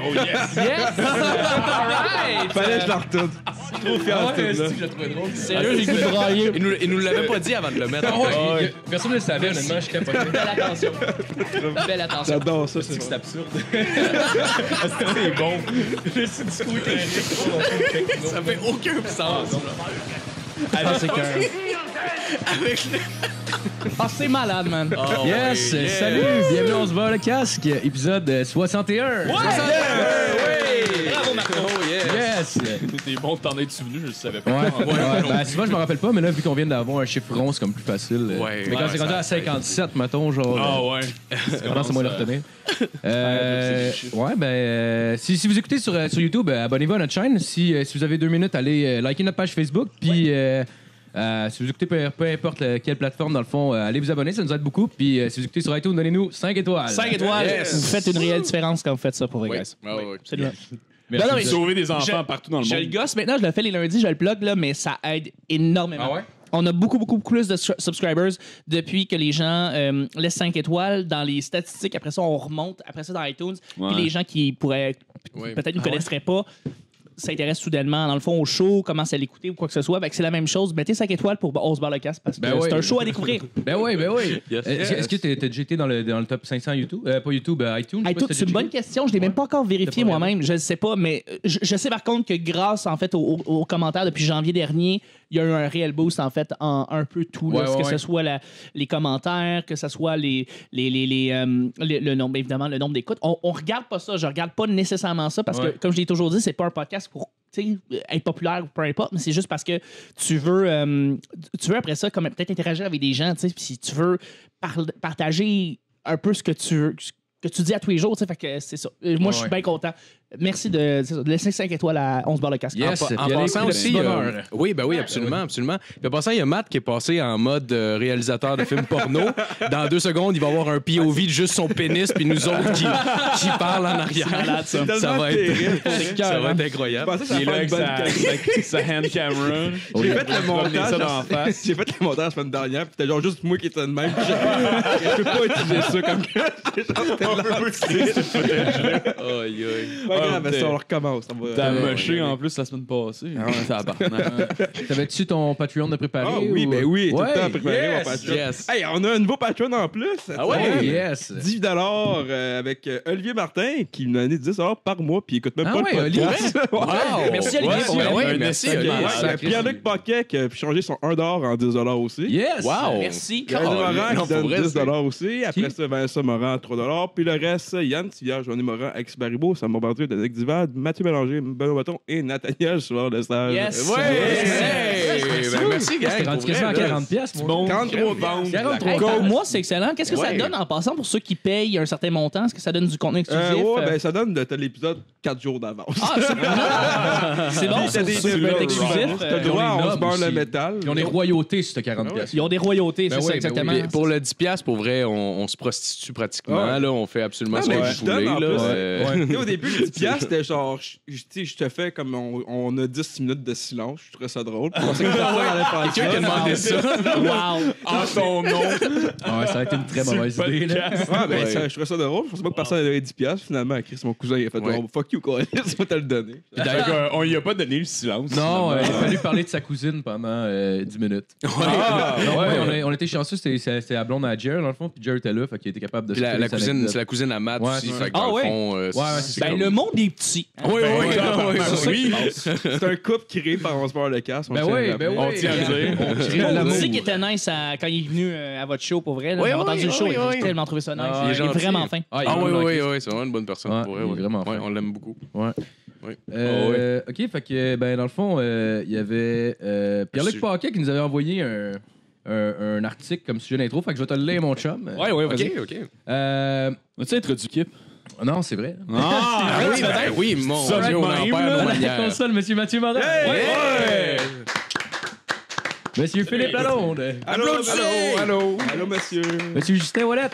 Oh yes! Yes! Alright! Fallait que je la retourne. Je suis trop fier de Ouais, ce c'est truc-là. que je le trouvais drôle. Sérieux, j'ai goût de brailler. Il nous l'avait pas dit avant de le mettre. Ah ouais, personne ne le savait, honnêtement, je capotais. Belle attention. Belle attention. J'adore ça, c'est C'est absurde. C'est bon. Le discours est Ça fait aucun sens. C'est cœur. Ah, c'est malade, man. Oh, Yes, oui, yeah. salut, bienvenue on se bat le casque, épisode 61. Ouais! Bravo, Marco. Oh, yeah. Yes! T'es bon de t'en être souvenu, je le savais pas. Ouais, ben, souvent je me rappelle pas, mais là, vu qu'on vient d'avoir un chiffre rond, c'est comme plus facile. Ouais, mais quand ouais, c'est rendu ça- à 57, mettons, genre. Ah ouais. Pendant, c'est moi de le retenir. Si vous écoutez sur YouTube, abonnez-vous à notre chaîne. Si vous avez 2 minutes, allez liker notre page Facebook. Puis si vous écoutez peu importe quelle plateforme, dans le fond, allez vous abonner, ça nous aide beaucoup. Puis si vous écoutez sur iTunes, donnez-nous 5 étoiles. 5 étoiles. Yes. Vous faites une réelle différence quand vous faites ça pour vrai, guys. Ah ouais. Absolument. Merci. Non, mais Sauver des enfants partout dans le Je le monde. gosse maintenant, je le fais les lundis, je le plug, là, mais ça aide énormément. Ah ouais? On a beaucoup plus de subscribers depuis que les gens laissent 5 étoiles dans les statistiques. Après ça, on remonte. Après ça, dans iTunes. Ouais. Puis les gens qui pourraient peut-être ne connaisseraient pas s'intéressent soudainement, dans le fond, au show, commencent à l'écouter ou quoi que ce soit. Fait que c'est la même chose. Mettez 5 étoiles pour On se barre le casque parce que Ben c'est oui. un show à découvrir. Ben oui. Yes. Est-ce que t'as déjà été dans le top 500 YouTube? Pas YouTube, iTunes? je sais pas si t'as C'est une déjà bonne été. question. Je l'ai même pas encore vérifié T'as pas moi-même. Je ne sais pas, mais je sais par contre que grâce en fait aux commentaires depuis janvier dernier, il y a eu un réel boost en fait en un peu tout. Là, Ouais, que ce soit les commentaires, que ce soit le nombre, évidemment, le nombre d'écoutes. On regarde pas ça. Je regarde pas nécessairement ça parce Ouais. que, comme je l'ai toujours dit, c'est pas un podcast pour être populaire ou peu importe, mais c'est juste parce que tu veux après ça comme peut-être interagir avec des gens, tu sais, puis si tu veux partager un peu ce que tu dis à tous les jours, tu sais, fait que c'est ça. Moi, je suis bien content. Merci de laisser 5 étoiles à On se barre le casque. Yes. En Puis allez passant écouter aussi, le petit bonheur. oui, ben oui, absolument, absolument. Puis en passant, il y a Matt qui est passé en mode réalisateur de films porno. Dans 2 secondes, il va avoir un POV de juste son pénis, puis nous autres qui parlent en arrière. malade, ça. Ça va terrible. être, ça va être incroyable. Je pensais que ça Il est là allait avec faire une bonne sa hand camera. J'ai fait le Promener ça dans la montage. face. J'ai fait le montage la semaine dernière, puis c'était genre juste moi qui étais de même. Puis je peux pas utiliser ça comme que Aïe, aïe. pas grave, Ah, mais ça, on recommence. T'as moché en plus la semaine passée. T'avais-tu ton Patreon de préparer? Ah oui, ou- ben oui, tout Ouais, le temps préparé yes, mon Patreon. yes. Hey, on a un nouveau Patreon en plus. Ah ouais? Oh, yes. 10 avec Olivier Martin qui nous a donné 10 par mois puis il écoute même Ah pas ouais, le podcast. Wow! Merci, Olivier, pour vrai. Ouais, Un merci, essai, Olivier. malade. Ouais, Pierre-Luc Paquet qui a changé son 1$ en 10$ aussi. Yes. Wow! Merci. Yann Morin non, qui pour donne vrai, 10$ aussi. Après Qui? ça, Vincent Morin, 3$. Puis le reste, Yann Tivierge, Johnny Morin, Alex Baribeau, Sam Bombardier, Danick Divad, Mathieu Bélanger, Benoît Bâton et Nathaniel sur le stage. Yes. Ouais! Yes. Ben, merci, gars. T'es rendu quasiment à 40 pièces, mon. 43 ventes. 43 Hey, ventes. pour moi, c'est excellent. Qu'est-ce que ça Ouais. donne en passant pour ceux qui payent un certain montant? Est-ce que ça donne du contenu exclusif? Ouais, ben ça donne t'as l'épisode 4 jours d'avance. C'est bon, T'as des ça peut être exclusif. T'as le droit à Ils ont des 11 barres nobles le aussi. métal. Ils ont des royautés sur ce 40 pièces. Ils ont des royautés, Ben c'est oui, ça, ben exactement. Puis pour le 10$, pour vrai, on se prostitue pratiquement. Ouais. Là, on fait absolument Ah, ce mais qu'on je donne voulait. en Là, plus. Tu sais, au début, le 10$, c'était genre, je te fais comme on a 10 minutes de silence. Je trouvais ça drôle. Je pensais que personne allait faire Quelqu'un qui a demandé ça. Wow! En son nom. Ouais, ça a été une très mauvaise idée. Là. Ouais, ben, Ouais. je trouvais ça drôle. Je pensais pas que personne avait 10$. Finalement, Chris, mon cousin, il a fait Ouais. oh, fuck you, quoi. Je vais te le donner. On lui a pas donné le silence. Non, il a finalement. fallu parler de sa cousine pendant 10 minutes. Ah, Non, ouais. on était chanceux, c'était la blonde à Jer, dans le fond, puis Jer était là, fait qu'il était capable de Puis la supprimer sa cousine, anecdote. c'est la cousine à Matt Ouais, aussi. c'est Fait ça. que dans Ah le ouais? fond, Ouais, c'est Ben, le monde est petit. Oui, oui, oui. Oui. C'est un couple créé par On se barre le casse. Ben oui, ben oui. On tient à le dire. crée Mon l'amour. petit qui était nice quand il est venu à votre show, pour vrai. Là, Oui, j'ai oui, entendu le show, oui, j'ai oui. tellement trouvé ça nice. Ah, il est gentil. vraiment fin. il est Ah vraiment oui, dans oui, le oui, c'est vraiment une bonne personne. Ouais, pour vrai, il est ouais. vraiment Ouais, fin. on l'aime beaucoup. Ouais. Oui. OK, fait que, ben, dans le fond, il y avait Pierre-Luc Paquet qui nous avait envoyé un article comme sujet d'intro, fait que je vais te le lire, mon chum. Ouais, ouais, vas-y. OK, OK. Vas-tu introduit Kip? Non, c'est vrai. Ah, oui, ben oui, mon Ça Dieu, de on en même, perd là. nos La manières. console, monsieur Mathieu Morin. Ouais! Monsieur Philippe Lalonde. Allô, allô, allô, monsieur. Monsieur Justin Ouellette.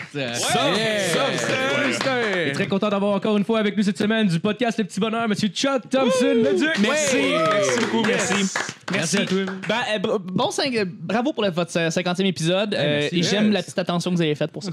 Justin. Très content d'avoir encore une fois avec nous cette semaine du podcast Le Petit Bonheur, monsieur Chuck Thompson, le Duc. Merci. Merci beaucoup, merci. Merci. à toi. Bravo pour votre 50e épisode. merci. Et j'aime la petite attention que vous avez faite pour ça.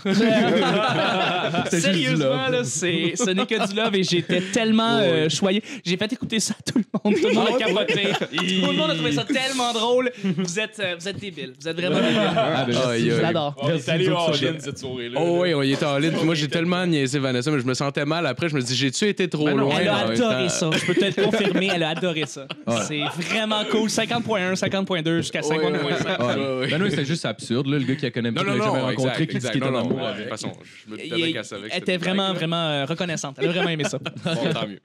Sérieusement, là, ce n'est que du love et j'étais tellement choyé. J'ai fait écouter ça à tout le monde. Tout le monde a capoté. Tout le monde a trouvé ça tellement drôle. Vous êtes débiles. Vous êtes vraiment débiles. Je l'adore. On est allé en ligne cette soirée-là. Oh oui, on y était en ligne. Puis moi, j'ai tellement niaisé Vanessa, mais je me sentais mal après. Je me dis, j'ai-tu été trop loin? Elle a en même adoré temps? ça. Je peux te le confirmer. Elle a adoré ça. C'est vraiment cool. 50.1, 50.2 jusqu'à 50.5. Ben non, c'était juste absurde, là, le gars qui la connaît pas, Non, qui l'a jamais non, rencontré, exact. qui est en Non, amour de avec. toute façon, je me doutais qu'elle savait que Elle c'était était une blague, vraiment reconnaissante. Elle a vraiment aimé ça. là. Bon, tant mieux.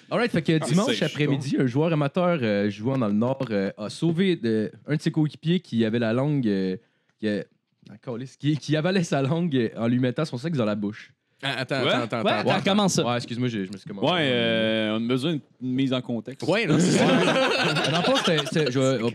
Alright, fait que dimanche c'est après-midi, un joueur amateur jouant dans le Nord a sauvé un de ses coéquipiers qui avait la langue... qui avalait sa langue en lui mettant son sexe dans la bouche. Attends. Ouais, comment ça? Ouais, excuse-moi, je me suis commencé. Ouais, on a besoin d'une mise en contexte. Ouais, non, c'est ça. Dans le fond,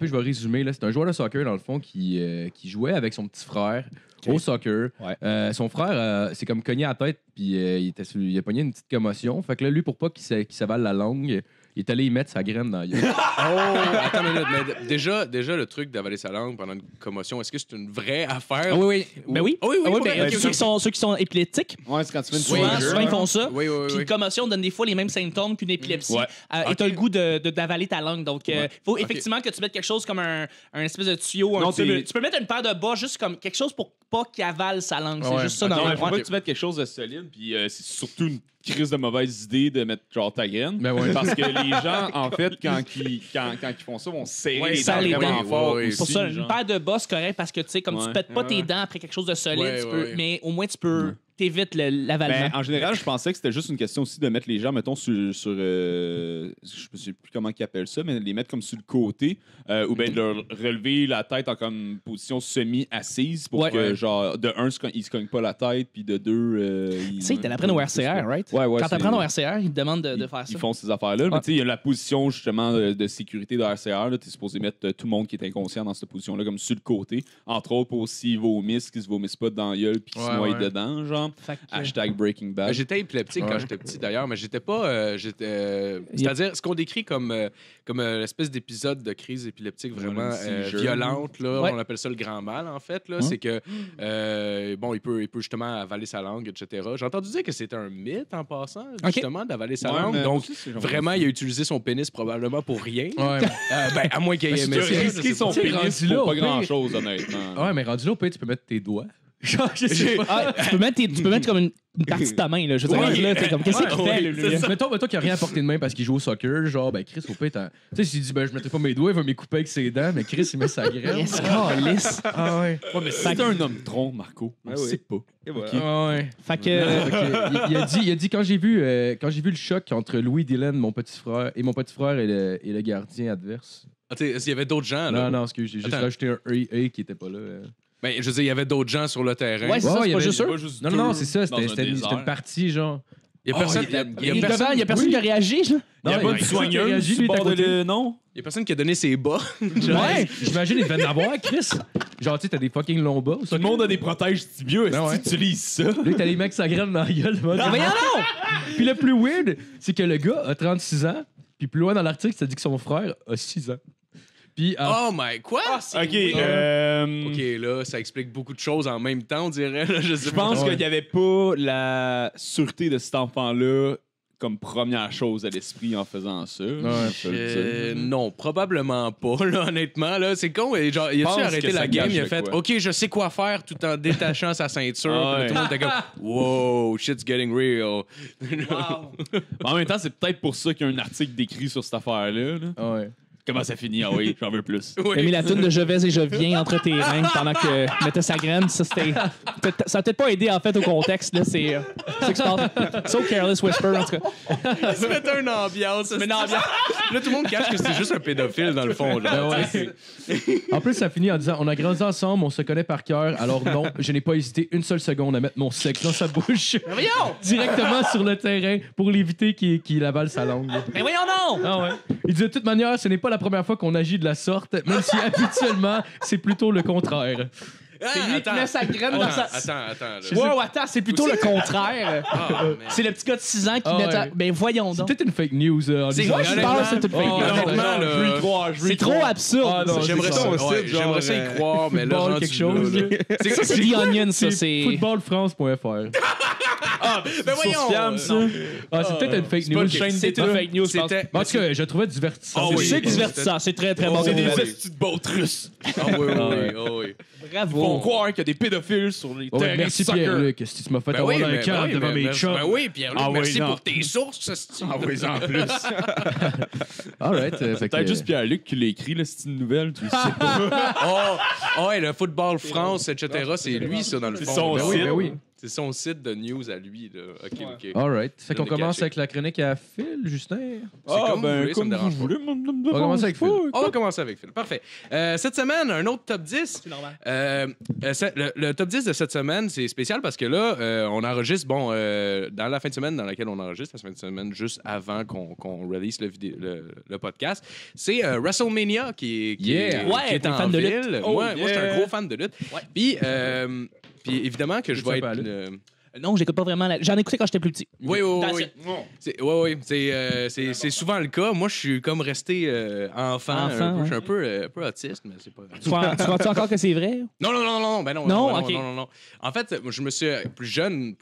je vais résumer. Là. C'est un joueur de soccer, dans le fond, qui jouait avec son petit frère au soccer. Ouais. Son frère s'est comme cogné à la tête, puis il a pogné une petite commotion. Fait que là, lui, pour pas qu'il s'avale la langue, il est allé y mettre sa graine dans la gueule. Attends une minute, mais déjà, le truc d'avaler sa langue pendant une commotion, est-ce que c'est une vraie affaire? Oui. Ben oui. Oui, Ah oui, ben, ben, ok, ceux qui sont épileptiques, Ouais, c'est quand tu fais une souvent ils font ça. Oui. Puis une commotion donne des fois les mêmes symptômes qu'une épilepsie. Ouais. Et t'as le goût d'avaler ta langue. Donc, il faut effectivement que tu mettes quelque chose comme un espèce de tuyau. Non, Tu peux mettre une paire de bas juste comme quelque chose pour pas qu'il avale sa langue. C'est Ouais. juste ça. Non, dans il faut le pas que tu mettes quelque chose de solide, puis c'est surtout une crise de mauvaise idée de mettre genre ta graine. Ben ouais. Parce que les gens, en fait, quand ils font ça, vont serrer Ouais, les ça dents les vraiment dents. fort. Ouais, ouais. aussi, Pour ça, genre. une paire de bas, c'est correct parce que, tu sais, comme tu Ouais. pètes pas tes dents après quelque chose de solide, Ouais, tu peux, ouais. mais au moins, tu peux t'évites l'avalement. Ben, en général, je pensais que c'était juste une question aussi de mettre les gens, mettons, sur je ne sais plus comment ils appellent ça, mais les mettre comme sur le côté, ou bien de leur relever la tête en comme position semi-assise pour Ouais. que, genre, de un, ils se cognent pas la tête, puis de deux, Tu sais, ils te l'apprennent au RCR, right? Ouais, Quand c'est- t'apprends au RCR, ils te demandent de faire ça. Ils font ces affaires-là. Mais tu sais, il y a la position justement de sécurité de RCR. Tu es supposé mettre tout le monde qui est inconscient dans cette position-là, comme sur le côté. Entre autres, pour s'ils vomissent, qu'ils se vomissent pas dans la gueule puis qu'ils se noient dedans, genre. Fait que- Hashtag Breaking Bad. J'étais épileptique quand j'étais petit d'ailleurs, mais j'étais pas. C'est-à-dire, ce qu'on décrit comme l'espèce d'épisode de crise épileptique vraiment un petit jeu. violente, là, Ouais. on appelle ça le grand mal en fait, là, c'est que bon, il peut justement avaler sa langue, etc. J'ai entendu dire que c'était un mythe en passant, justement, d'avaler sa Ouais, langue. mais Donc, aussi, c'est genre- vraiment, il a utilisé son pénis probablement pour rien. Ouais. Ben, à moins qu'il ait aimé Tu ça. as je risqué sais son pas. Tu sais, pénis rendu là, pour au pas pire. grand-chose, honnêtement. Ouais, mais rendu là, au pire, tu peux mettre tes doigts. Genre, je sais pas. Ah, tu peux mettre comme une partie de ta main, là. Je veux dire, Ouais. là, t'es comme, qu'est-ce qu'il fait, lui? Mettons qu'il n'a rien à portée de main parce qu'il joue au soccer, genre, ben Chris, au pire, tu sais, s'il dit, ben je mettrai pas mes doigts, il va m'écouper avec ses dents, mais Chris, il met sa graine. Yes, calisse. Ah ouais. Ouais, mais c'est un homme tronc, Marco. On Ah le oui. sait pas. Et voilà. Ah ouais. Fait que. Fait que, il a dit quand j'ai vu le choc entre Louis Dylan, mon petit frère, et le gardien adverse. Ah, tu sais, est-ce qu'il y avait d'autres gens, là? Non, excuse, j'ai juste Attends. rajouté un A qui était pas là. Ben, je veux dire, il y avait d'autres gens sur le terrain. Ouais, c'est ça, Ouais, c'est il y pas avait- juste eux. Non, c'est ça, c'était une partie, genre. Il y a personne, il y a personne, Il y a personne qui a réagi, là. Il y a Non, pas mais- de soigneuse réagi, sur lui, le est à bord de côté. le... Non? il y a personne qui a donné ses bas. Ouais, j'imagine, il devait en avoir, Chris. Genre, tu sais, t'as des fucking longs bas. Tout le monde a des protèges tibiaux. Est-ce Ben ouais. que tu utilises ça? Là, t'as les mecs qui s'agrènent dans la gueule. Mais voyons non! Puis le plus weird, c'est que le gars a 36 ans, puis plus loin dans l'article, ça dit que son frère a 6 ans. Puis, Oh my, quoi? OK. OK, là, ça explique beaucoup de choses en même temps, on dirait. Là, je sais Je pense Ouais. qu'il n'y avait pas la sûreté de cet enfant-là comme première chose à l'esprit en faisant ça. Je peux le dire. Non, probablement pas, là, honnêtement. Là. C'est con. Et genre, il a-tu Pense arrêté que la ça game? gâche Il a de fait quoi. OK, je sais quoi faire tout en détachant sa ceinture. Ah Puis là, tout le monde était comme wow, shit's getting real. En même temps, c'est peut-être pour ça qu'il y a un article décrit sur cette affaire-là. là. ouais. Comment ça finit? Ah oui, j'en veux plus. T'as mis la toune de Je vais et je viens entre tes reins pendant que tu mettais sa graine. Ça, c'était. Ça a peut-être pas aidé, en fait, au contexte, là. C'est ça qui se passe. So Careless Whisper, en tout cas. Ça mettait une ambiance. Là, tout le monde cache que c'est juste un pédophile, dans le fond. Genre, Ben ouais. En plus, ça finit en disant on a grandi ensemble, on se connaît par cœur, alors non, je n'ai pas hésité une seule seconde à mettre mon sexe dans sa bouche. Directement sur le terrain pour l'éviter qu'il avale sa langue. Mais voyons non! Ah ouais. Il dit de toute manière, ce n'est pas la première fois qu'on agit de la sorte, même si habituellement, c'est plutôt le contraire. C'est lui qui met sa graine dans sa... Attends. là. Wow, attends, c'est plutôt le contraire. Ah, man. C'est le petit gars de 6 ans qui Ah, met... ouais. Ben voyons C'est donc. peut-être une fake news. En C'est- disant Moi, je honnêtement, pense que c'est une fake oh, news. honnêtement, là, Je veux y croire. C'est trop absurde. Ah, non, J'aimerais c'est ça, ça. ouais, j'aimerais ça y croire, mais là, Football, rendu quelque chose. là, là. Ça, c'est The Onion, ça. C'est C'est... footballfrance.fr. Ben voyons! ça. Ah, c'est peut-être une fake C'est pas news. une chaîne C'est une fake news, je pense. C'était... En tout cas, je trouvais divertissant. Ah oui. C'est divertissant. C'est très, très bon. C'est des nouvelle. estis de bottes russes. Ah oui. Ils font Bravo. croire qu'il y a des pédophiles sur les Ouais, terrains merci de soccer. Pierre-Luc. Si tu m'as fait avoir un câble devant mes chums. Ben oui, Pierre-Luc, Ah oui, merci non. pour tes sources. Ah oui, en plus. All right. C'est peut-être juste Pierre-Luc qui l'a écrit, là, c'est une nouvelle, tu le sais pas. Oh, ouais, le Football France, etc., c'est lui, ça, dans le C'est fond. son Ben site. oui. Ben oui. C'est son site de news à lui, là. OK. All right. Fait qu'on Le commence caché. avec la chronique à Phil, Justin. Ah, comme vous ben, voulez, ça me comme dérange vous voulez. On va commencer avec Phil. On va commencer avec Phil. Parfait. Cette semaine, un autre top 10. C'est normal. Le top 10 de cette semaine, c'est spécial parce que là, on enregistre, dans la fin de semaine dans laquelle on enregistre, la fin de semaine juste avant qu'on release le podcast, c'est WrestleMania qui est Ouais, t'es en fan de ville. lutte. Moi, je suis un gros fan de lutte. Ouais. Puis évidemment que je vais pas à être... la Non, j'écoute pas vraiment. J'en ai écouté quand j'étais plus petit. Oui. That's it. C'est souvent le cas. Moi, je suis comme resté enfant. Enfant, Je suis un peu autiste, mais c'est pas... Tu crois-tu encore que c'est vrai? Non, ben non. Non, non, ok. non. En fait, moi, je me suis plus jeune,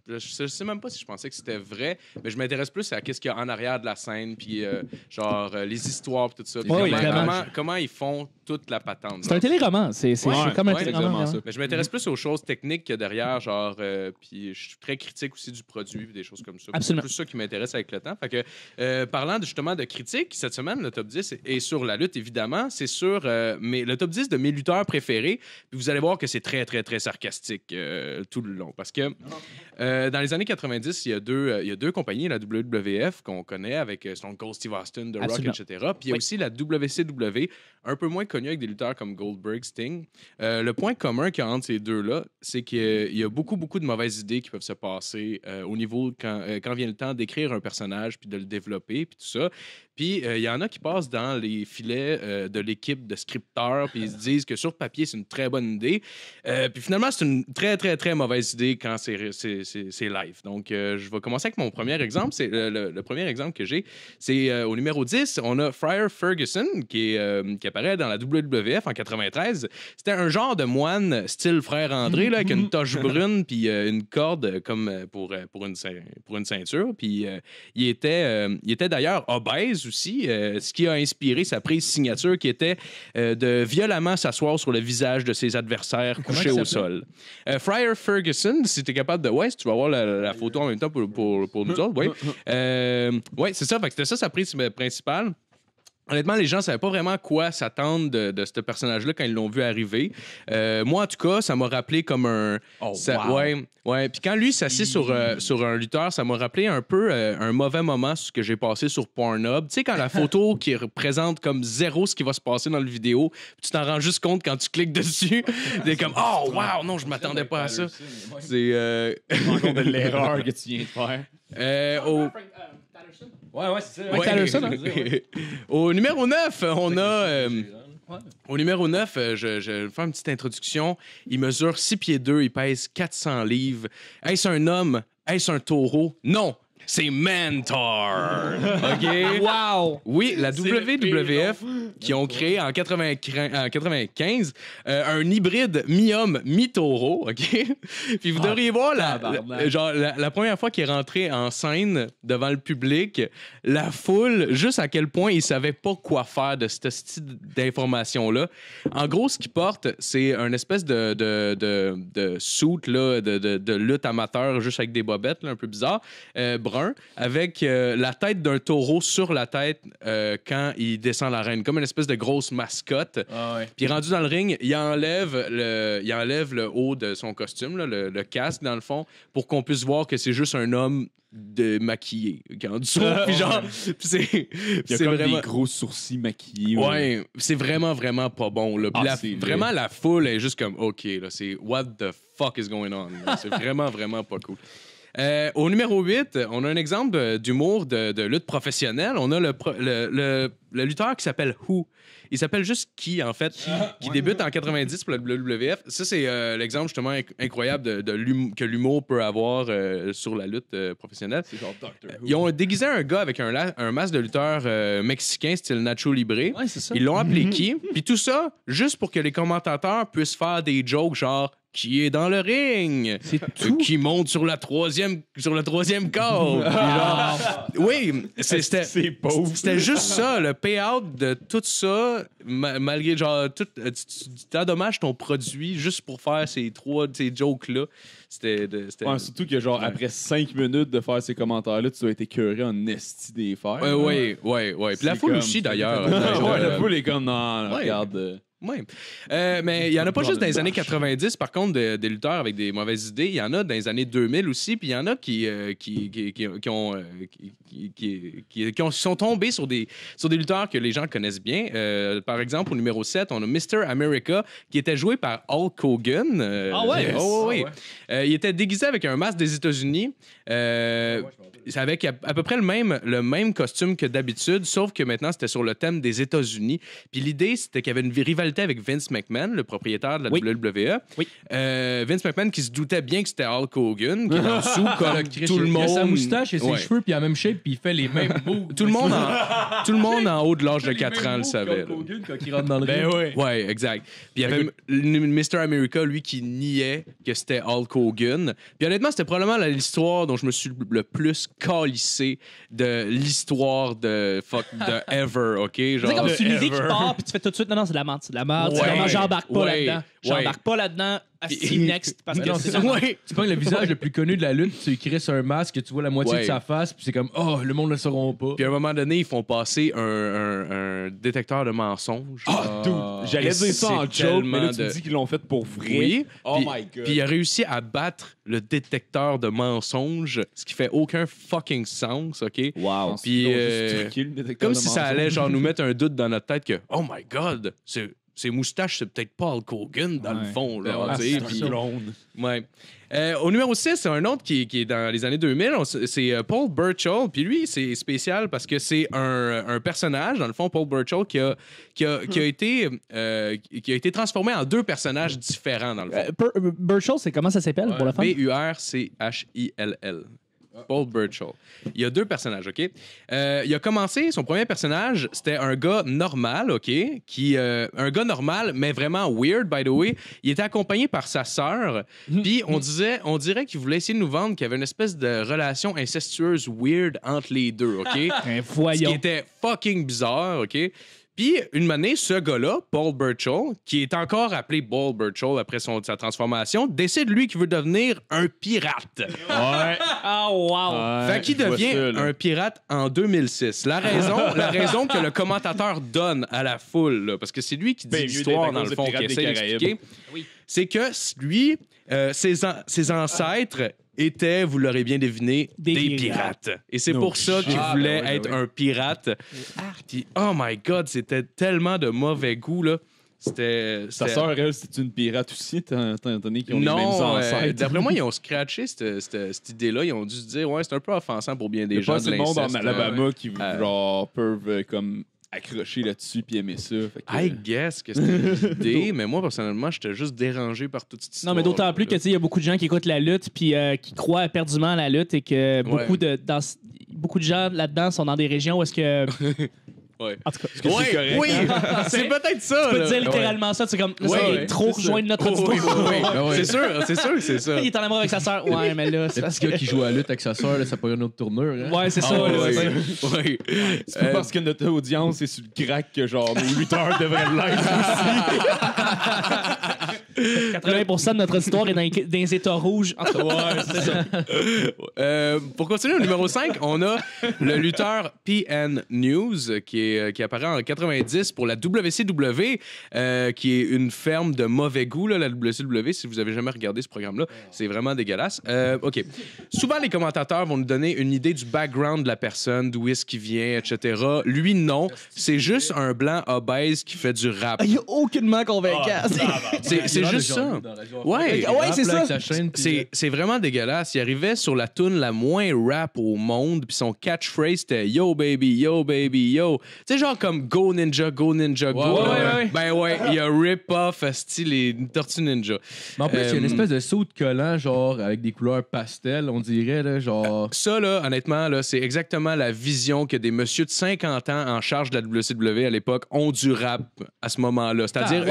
je sais même pas si je pensais que c'était vrai, mais je m'intéresse plus à qu'est-ce qu'il y a en arrière de la scène, puis les histoires, puis tout ça. Puis Oui, vraiment. comment ils font toute la patente. C'est un téléroman. C'est comme un ouais, téléroman. exactement ça. vraiment. Mais je m'intéresse plus aux choses techniques que derrière, puis je suis très critique aussi du produit, puis des choses comme ça. Absolument. C'est plus ça qui m'intéresse avec le temps. Fait que, parlant justement de critique, cette semaine, le top 10 est sur la lutte, évidemment. C'est sur le top 10 de mes lutteurs préférés. Puis vous allez voir que c'est très, très, très sarcastique tout le long. Parce que dans les années 90, il y a deux compagnies, la WWF, qu'on connaît avec Stone Cold Steve Austin, The Rock, Absolument. etc. Puis il y a aussi la WCW, un peu moins connue avec des lutteurs comme Goldberg, Sting. Le point commun qu'il y a entre ces deux-là, c'est qu'il y a beaucoup, beaucoup de mauvaises idées qui peuvent se passer au niveau quand vient le temps d'écrire un personnage puis de le développer puis tout ça. Puis il y en a qui passent dans les filets de l'équipe de scripteurs puis ils se disent que sur papier, c'est une très bonne idée. Puis finalement, c'est une très, très, très mauvaise idée quand c'est live. Donc, je vais commencer avec mon premier exemple. C'est le premier exemple que j'ai. C'est au numéro 10, on a Friar Ferguson qui apparaît dans la WWF en 93. C'était un genre de moine style Frère André là, avec une toche brune puis une corde comme pour une ceinture. Puis il était d'ailleurs obèse aussi, ce qui a inspiré sa prise signature qui était de violemment s'asseoir sur le visage de ses adversaires couchés au sol. Friar Ferguson, si tu es capable de... Ouais, si tu vas voir la photo en même temps pour nous autres, oui. Ouais, c'est ça. Fait que c'était ça sa prise principale. Honnêtement, les gens ne savaient pas vraiment quoi s'attendre de ce personnage-là quand ils l'ont vu arriver. Moi, en tout cas, ça m'a rappelé comme un... Ouais. Puis quand lui s'assit sur un lutteur, ça m'a rappelé un peu un mauvais moment ce que j'ai passé sur Pornhub. Tu sais, quand la photo qui représente comme zéro ce qui va se passer dans le vidéo, tu t'en rends juste compte quand tu cliques dessus. T'es comme « Oh, wow, non, je m'attendais pas à ça. » C'est... Compte de l'erreur que tu viens de faire. Ouais, c'est ça. Ouais, Patterson, hein? Au numéro 9, on a... Au numéro 9, je vais faire une petite introduction. Il mesure 6 pieds 2, il pèse 400 livres. Est-ce un homme? Est-ce un taureau? Non! C'est Mantar. OK? Wow! Oui, la WWF qui ont créé en 95 un hybride mi-homme, mi-taureau. OK? Puis vous devriez voir la première fois qu'il est rentré en scène devant le public, la foule, juste à quel point il savait pas quoi faire de ce style d'information-là. En gros, ce qu'il porte, c'est un espèce de suit là, de lutte amateur, juste avec des bobettes, là, un peu bizarre, brun, avec la tête d'un taureau sur la tête quand il descend l'arène, comme une espèce de grosse mascotte. Puis rendu dans le ring, il enlève le haut de son costume, là, le casque dans le fond, pour qu'on puisse voir que c'est juste un homme maquillé en dessous. Puis genre, c'est comme vraiment des gros sourcils maquillés. Ouais, c'est vraiment, vraiment pas bon. Là. Puis vraiment, la foule est juste comme, OK, là, c'est what the fuck is going on? Là. C'est vraiment, vraiment pas cool. Au numéro 8, on a un exemple d'humour de lutte professionnelle. On a le lutteur qui s'appelle Who. Il s'appelle juste Qui, en fait, qui débute en 90 pour la WWF. Ça, c'est l'exemple justement incroyable que l'humour peut avoir sur la lutte professionnelle. C'est genre Doctor Who. Ils ont déguisé un gars avec un masque de lutteur mexicain, style Nacho Libre. Ouais, c'est ça. Ils l'ont appelé Qui. Puis tout ça, juste pour que les commentateurs puissent faire des jokes genre qui est dans le ring, C'est tout. qui monte sur le troisième corps. Puis genre, oui, C'est pauvre. c'était juste ça, le payout de tout ça, malgré genre, tu t'endommages ton produit juste pour faire ces jokes-là. C'était Ouais, surtout que, genre, après 5 minutes de faire ces commentaires-là, tu dois être écœuré en esti des fers. Oui. Puis la foule aussi, d'ailleurs. Ouais, la foule est comme, non, Ouais. regarde. Oui. Mais il n'y en a pas juste dans les années 90, par contre, des lutteurs avec des mauvaises idées. Il y en a dans les années 2000 aussi. Puis il y en a qui sont tombés sur des lutteurs que les gens connaissent bien. Par exemple, au numéro 7, on a Mr. America, qui était joué par Hulk Hogan. Ah ouais? Oui. Il était déguisé avec un masque des États-Unis. Avec à peu près le même costume que d'habitude, sauf que maintenant, c'était sur le thème des États-Unis. Puis l'idée, c'était qu'il y avait une rivalité avec Vince McMahon, le propriétaire de la WWE. Oui. Vince McMahon qui se doutait bien que c'était Hulk Hogan, qui est en dessous, comme tout le Il a monde. sa moustache et ses Ouais. cheveux, puis il a la même shape, puis il fait les mêmes moves. Tout le monde en haut de l'âge de 4 ans le savait. là. Quand il rentre dans le Ben ring. ouais. Ouais, exact. Puis il y avait Mr. America, lui, qui niait que c'était Hulk Hogan. Puis honnêtement, c'était probablement l'histoire dont je me suis le plus calissé de l'histoire de ever, OK? C'est Genre, comme si une idée qui Ever. part, puis tu fais tout de suite, non, c'est de la merde, c'est de la merde. Ouais. Non, j'embarque pas Ouais. là-dedans. J'embarque pas là-dedans. Asti, next. Parce que Non, c'est c'est ça. ouais. Tu prends le visage le plus connu de la lutte, tu écris sur un masque, tu vois la moitié Ouais. de sa face, puis c'est comme, oh, le monde ne le sauront pas. Puis à un moment donné, ils font passer un détecteur de mensonges. Ah, dude, j'allais Et dire ça en c'est joke, mais là, tellement tu me de- dis qu'ils l'ont fait pour vrai. Oui. Oh Puis- my God. Puis il a réussi à battre le détecteur de mensonges, ce qui fait aucun fucking sens, OK? Wow. Puis, Ils ont juste truqué le détecteur Comme de si ça mensonges. allait genre nous mettre un doute dans notre tête que oh my god, ces moustaches, c'est peut-être pas Hulk Hogan dans le fond. Là, Ah, tu sais, c'est puis- un clone. ouais. Au numéro 6, c'est un autre qui est dans les années 2000. C'est Paul Burchill. Puis lui, c'est spécial parce que c'est un personnage, dans le fond, Paul Burchill, qui a été transformé en deux personnages différents, dans le fond. Burchill, c'est comment ça s'appelle pour la femme? Burchill. Paul Burchill. Il y a deux personnages, OK? Il a commencé, son premier personnage, c'était un gars normal, OK? Un gars normal, mais vraiment weird, by the way. Il était accompagné par sa sœur. Puis on dirait qu'il voulait essayer de nous vendre qu'il y avait une espèce de relation incestueuse weird entre les deux, OK? Ben, Ce qui voyons. était fucking bizarre, OK? Puis, une année, ce gars-là, Paul Burchill, qui est encore appelé Paul Burchill après sa transformation, décide, lui, qu'il veut devenir un pirate. Ouais. Ah, wow. Fait qu'il devient un pirate en 2006. La raison que le commentateur donne à la foule, là, parce que c'est lui qui dit Ben, mieux l'histoire, d'être à dans cause le de fond, qui Pirates des essaie Caraïbes. d'expliquer, c'est que lui, ses ancêtres étaient, vous l'aurez bien deviné, Des des pirates. pirates. Et c'est No pour ça shit. qu'il Ah, voulait ben oui, être ben oui. un pirate. Puis, oh my God, c'était tellement de mauvais goût, là. C'était... Sa sœur, elle, c'est une pirate aussi, étant donné qu'ils ont les mêmes Non, ancêtres. d'après moi, ils ont scratché cette idée-là. Ils ont dû se dire, ouais, c'est un peu offensant pour bien Il y des a gens pas de assez de monde en l'inceste. Alabama qui Euh, genre, peuvent comme accrocher là-dessus puis aimer ça. Fait que, I guess que c'était l'idée, mais moi, personnellement, j'étais juste dérangé par toute cette histoire. Non, mais d'autant plus que, tu sais, il y a beaucoup de gens qui écoutent la lutte puis qui croient éperdument à la lutte et que beaucoup de gens là-dedans sont dans des régions où est-ce que... Ouais. En tout cas, que c'est correct, oui, c'est peut-être ça. tu peux là. te dire littéralement ça, c'est comme, là, Ouais, c'est ouais, trop c'est ça. rejoindre notre Oh, oui, auditoire. oui, oui. Ah ouais. C'est sûr que c'est ça. Il est en amour avec sa sœur. Ouais, mais là, c'est Le parce petit que... gars qui joue à la lutte avec sa sœur, là, ça pourrait une autre tournure. Hein? Ouais, c'est ça. Ah, là, ouais, c'est- ouais. c'est pas parce que notre audience est sur le crack que genre nos 8 heures devraient l'être aussi. 80% de notre histoire est dans les états rouges. En tout cas, c'est ça. Pour continuer au numéro 5, on a le lutteur PN News qui apparaît en 90 pour la WCW, qui est une ferme de mauvais goût, là, la WCW. Si vous avez jamais regardé ce programme-là, c'est vraiment dégueulasse. OK. Souvent, les commentateurs vont nous donner une idée du background de la personne, d'où est-ce qu'il vient, etc. Lui, non. C'est juste un blanc obèse qui fait du rap. Il est aucunement convaincant. C'est juste ça. Ouais, c'est ça. C'est vraiment dégueulasse. Il arrivait sur la toune la moins rap au monde, puis son catchphrase c'était Yo baby, yo baby, yo. Tu sais, genre comme Go Ninja, go Ninja, go. Ouais. Ben ouais, il y a rip-off style les Tortues Ninja. Mais en plus, il y a une espèce de saut de collant, genre avec des couleurs pastel, on dirait, là, genre. Ça, là, honnêtement, là, c'est exactement la vision que des messieurs de 50 ans en charge de la WCW à l'époque ont du rap à ce moment-là. C'est-à-dire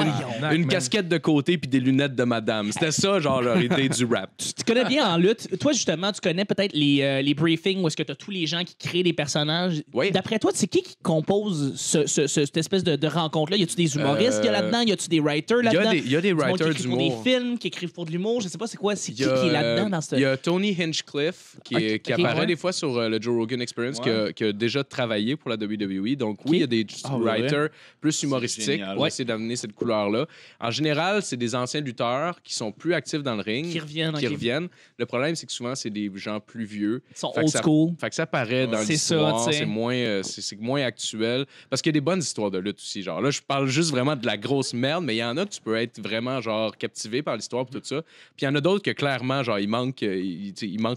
une casquette de côté puis des lunettes de madame. C'était ça, genre, leur idée du rap. Tu connais bien en lutte. Toi, justement, tu connais peut-être les briefings où est-ce que tu as tous les gens qui créent des personnages. Oui. D'après toi, c'est qui compose cette espèce de rencontre-là? Y a-tu des humoristes qu'il y a là-dedans? Y a-tu des writers là-dedans? Il y a des writers qui écrivent d'humour. pour des films, qui écrivent pour de l'humour. Je sais pas c'est quoi. C'est qui est là-dedans dans ce... Il y a Tony Hinchcliffe qui apparaît des fois sur le Joe Rogan Experience qui a déjà travaillé pour la WWE. Donc oui, il y a des writers plus humoristiques pour essayer d'amener cette couleur-là. En général, c'est des anciens lutteurs qui sont plus actifs dans le ring. Qui reviennent. Le problème, c'est que souvent, c'est des gens plus vieux. Ils sont old school. Fait que ça paraît dans l'histoire. C'est moins actuel. Parce qu'il y a des bonnes histoires de lutte aussi. Genre là, je parle juste vraiment de la grosse merde, mais il y en a que tu peux être vraiment genre captivé par l'histoire et tout ça. Puis il y en a d'autres que clairement, genre, ils manquent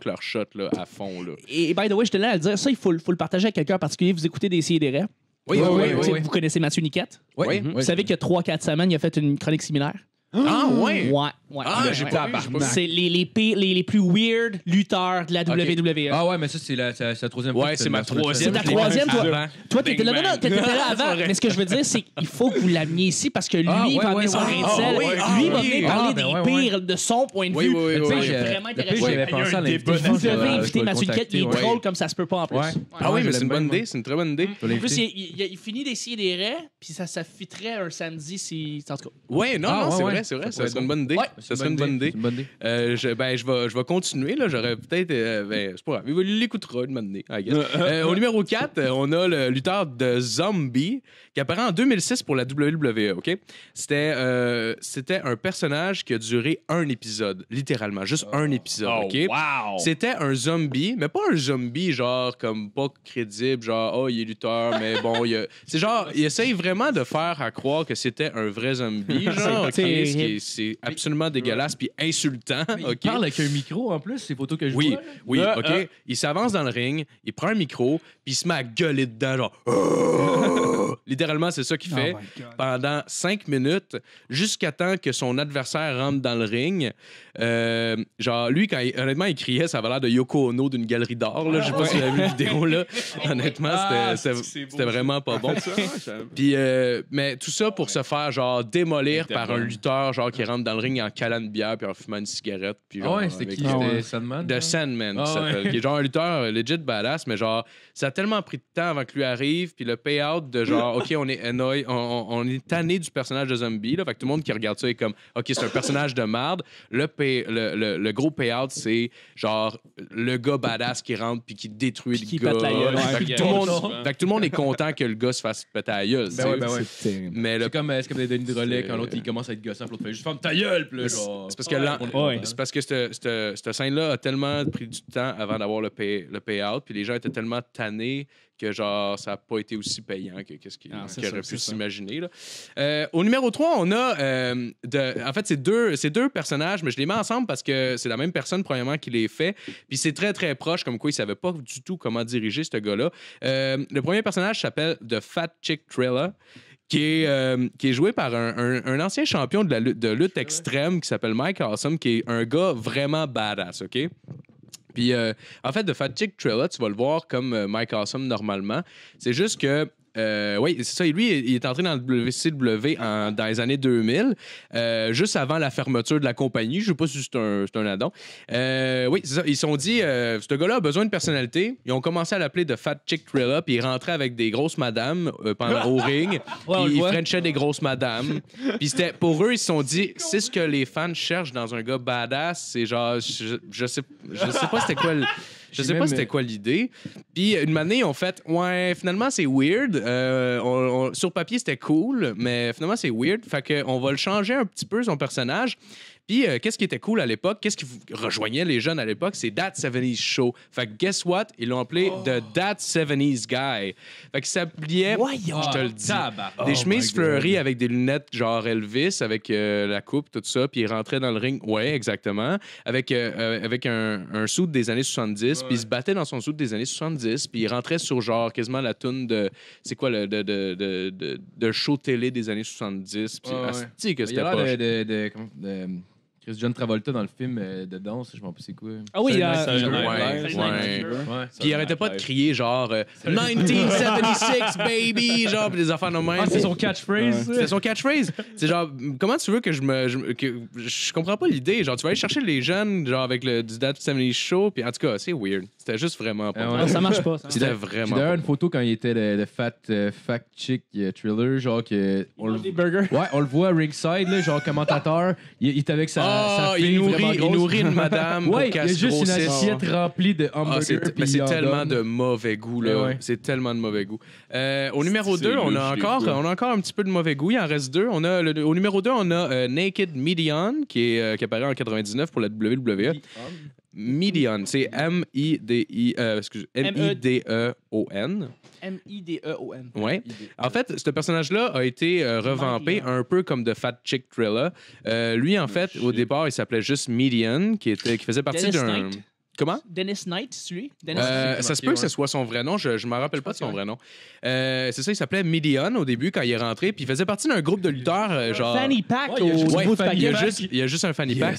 leur shot là, à fond. Là. Et by the way, je te l'ai à le dire, ça, il faut le partager avec quelqu'un en particulier. Vous écoutez des CDR. Oui. Vous connaissez Mathieu Niquette? Oui. Vous savez qu'il y a 3-4 semaines, il a fait une chronique similaire? Ah, ouais? Ouais. J'ai pas vu. C'est les plus weird lutteurs de la WWE. Ah ouais, mais ça, c'est la troisième fois. Ouais, c'est ma troisième. C'est ta troisième, toi. Toi, t'étais là, non, t'étais là avant. C'est vrai. Mais ce que je veux dire, c'est qu'il faut que vous l'ameniez ici parce que lui, il va amener son grain de sel. oui. Lui, il va venir parler des ouais. pires de son point de Oui, vue. oui, Tu sais, oui. je suis vraiment intéressé. J'avais pensé à l'inviter. Vous devez inviter Mathieu Niquette, il est drôle comme ça se peut pas en plus. Ah oui, mais c'est une bonne idée. C'est une très bonne idée. En plus, il finit d'essayer des raies, puis ça fitterait un samedi si. En tout cas. Ouais, non, c'est vrai. Ça serait une bonne idée. Ça serait une bonne idée. Je vais continuer. Là. J'aurais peut-être. C'est pas grave. Il l'écoutera une bonne idée, I guess. Au numéro 4, on a le lutteur de Zombie qui apparaît en 2006 pour la WWE. OK? C'était un personnage qui a duré un épisode, littéralement. Juste un épisode. OK? Wow! C'était un zombie, mais pas un zombie genre comme pas crédible, genre oh, il est lutteur, mais bon, c'est genre, il essaye vraiment de faire à croire que c'était un vrai zombie, genre, c'est absolument dégueulasse puis insultant. Il parle avec un micro en plus, ces photos que je vois. Oui, OK. Il s'avance dans le ring, il prend un micro, puis il se met à gueuler dedans, genre. Littéralement, c'est ça qu'il fait pendant 5 minutes, jusqu'à temps que son adversaire rentre dans le ring. Genre, lui, honnêtement, il criait, ça avait l'air de Yoko Ono d'une galerie d'art. Je sais pas si vous avez vu la vidéo, là. Honnêtement, c'était vraiment pas bon. Puis, mais tout ça pour se faire, genre, démolir par un lutteur, genre, qui rentre dans le ring en calant de bière puis en fumant une cigarette. Puis, genre, c'était qui? C'était Sandman? The Sandman, qui est genre un lutteur legit badass, mais genre, ça a tellement pris de temps avant que lui arrive, puis le payout de genre, OK, on est tanné du personnage de zombie, là, fait que tout le monde qui regarde ça est comme, OK, c'est un personnage de merde. Le gros payout, c'est genre le gars badass qui rentre puis qui détruit le gars. Pète la gueule. Fait que tout le monde est content que le gars se fasse péter la gueule. Mais c'est comme Denis Drolet quand l'autre il commence à être gossant, l'autre fait juste ferme ta gueule. C'est parce que cette scène-là a tellement pris du temps avant d'avoir le payout, puis les gens étaient tellement tannés que genre ça n'a pas été aussi payant que qu'est-ce qu'ils auraient pu s'imaginer. Au numéro 3, on a en fait c'est deux personnages, mais je les mets ensemble parce que c'est la même personne premièrement qui les fait. Puis c'est très très proche, comme quoi il savait pas du tout comment diriger ce gars-là. Le premier personnage s'appelle The Fat Chick Thriller. Qui est joué par un ancien champion de lutte extrême qui s'appelle Mike Awesome, qui est un gars vraiment badass, OK? Puis, en fait, de Fat Chick Thriller, tu vas le voir comme Mike Awesome normalement. C'est juste que oui, c'est ça. Lui, il est entré dans le WCW dans les années 2000, juste avant la fermeture de la compagnie. Je ne sais pas si c'est un addon. Oui, c'est ça. Ils se sont dit, ce gars-là a besoin de personnalité. Ils ont commencé à l'appeler The Fat Chick Thriller, puis il rentrait avec des grosses madames au ring. Puis il frenchait des grosses madames. Puis pour eux, ils se sont dit, c'est ce que les fans cherchent dans un gars badass. C'est genre, je sais pas c'était quoi Je sais pas c'était quoi l'idée. Puis une année, ils ont fait ouais, finalement c'est weird. Sur papier c'était cool, mais finalement c'est weird. Fait qu'on va le changer un petit peu son personnage. Puis, qu'est-ce qui était cool à l'époque, qu'est-ce qui rejoignait les jeunes à l'époque, c'est That 70s Show. Fait que, guess what? Ils l'ont appelé The That 70s Guy. Fait qu'il s'habillait, je te le dis, des chemises fleuries avec des lunettes genre Elvis, avec la coupe, tout ça, puis il rentrait dans le ring, ouais, exactement, avec un suit des années 70, puis il se battait dans son suit des années 70, puis il rentrait sur genre quasiment la toune de, c'est quoi, de show télé des années 70, puis asti que Il y c'était a pas... l'air de Chris John Travolta dans le film de danse, je m'en sais quoi. Ah oui, ouais. Puis il arrêtait pas de crier genre 1976 baby, genre pis des affaires de même. C'est son catchphrase. C'est son catchphrase. C'est genre comment tu veux que je comprends pas l'idée. Genre tu vas aller chercher les jeunes genre avec le du That 70s Show, puis en tout cas c'est weird. C'était juste vraiment pas. Ça marche pas. C'était vraiment. J'ai d'ailleurs une photo quand il était le Fact Chick Thriller, genre que Des burgers. Ouais, on le voit ringside là, genre commentateur, il était avec sa fille il nourrit une madame ouais, pour qu'elle il y a se juste une grossisse. assiette remplie de hamburgers. Mais c'est tellement de mauvais goût, là. Ouais. C'est tellement de mauvais goût. Au numéro 2, louche, on a encore un petit peu de mauvais goût. Il en reste 2. Au numéro 2, on a Naked Midian, qui apparaît en 99 pour la WWE. Midian, c'est M-I-D-E-O-N. M-I-D-E-O-N. Ouais. En fait, ce personnage-là a été revampé un peu comme de Fat Chick Thriller. Lui, en fait, au départ, il s'appelait juste Midian, qui faisait partie Dennis d'un... Knight. Comment? Dennis Knight, c'est lui? Ça se peut que ce soit son vrai nom. Je ne me rappelle pas de son vrai nom. C'est ça, il s'appelait Midian au début quand il est rentré. Puis il faisait partie d'un groupe de lutteurs genre... Fanny Pack Ouais, il y a juste au un bout de Fanny paquet. Pack. Il y a juste un fanny pack.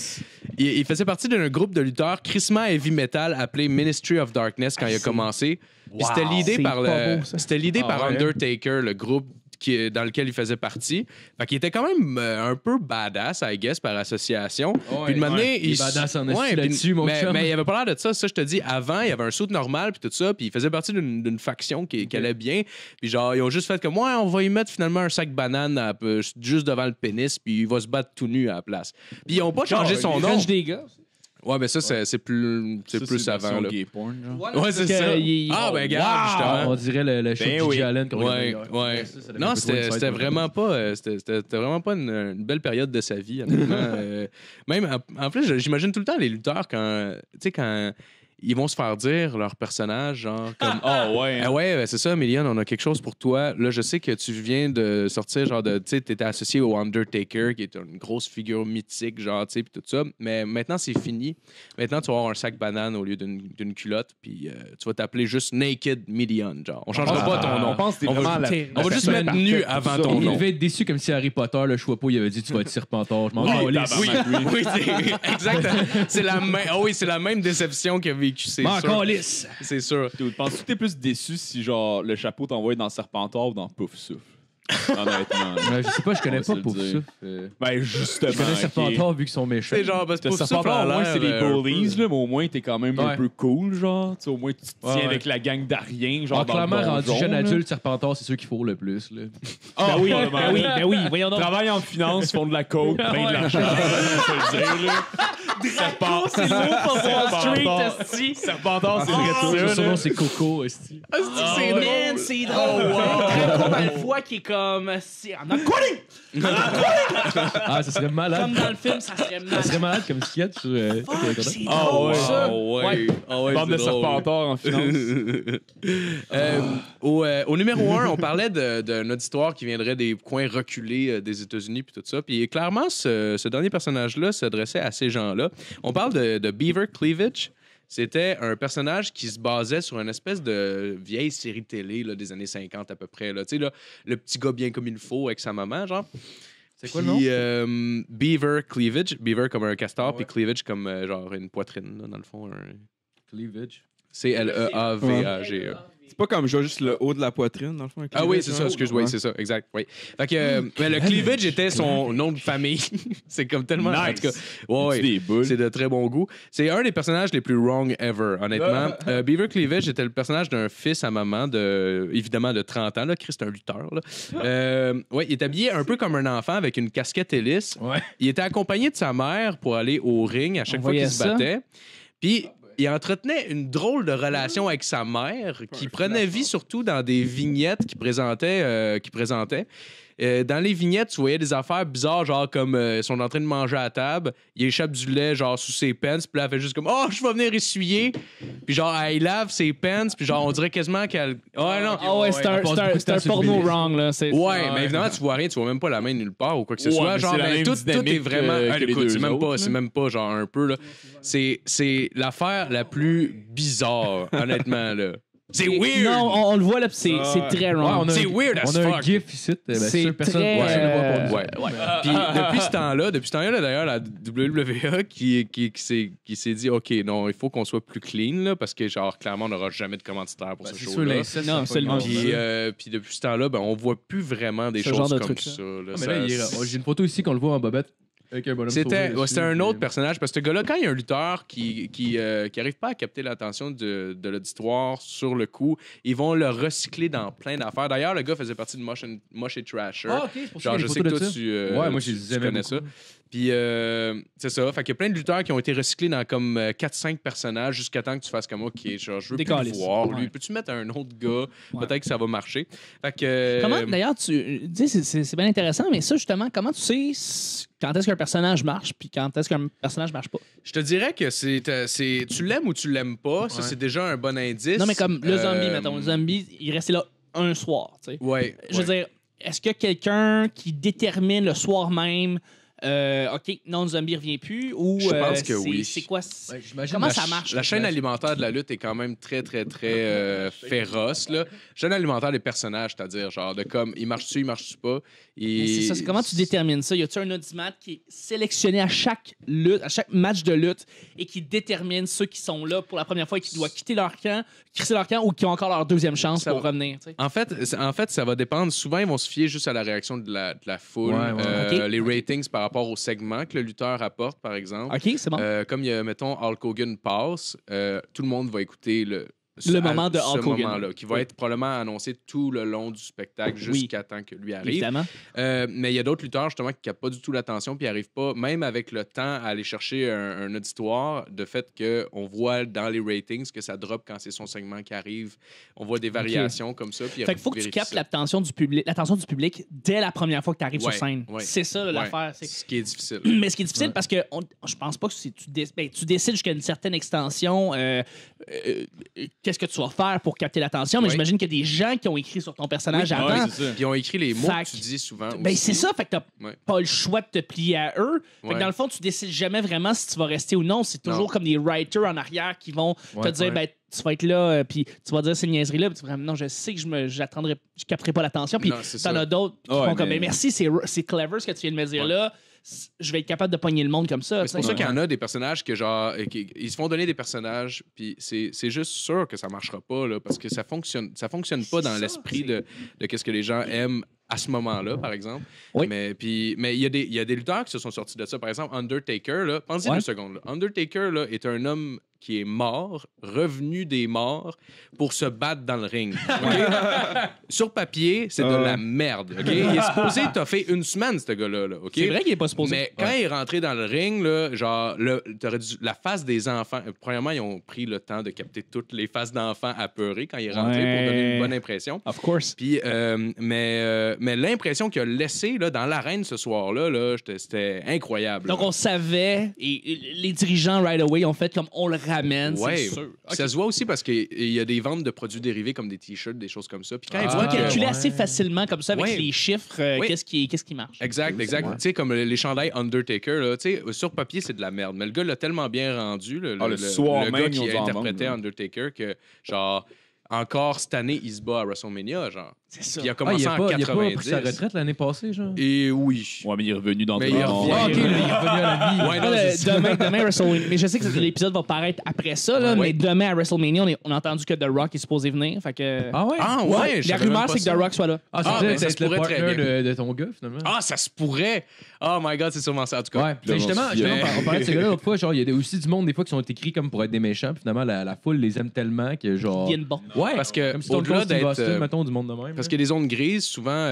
Il faisait partie d'un groupe de lutteurs crissement heavy metal appelé Ministry of Darkness quand il a commencé. Puis c'était l'idée c'est par pas beau, ça. c'était l'idée par ouais. Undertaker, le groupe dans lequel il faisait partie. Fait qu'il était quand même un peu badass, I guess, par association. Puis de manière, il est badass en esti puis- là-dessus, mon chum. mais il avait pas l'air de ça. Ça, je te dis, avant, il y avait un saut normal, puis tout ça, puis il faisait partie d'une faction qui allait bien. Puis genre, ils ont juste fait comme, ouais, on va y mettre finalement un sac banane juste devant le pénis, puis il va se battre tout nu à la place. Puis ils ont pas changé son nom. des gars. Ouais, mais ça, c'est plus avant, là. Gay porn, genre. Ouais, c'est Parce ça. que il- Ah, ben, regarde, justement. On dirait le show de oui. Gigi Allen. comme Ouais, on ouais. ça donne un Non, peu trop d'insight, c'était ouais. vraiment pas, c'était vraiment pas une belle période de sa vie, honnêtement. Même, en plus, j'imagine tout le temps les lutteurs quand ils vont se faire dire leur personnage, genre comme Ah ouais. ah ouais, c'est ça, Million, on a quelque chose pour toi. Là, je sais que tu viens de sortir, genre de, tu sais, t'étais associé au Undertaker, qui est une grosse figure mythique, genre, tu sais, puis tout ça. Mais maintenant, c'est fini. Maintenant, tu vas avoir un sac banane au lieu d'une culotte, puis tu vas t'appeler juste Naked Million, genre. On changera pas ton nom. On pense que t'es On va- vraiment la... On va juste mettre nu avant ton Il nom. devait être déçu comme si Harry Potter, le Choixpeau, il avait dit tu vas être Serpentard. Je m'en Oui, calisse. tabarnak. Oui, c'est exactement. C'est la même déception qu'il a vécu, c'est M'en sûr. calisse. C'est sûr. Tu penses que t'es plus déçu si genre le chapeau t'envoie dans Serpentard ou dans Pouf Souffle? Honnêtement. Je sais pas, je connais On va pas se le Pouf dire. Souffle. Ben justement. Je connais ok. Serpentard vu qu'ils sont méchants. C'est genre, parce que Le pour Serpentard, au moins, c'est les bullies, là. là, mais au moins, t'es quand même un Ouais. peu cool, genre. Tu sais, au moins, tu te tiens Ouais, avec la gang d'Ariens, genre. Genre, dans clairement, le rendu donjon, jeune là. adulte, Serpentard, c'est ceux qui fourrent le plus. Là. Ah oui, Ben oui, voyons donc. Travaillent en finance, font de la coke, prennent de l'argent. Faut le dire, là. Serpentard, C'est lourd pour Wall Street, esti. Serpentard, c'est Son vrai ça, nom, là. c'est Coco. esti. C'est drôle. Man, c'est drôle. Très Malfoy qui est comme... I'm not quitting! Ah, ça serait malade. Comme dans le film, ça serait Ça malade. serait malade comme sketch. Fuck, c'est Ah drôle, ouais. ça. Bande de Serpentard en finance. Au numéro 1, on parlait d'un auditoire qui viendrait des coins reculés des États-Unis puis tout ça. Puis clairement, ce dernier personnage-là s'adressait à ces gens-là. On parle de Beaver Cleavage. C'était un personnage qui se basait sur une espèce de vieille série télé là, des années 50 à peu près. Là. Tu sais, là, le petit gars bien comme il faut avec sa maman, genre. C'est quoi le nom? Beaver Cleavage. Beaver comme un castor, puis Cleavage comme genre une poitrine, là, dans le fond. Cleavage. C-L-E-A-V-A-G-E. C'est pas comme je vois juste le haut de la poitrine, dans le fond. un Ah oui, cleavage, c'est ça, hein? excuse, Ouais. oui, c'est ça, exact. Oui. Fait que mais le cleavage était son nom de famille. C'est comme tellement. En tout cas, ouais, C'est des boules. c'est de très bon goût. C'est un des personnages les plus wrong ever, honnêtement. Beaver Cleavage était le personnage d'un fils à maman, évidemment de 30 ans. Là. Chris, c'est un lutteur. Là. Ouais, il est habillé un peu comme un enfant avec une casquette hélice. Ouais. Il était accompagné de sa mère pour aller au ring à chaque On fois qu'il voyait se ça. battait. Puis il entretenait une drôle de relation avec sa mère qui prenait vie surtout dans des vignettes qu'il présentait. dans les vignettes, tu voyais des affaires bizarres, genre comme ils sont en train de manger à la table, il échappe du lait, genre sous ses pants, puis là, elle fait juste comme « Oh, je vais venir essuyer! » Puis genre, elle lave ses pants, puis genre, on dirait quasiment qu'elle... Ouais, non. Ah ouais, c'est un porno wrong, là. Ouais, mais évidemment, tu vois rien, tu vois même pas la main nulle part ou quoi que ce soit. mais Genre, c'est la même tout est dynamique vraiment. que les Écoute, deux c'est autres, même pas genre un peu, là. C'est l'affaire la plus bizarre, honnêtement, là. C'est weird! Non, on le voit, là, puis c'est très wrong. C'est weird as On a un fuck. GIF ici. C'est sûr, personne très, personne ne voit pas. Ouais. Puis depuis ce temps-là, d'ailleurs, la WWE qui s'est dit, OK, non, il faut qu'on soit plus clean, là, parce que, genre, clairement, on n'aura jamais de commanditaire pour ce C'est sûr, show-là. l'inceste, Non, c'est c'est le pas monde. grave. Puis depuis ce temps-là, ben, on voit plus vraiment des Ce choses genre de comme truc-là. ça. Là. Ah, mais là, j'ai une photo ici qu'on le voit en bobette. Avec un bonhomme C'était sauvé c'était dessus, un autre puis- personnage, parce que ce gars-là, quand il y a un lutteur qui arrive pas à capter l'attention de l'auditoire sur le coup, ils vont le recycler dans plein d'affaires. D'ailleurs, le gars faisait partie de Mosh et Trasher. Ah, ok, c'est pour ça Genre, qu'il y je a des sais que photos toi, de ça. tu, Ouais, moi, je tu les aimais connais beaucoup. ça. Puis, c'est ça. Fait qu'il y a plein de lutteurs qui ont été recyclés dans comme 4-5 personnages jusqu'à temps que tu fasses comme, OK, genre, je veux plus le Décalisse. voir. Lui, Ouais. peux-tu mettre un autre gars? Ouais. Peut-être que ça va marcher. Fait que... Comment, d'ailleurs, tu sais, c'est bien intéressant, mais ça, justement, comment tu sais quand est-ce qu'un personnage marche puis quand est-ce qu'un personnage marche pas? Je te dirais que c'est tu l'aimes ou tu l'aimes pas. Ça, Ouais. c'est déjà un bon indice. Non, mais comme le zombie, mettons. Le zombie, il restait là un soir, tu sais. Ouais. Je veux dire, est-ce que quelqu'un qui détermine le soir même, OK, non, le zombie revient plus, ou Je pense que oui. c'est quoi? Ouais, j'imagine Comment la ça ch- marche? La chaîne alimentaire de la lutte est quand même très, très, très féroce. Là. Chaîne alimentaire des personnages, c'est-à-dire, genre, de comme, il marche-tu pas. Mais c'est ça, c'est comment tu détermines ça? Y a-tu un audimat qui est sélectionné à chaque lutte, à chaque match de lutte et qui détermine ceux qui sont là pour la première fois et qui doivent quitter leur camp ou qui ont encore leur deuxième chance Ça pour va. revenir? Tu sais? En fait, ça va dépendre. Souvent, ils vont se fier juste à la réaction de la foule. Ouais. Ok. Les ratings par rapport au segment que le lutteur apporte, par exemple. OK, c'est bon. Comme il y a, mettons, Hulk Hogan passe, tout le monde va écouter Le moment de Hulk Hogan. moment-là, qui va être probablement annoncé tout le long du spectacle jusqu'à temps que lui arrive. Évidemment. Mais il y a d'autres lutteurs, justement, qui ne captent pas du tout l'attention puis n'arrivent pas, même avec le temps, à aller chercher un auditoire, de fait qu'on voit dans les ratings que ça drop quand c'est son segment qui arrive. On voit des variations comme ça. Puis Fait qu'il faut que tu vérifie captes ça. l'attention du public dès la première fois que tu arrives sur Ouais, scène. ouais. C'est ça là, Ouais. l'affaire. C'est- Ce qui est difficile. Mais ce qui est difficile, parce que je pense pas que si tu décides jusqu'à une certaine extension qu'est-ce que tu vas faire pour capter l'attention, mais Ouais. j'imagine qu'il y a des gens qui ont écrit sur ton personnage Oui, avant. Ouais, c'est ça. Puis ils ont écrit les mots Fait que tu dis souvent. Ben, aussi. c'est ça, fait que t'as Ouais. pas le choix de te plier à eux. Fait que Ouais. dans le fond, tu décides jamais vraiment si tu vas rester ou non. C'est toujours Non. comme des writers en arrière qui vont te Ouais, dire, ouais. ben, tu vas être là, puis tu vas dire ces niaiseries-là, puis tu vas dire, non, je sais que je capterai pas l'attention. Puis Non, c'est t'en ça. as d'autres qui Ouais, font comme, mais- ben, merci, c'est clever ce que tu viens de me dire Ouais. là. Je vais être capable de pogner le monde comme ça. Mais c'est pour ça qu'il y en a des personnages que, genre, ils se font donner des personnages, puis c'est juste sûr que ça marchera pas, là, parce que ça fonctionne pas dans ça, l'esprit c'est- de qu'est-ce que les gens aiment à ce moment-là, par exemple. Oui. Mais il y a des lutteurs qui se sont sortis de ça. Par exemple, Undertaker, là, pensez Ouais. 2 secondes. Là. Undertaker là, est un homme qui est mort, revenu des morts, pour se battre dans le ring. OK? Sur papier, c'est de la merde. OK? Il est supposé toffer une semaine, ce gars-là. Là, OK? C'est vrai qu'il est pas supposé. Mais quand il est rentré dans le ring, là, genre, la face des enfants. Premièrement, ils ont pris le temps de capter toutes les faces d'enfants apeurés quand il est rentré Ouais. pour donner une bonne impression. Of course. Puis, mais l'impression qu'il a laissée là, dans l'arène ce soir-là, là, c'était incroyable. Donc, on savait, et les dirigeants, right away, ont fait comme on le ramène, Ouais. c'est sûr. Ça se voit aussi parce qu'il y a des ventes de produits dérivés comme des t-shirts, des choses comme ça. Puis quand ils Tu voient vas que... calculer ouais. assez facilement comme ça avec Ouais. les chiffres, Oui. qu'est-ce qui marche. Exact. Tu sais, comme les chandails Undertaker, là, tu sais, sur papier, c'est de la merde. Mais le gars l'a tellement bien rendu, le soir gars même, ils qui ont dû en interprétait vendre, Undertaker, que, genre, encore cette année, il se bat à WrestleMania, genre. C'est ça. Puis il a Ah, commencé il en a pas 90. pris sa retraite l'année passée, genre. Et oui. Ouais, mais il est revenu dans Mais tout il le monde. revient. Ah, ok, il est revenu à la vie. Ouais, non, Là, c'est ça. demain WrestleMania. Mais je sais que l'épisode va paraître après ça, là, Ouais. mais demain à WrestleMania, on a entendu que The Rock est supposé venir. Fait que... Ah ouais? Ah ouais, je La savais même rumeur, pas c'est que ça. The Rock soit là. Ah, Ah, c'est ben, ça peut-être se le pourrait très partner bien. de ton gars, finalement. Ah, ça se pourrait. Oh my God, c'est sûrement ça, en tout cas. Ouais, mais justement, Mais- on parlait de ce gars-là l'autre fois, genre, il y a aussi du monde des fois qui sont écrits comme pour être des méchants, puis finalement, la foule les aime tellement que genre. Ils viennent bon. Ouais, Parce que comme si ton au-delà Steve d'être, Austin, mettons, du monde de même. Parce que les zones grises, souvent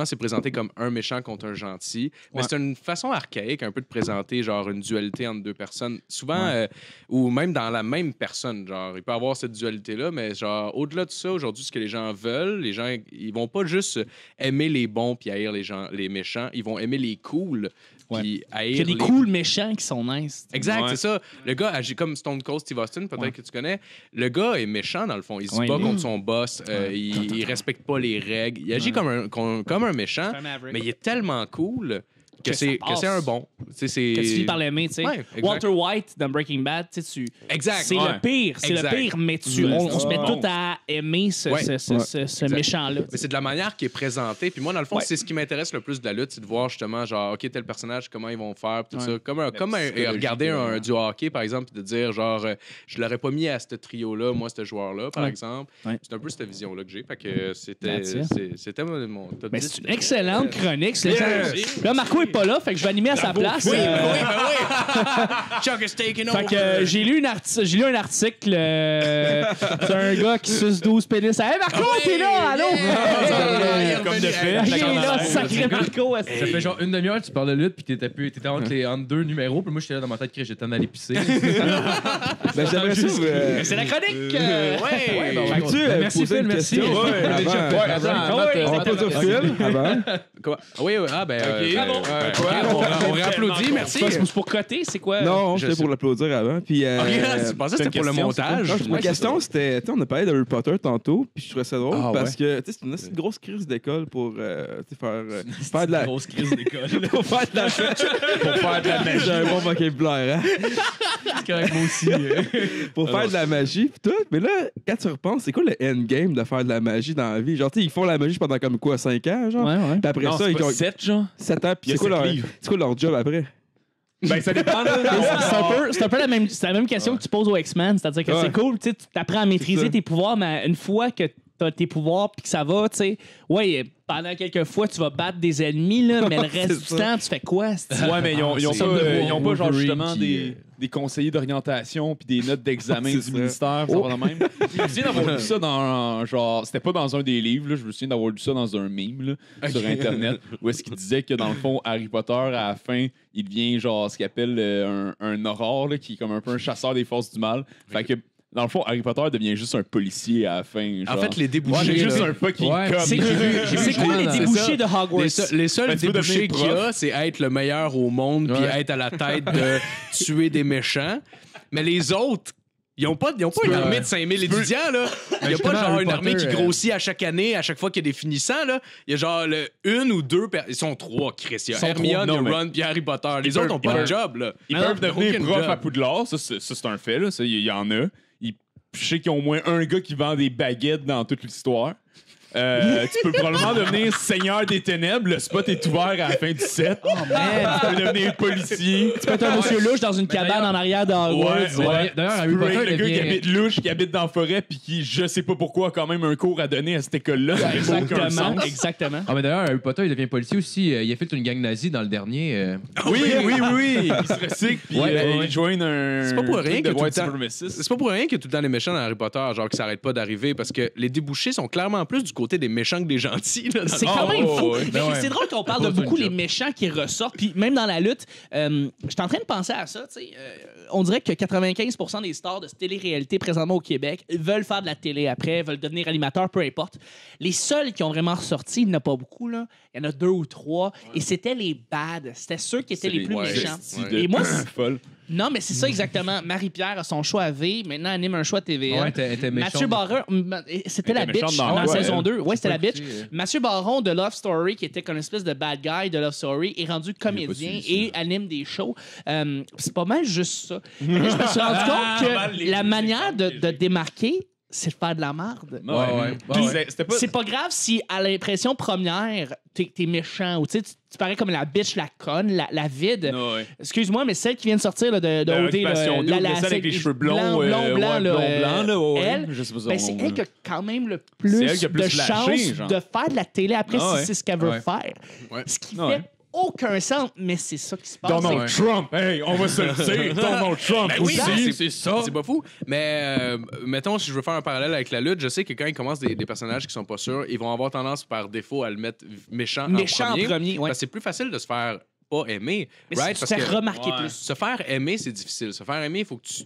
c'est présenté comme un méchant contre un gentil. Mais c'est une façon archaïque un peu de présenter genre une dualité entre deux personnes. Souvent, ou même dans la même personne. Genre, il peut y avoir cette dualité-là, mais genre, au-delà de ça, aujourd'hui, ce que les gens veulent, les gens, ils vont pas juste aimer les bons puis haïr les méchants. Ils vont aimer les cools. Puis haïr Il y a des cools méchants qui sont nice. Exact, c'est ça. Le gars agit comme Stone Cold Steve Austin, peut-être que tu connais. Le gars est méchant, dans le fond. Il se bat contre son boss. Il respecte pas les règles. Il agit comme un méchant, mais il est tellement cool que c'est un bon. Que tu finis par l'aimer, tu sais. Ouais, Walter White dans Breaking Bad, tu sais, Exact. c'est le pire, mais on se met bon. tout à aimer ce méchant-là. Mais c'est de la manière qui est présentée. Puis moi, dans le fond, c'est ce qui m'intéresse le plus de la lutte, c'est de voir justement, genre, OK, tel personnage, comment ils vont faire, tout ça. Comme regarder du hockey, par exemple, puis de dire, genre, je l'aurais pas mis à ce trio-là, moi, ce joueur-là, par exemple. C'est un peu cette vision-là que j'ai. Fait que c'était mon top 10. Mais c'est une excellente chronique. Là, Marco est pas là, fait que je vais animer à sa place. Oui. Chuck is taking over. Fait que j'ai lu un article. C'est un gars qui suce 12 pénis. Hey Marco, t'es là, allô? Comme de fait. Il est là, sacré Marco. Ça fait genre une demi-heure que tu parles de lutte, puis t'étais entre deux numéros, puis moi j'étais là dans ma tête que j'étais en aller pisser. J'aimerais ça. C'est la chronique. Merci Phil, merci. On peut dire Phil avant. Oui, on réapplaudit, merci. C'est pour coter, c'est quoi? Non, j'étais pour l'applaudir avant. Puis, Je pensais que c'était pour le montage. Ma question, c'était, on a parlé d'Harry Potter tantôt, puis je trouvais ça drôle parce que c'est une grosse crise d'école pour faire de la Grosse crise d'école. pour faire de la magie. J'ai un bon vocabulaire, hein? C'est correct, moi aussi. Pour faire de la magie, puis tout. Mais là, quand tu repenses, c'est quoi le endgame de faire de la magie dans la vie? Genre, tu sais, ils font la magie pendant comme quoi, 5 ans, genre? Ouais. Puis après ça, ils ont 7, genre. 7 ans, puis Il y a c'est quoi 7 livres. leur job après? Ben, ça dépend. C'est un peu la même question que tu poses aux X-Men. C'est-à-dire que c'est cool, tu apprends à maîtriser tes pouvoirs, mais une fois que t'as tes pouvoirs puis que ça va, tu sais, pendant quelques fois, tu vas battre des ennemis, là, mais le reste du temps, tu fais quoi? Ouais, mais ils ont pas genre justement des conseillers d'orientation puis des notes d'examen du ministère, ça va de même. Je me souviens d'avoir lu ça dans genre, c'était pas dans un des livres, là, je me souviens d'avoir lu ça dans un meme là, sur Internet, où est-ce qu'il disait que dans le fond, Harry Potter, à la fin, il devient genre ce qu'il appelle un aurore, là, qui est comme un peu un chasseur des forces du mal. Fait que dans le fond, Harry Potter devient juste un policier à la fin. Genre. En fait, les débouchés. C'est juste un fucking com. C'est quoi les débouchés de Hogwarts? Les seuls débouchés qu'il y a, c'est être le meilleur au monde puis être à la tête de tuer des méchants. Mais les autres, ils n'ont pas une armée de 5000 étudiants, là. Il n'y a pas genre une armée qui grossit à chaque année, à chaque fois qu'il y a des finissants, là. Il y a genre une ou deux ils sont trois, Chris. Il y a Hermione, Ron puis Harry Potter. Les autres n'ont pas de job, là. Ils peuvent devenir profs à Poudlard, ça c'est un fait, là. Il y en a. Je sais qu'il y a au moins un gars qui vend des baguettes dans toute l'histoire. Tu peux probablement devenir seigneur des ténèbres. Le spot est ouvert à la fin du set. Oh man! Tu peux devenir policier. Tu peux être un monsieur louche dans une cabane en arrière de Hogwarts. Ouais. D'ailleurs, Tu peux être le gars qui habite louche, qui habite dans la forêt, puis qui, je sais pas pourquoi, a quand même un cours à donner à cette école-là. Exactement. Ah, mais d'ailleurs, Harry Potter, il devient policier aussi. Il a fait une gang nazie dans le dernier. Oui. Il se recycle, puis il joint un. C'est pas pour rien que de tout le white temps. supremacist. C'est pas pour rien que tout le temps les méchants dans Harry Potter, genre qui s'arrêtent pas d'arriver, parce que les débouchés sont clairement plus du côté des méchants que des gentils. Là, c'est quand même fou. Ouais. Mais c'est drôle qu'on parle de beaucoup les méchants qui ressortent. Puis même dans la lutte, je suis en train de penser à ça. On dirait que 95% des stars de télé-réalité présentement au Québec veulent faire de la télé après, veulent devenir animateurs, peu importe. Les seuls qui ont vraiment ressorti, il n'y en a pas beaucoup. Là. Il y en a 2 ou 3. Et c'était les bad. C'était ceux qui étaient les plus méchants. Et moi, folle. Non, mais c'est ça exactement. Marie-Pierre a son choix à V, maintenant anime un choix à TVA. Ouais, t'es méchant. Mathieu Baron, c'était la bitch dans la saison 2. Ouais, c'était la bitch. Mathieu Baron de Love Story, qui était comme une espèce de bad guy de Love Story, est rendu comédien et anime des shows. C'est pas mal juste ça. Mais là, je me suis rendu compte que la manière de démarquer, c'est de faire de la merde. C'est pas grave si, à l'impression première, t'es méchant ou tu parais comme la bitch, la conne, la vide. Excuse-moi, mais celle qui vient de sortir là, de OD, celle avec les cheveux blonds, elle, c'est elle qui a quand même le plus de chances de faire de la télé après si c'est ce qu'elle veut faire. Ce qui fait aucun sens, mais c'est ça qui se passe. Donald Ouais. Trump, hey, on va se le dire. Donald Trump Ben oui, aussi. c'est ça. C'est pas fou. Mais mettons, si je veux faire un parallèle avec la lutte, je sais que quand ils commencent des personnages qui sont pas sûrs, ils vont avoir tendance par défaut à le mettre méchant Méchant en premier, ouais. Parce que c'est plus facile de se faire pas aimer. Mais right? tu Parce te fais que remarquer Ouais. plus. se faire aimer, c'est difficile. Se faire aimer, il faut que tu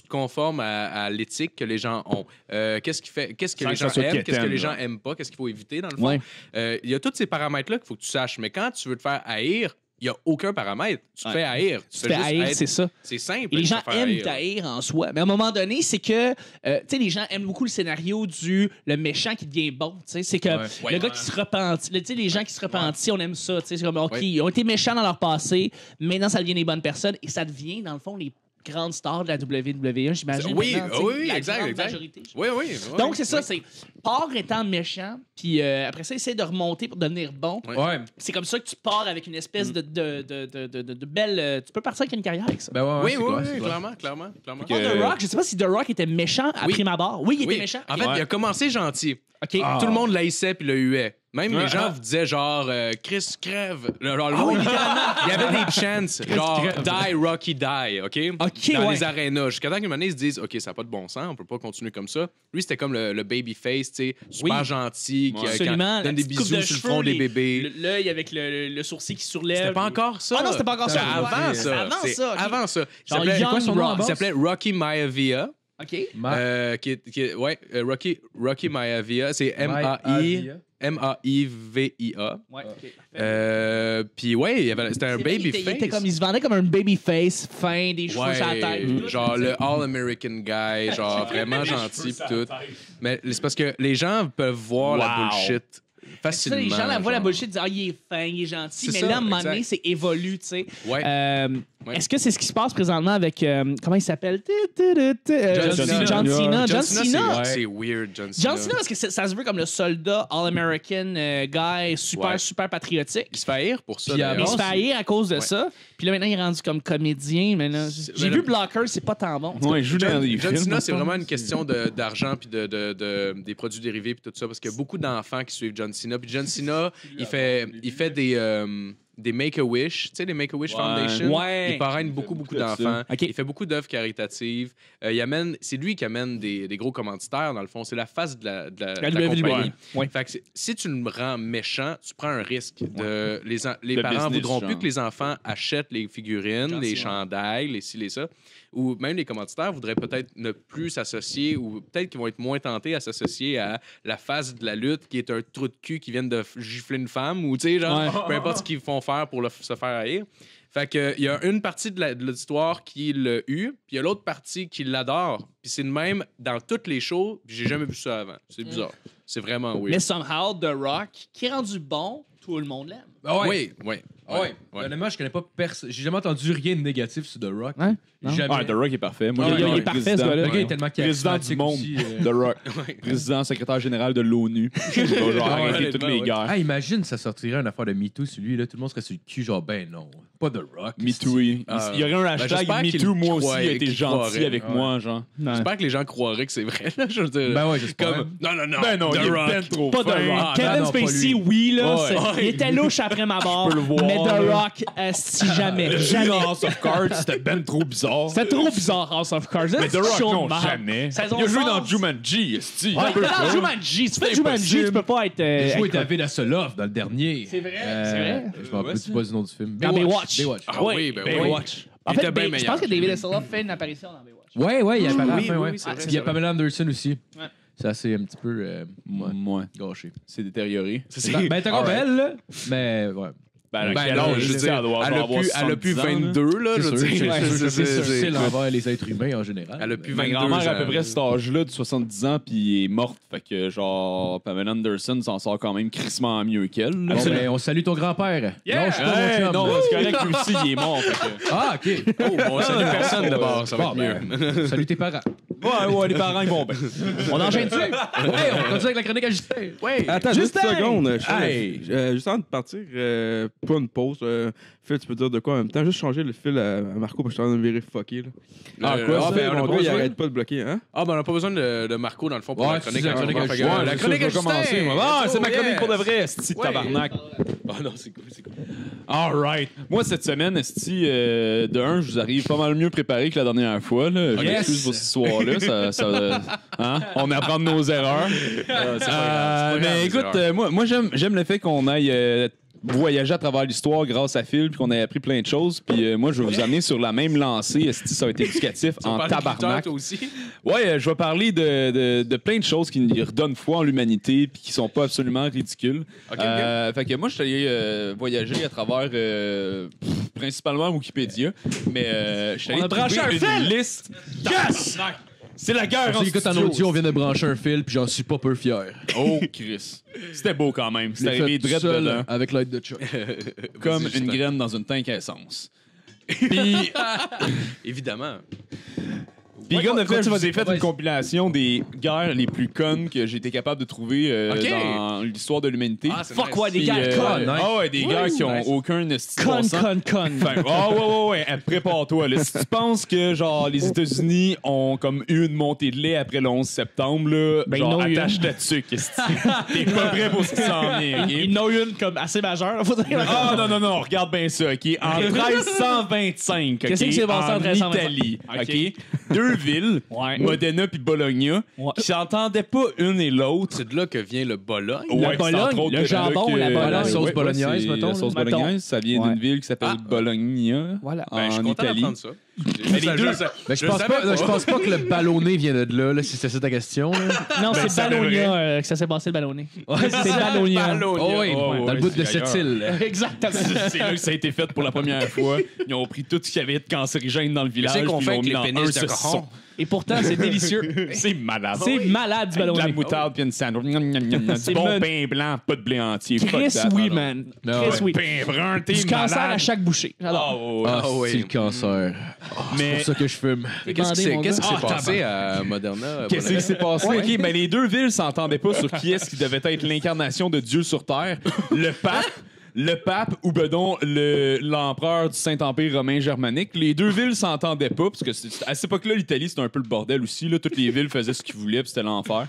te conformes à l'éthique que les gens ont. Qu'est-ce que Sans les que gens ça soit aiment, qu'est-ce que quétaine, les gens là. aiment pas, qu'est-ce qu'il faut éviter dans le fond. Ouais. Il y a tous ces paramètres-là qu'il faut que tu saches. Mais quand tu veux te faire haïr, il n'y a aucun paramètre. Tu te Ouais. fais haïr. Tu te fais juste haïr, être- c'est ça. C'est simple. Et les de gens se faire aiment haïr. t'haïr en soi. Mais à un moment donné, c'est que, tu sais, les gens aiment beaucoup le scénario du le méchant qui devient bon. Tu sais, c'est que Ouais. le gars qui se repentit, tu sais, les gens qui se repentissent, on aime ça. Tu sais, c'est comme, OK, Ouais. ils ont été méchants dans leur passé, maintenant ça devient des bonnes personnes et ça devient, dans le fond, les grandes stars de la WWE, j'imagine. Oui, maintenant, tu sais, oui, la exact, grande exact. majorité. Oui, oui. Donc, c'est ça, c'est part étant méchant, puis après ça, essaie de remonter pour devenir bon. Ouais. Ouais. C'est comme ça que tu pars avec une espèce de belle. Tu peux partir avec une carrière avec ça. Ben ouais, Oui, c'est oui, clair, oui, c'est clair. clairement. Moi, The Rock, je sais pas si The Rock était méchant à Oui. prime abord. Oui, il était Oui. méchant. En fait, Ouais. il a commencé gentil. OK. Tout le monde l'haïssait puis le huait. Même Ouais. les gens vous disaient genre Chris crève. Genre, le monde, il y avait des chants genre crève. Die Rocky Die, OK? OK, Dans ouais. les arénas. Jusqu'à temps qu'une année, ils se disent OK, ça n'a pas de bon sens, on peut pas continuer comme ça. Lui, c'était comme le babyface, tu sais, super Oui. gentil, qui Absolument. donne des La petite coupe bisous de sur le cheveux, front des bébés. L'œil avec le sourcil qui surlève. C'était pas encore ça. Ah non, c'était pas encore ça. C'était Ouais. avant C'est ça. avant C'est ça, OK. avant ça. Il Genre s'appelait- Young quoi son nom à Rock. il base? s'appelait Rocky Maivia. OK. Rocky Maivia, c'est Maivia. Ouais, OK. Puis ouais, c'était un C'est vrai, babyface. il se vendait comme un babyface fin, des cheveux sur la tête. tout, genre tu sais. le All-American guy, genre vraiment gentil pis tout. Mais c'est parce que les gens peuvent voir la Wow. bullshit Ça, facilement. les gens la voient la genre. bullshit, disent ah, il est fin, il est gentil. C'est Mais ça, là, à un moment exact. donné, c'est évolue, tu sais. Ouais. Ouais. Est-ce que c'est ce qui se passe présentement avec. Comment il s'appelle Cena. John Cena. John Cena, Cena. c'est weird, John Cena. John Cena, parce que ça se veut comme le soldat All-American guy, super, Ouais. super patriotique. Il se fait haïr pour ça. Puis d'ailleurs. Mais il se fait haïr à cause de Ouais. ça. Puis là, maintenant, il est rendu comme comédien. Mais là, j'ai mais vu le- Blocker, c'est pas tant bon. Ouais, il joue dans des John films. Cena, c'est mettons. vraiment une question d'argent puis des produits dérivés puis tout ça parce qu'il y a beaucoup d'enfants qui suivent John Cena. Puis John Cena, il fait des Make-A-Wish, tu sais, les Make-A-Wish Ouais. Foundation. Ouais. Il parraine beaucoup beaucoup de d'enfants. ça. OK. Il fait beaucoup d'œuvres caritatives. C'est lui qui amène des gros commanditaires, dans le fond. C'est la face de la WWE. compagnie. Ouais. Fait que si tu le rends méchant, tu prends un risque. Les Le parents business, voudront plus genre. que les enfants achètent les figurines, Gentil, les ouais. chandails, les ci, les ça. Ou même les commanditaires voudraient peut-être ne plus s'associer ou peut-être qu'ils vont être moins tentés à s'associer à la face de la lutte qui est un trou de cul qui vient de gifler une femme ou, tu sais, genre, peu importe ce qu'ils font faire pour se faire haïr. Fait que il y a une partie de l'auditoire qui l'a eu, puis il y a l'autre partie qui l'adore. Puis c'est le même dans toutes les shows, puis j'ai jamais vu ça avant. C'est bizarre. C'est vraiment weird. Mais somehow, The Rock, qui est rendu bon, tout le monde l'aime. Ah ouais. Oui, oui. Ah ouais. Honnêtement, je connais pas personne. J'ai jamais entendu rien de négatif sur The Rock. Ouais? Non? Jamais. Ah, The Rock est parfait. Moi, Ah, j'adore il est le parfait, président. ce gars-là. Le gars est tellement Président du charismatique monde. aussi, The Rock. Président, secrétaire général de l'ONU. Il va genre Ah ouais, arrêter toutes les ouais. guerres. Ah, imagine, ça sortirait une affaire de MeToo sur lui, là. Tout le monde serait sur le cul, genre, ben non. Pas The Rock. MeToo, il y aurait un hashtag j'espère qu'il MeToo, moi aussi, croirait- il a été qu'il gentil croirait. avec Ouais. moi, genre. J'espère que les gens croiraient que c'est vrai. Là, je veux dire, Ben ouais, j'espère. comme, non, Ben non, The il est Rock. ben trop Pas The fin. Rock. Ah, Kevin non, pas Spacey, lui. oui, là. Ouais. Il était louche après ma barre. peux le voir, Mais The là. Rock, si jamais. Jamais. House of Cards, c'était ben trop bizarre. C'était trop bizarre, House of Cards. Mais The Rock, Show de non, marde. jamais. Saison Il a joué 11. dans Jumanji, esti. Ouais, il était dans Jumanji. Si tu fais Jumanji, impossible. tu peux pas être. Il a joué être- avec David Hasselhoff dans le dernier. C'est vrai, c'est vrai. Je m'en rappelle pas du nom du film. Dans Baywatch. Baywatch. Ah oui, ben oui. Baywatch. En Il fait, était bien je meilleur. pense que David Hasselhoff fait une apparition dans Baywatch. Ouais, il y a Pamela, Oui, oui, ouais. oui, c'est vrai, Puis il y a c'est Pamela Anderson aussi. Ouais. C'est assez un petit peu Moi, gâché. c'est détérioré. Ben, t'es encore belle, là. Mais, ouais. Ben, Ben non, je veux dire, elle a plus 22, là. Je veux dire, C'est l'envers les êtres humains en général. Elle a plus Ma 22 grand-mère, à peu ans. près cet âge-là, de 70 ans, puis elle est morte. Fait que, genre, Pamela Anderson s'en sort quand même crissement mieux qu'elle. là. Bon, ben, on salue ton grand-père. Yeah! Non, je suis pas Hey, mon chum. non, c'est correct, lui aussi, il est mort. Fait que... Ah, OK. Oh, on salue personne d'abord, ça va Bon, être mieux. ben, salut tes parents. Ouais, les parents, ils vont bien. On enchaîne-tu? Hey, on continue avec la chronique à Justin. Oui. Attends, juste Justin! une seconde. Hey! Juste avant de partir, pas une pause. Phil, tu peux dire de quoi en même temps? Juste changer le fil à Marco parce que je suis en train de virer fucké. Là. Ben, Mon gars, il arrête pas de bloquer. Hein? Ah, ben on n'a pas besoin de Marco dans le fond pour Ouais, la chronique. c'est la chronique à Justin. Ouais, la chronique à Justin. C'est ma Oh, chronique yes. pour de vrai, esti, Ouais. tabarnak. Ah non, c'est cool. All right. Moi, cette semaine, esti, de un, je vous arrive pas mal mieux préparé que la dernière fois. Là. Je Yes. m'excuse pour cette histoire-là. Hein? On apprend de nos erreurs. C'est pas grave, Mais les écoute, erreurs. moi j'aime le fait qu'on aille voyager à travers l'histoire grâce à Phil puis qu'on ait appris plein de choses. Puis moi, je vais vous amener sur la même lancée. Esti, ça va être éducatif Tu vas en parler de Twitter, tabarnak. toi aussi. Ouais, je vais parler de plein de choses qui nous redonnent foi en l'humanité puis qui sont pas absolument ridicules. Ok, Fait que moi, je suis allé voyager à travers principalement Wikipédia, mais je suis allé On a branché trouver un une fil! liste. Yes! C'est la guerre Pour en ceux qui écoutent en studio. audio, on vient de brancher un fil, puis j'en suis pas peu fier. Oh, Chris. C'était beau quand même. Je C'est l'ai arrivé fait direct seul dedans, avec l'aide de Chuck. comme Vas-y, une Justin. graine dans une tank à essence. Puis, Évidemment. Puis gars, en fait, je vous ai fait Ouais. une compilation des guerres les plus connes que j'ai été capable de trouver Ok. dans l'histoire de l'humanité. Ah, c'est Fuck nice. ouais, des Puis, guerres connes. nice. Ah ouais, des Oui, guerres qui ont nice. aucun esti de bon Connes, sens. connes. Fait, ouais, prépare-toi. Là. Si tu penses que genre les États-Unis ont comme eu une montée de lait après le 11 septembre, là, Ben, genre ils n'ont eu attache ta dessus, t'es pas prêt pour ce qui s'en vient. ok? Il y en a une comme assez majeure. Faut dire. Ah non, regarde bien ça, OK? En 1325, OK? Qu'est-ce qui s'est passé en 1325? Italie, OK. OK? Deux villes, Ouais. Modena puis Bologna, Ouais. qui s'entendaient pas une et l'autre. C'est de là que vient le Bologne. La c'est Bologne, entre autres le de là jambon, que- la Bologne. La sauce ouais, bolognaise, c'est mettons, La sauce là. bolognaise, ça vient Ouais. d'une ville qui s'appelle Bologna, Voilà. Ben, je suis en content Italie. d'apprendre ça. Mais les deux- Mais je pense pas que le ballonné vient de là, si c'est ça ta question. là. Non, c'est ça Ballonia que ça s'est passé le ballonné. Ouais, c'est Ballonia. Oh oui, Oh, dans le ouais, bout de c'est cette ailleurs. île. Exactement. C'est là que ça a été fait pour la première fois. Ils ont pris tout ce qu'il y avait de cancérigène dans le village. C'est qu'on puis fait ils avec l'ont les mis dans un pénis de saucisson. cochon. Et pourtant, c'est délicieux. C'est malade. C'est malade du Avec de la ballonné. moutarde puis une sandwich. Du C'est bon mon- pain blanc, pas de blé entier. Fuck Chris, that. oui, man. Non, Chris, oui. Pain brun, t'es Du cancer malade. à chaque bouchée. J'adore. Oh, Ah, Ah, oui. c'est le cancer. C'est mais pour ça que je fume. Qu'est-ce qui Bandé, mon s'est gars. passé à Moderna? qu'est-ce qui s'est passé? OK, ben les deux villes s'entendaient pas sur qui est-ce qui devait être l'incarnation de Dieu sur Terre. Le pape ou bedon l'empereur du Saint-Empire romain germanique. Les deux villes s'entendaient pas, parce que à cette époque-là, l'Italie, c'était un peu le bordel aussi. Là. Toutes les villes faisaient ce qu'ils voulaient, puis c'était l'enfer.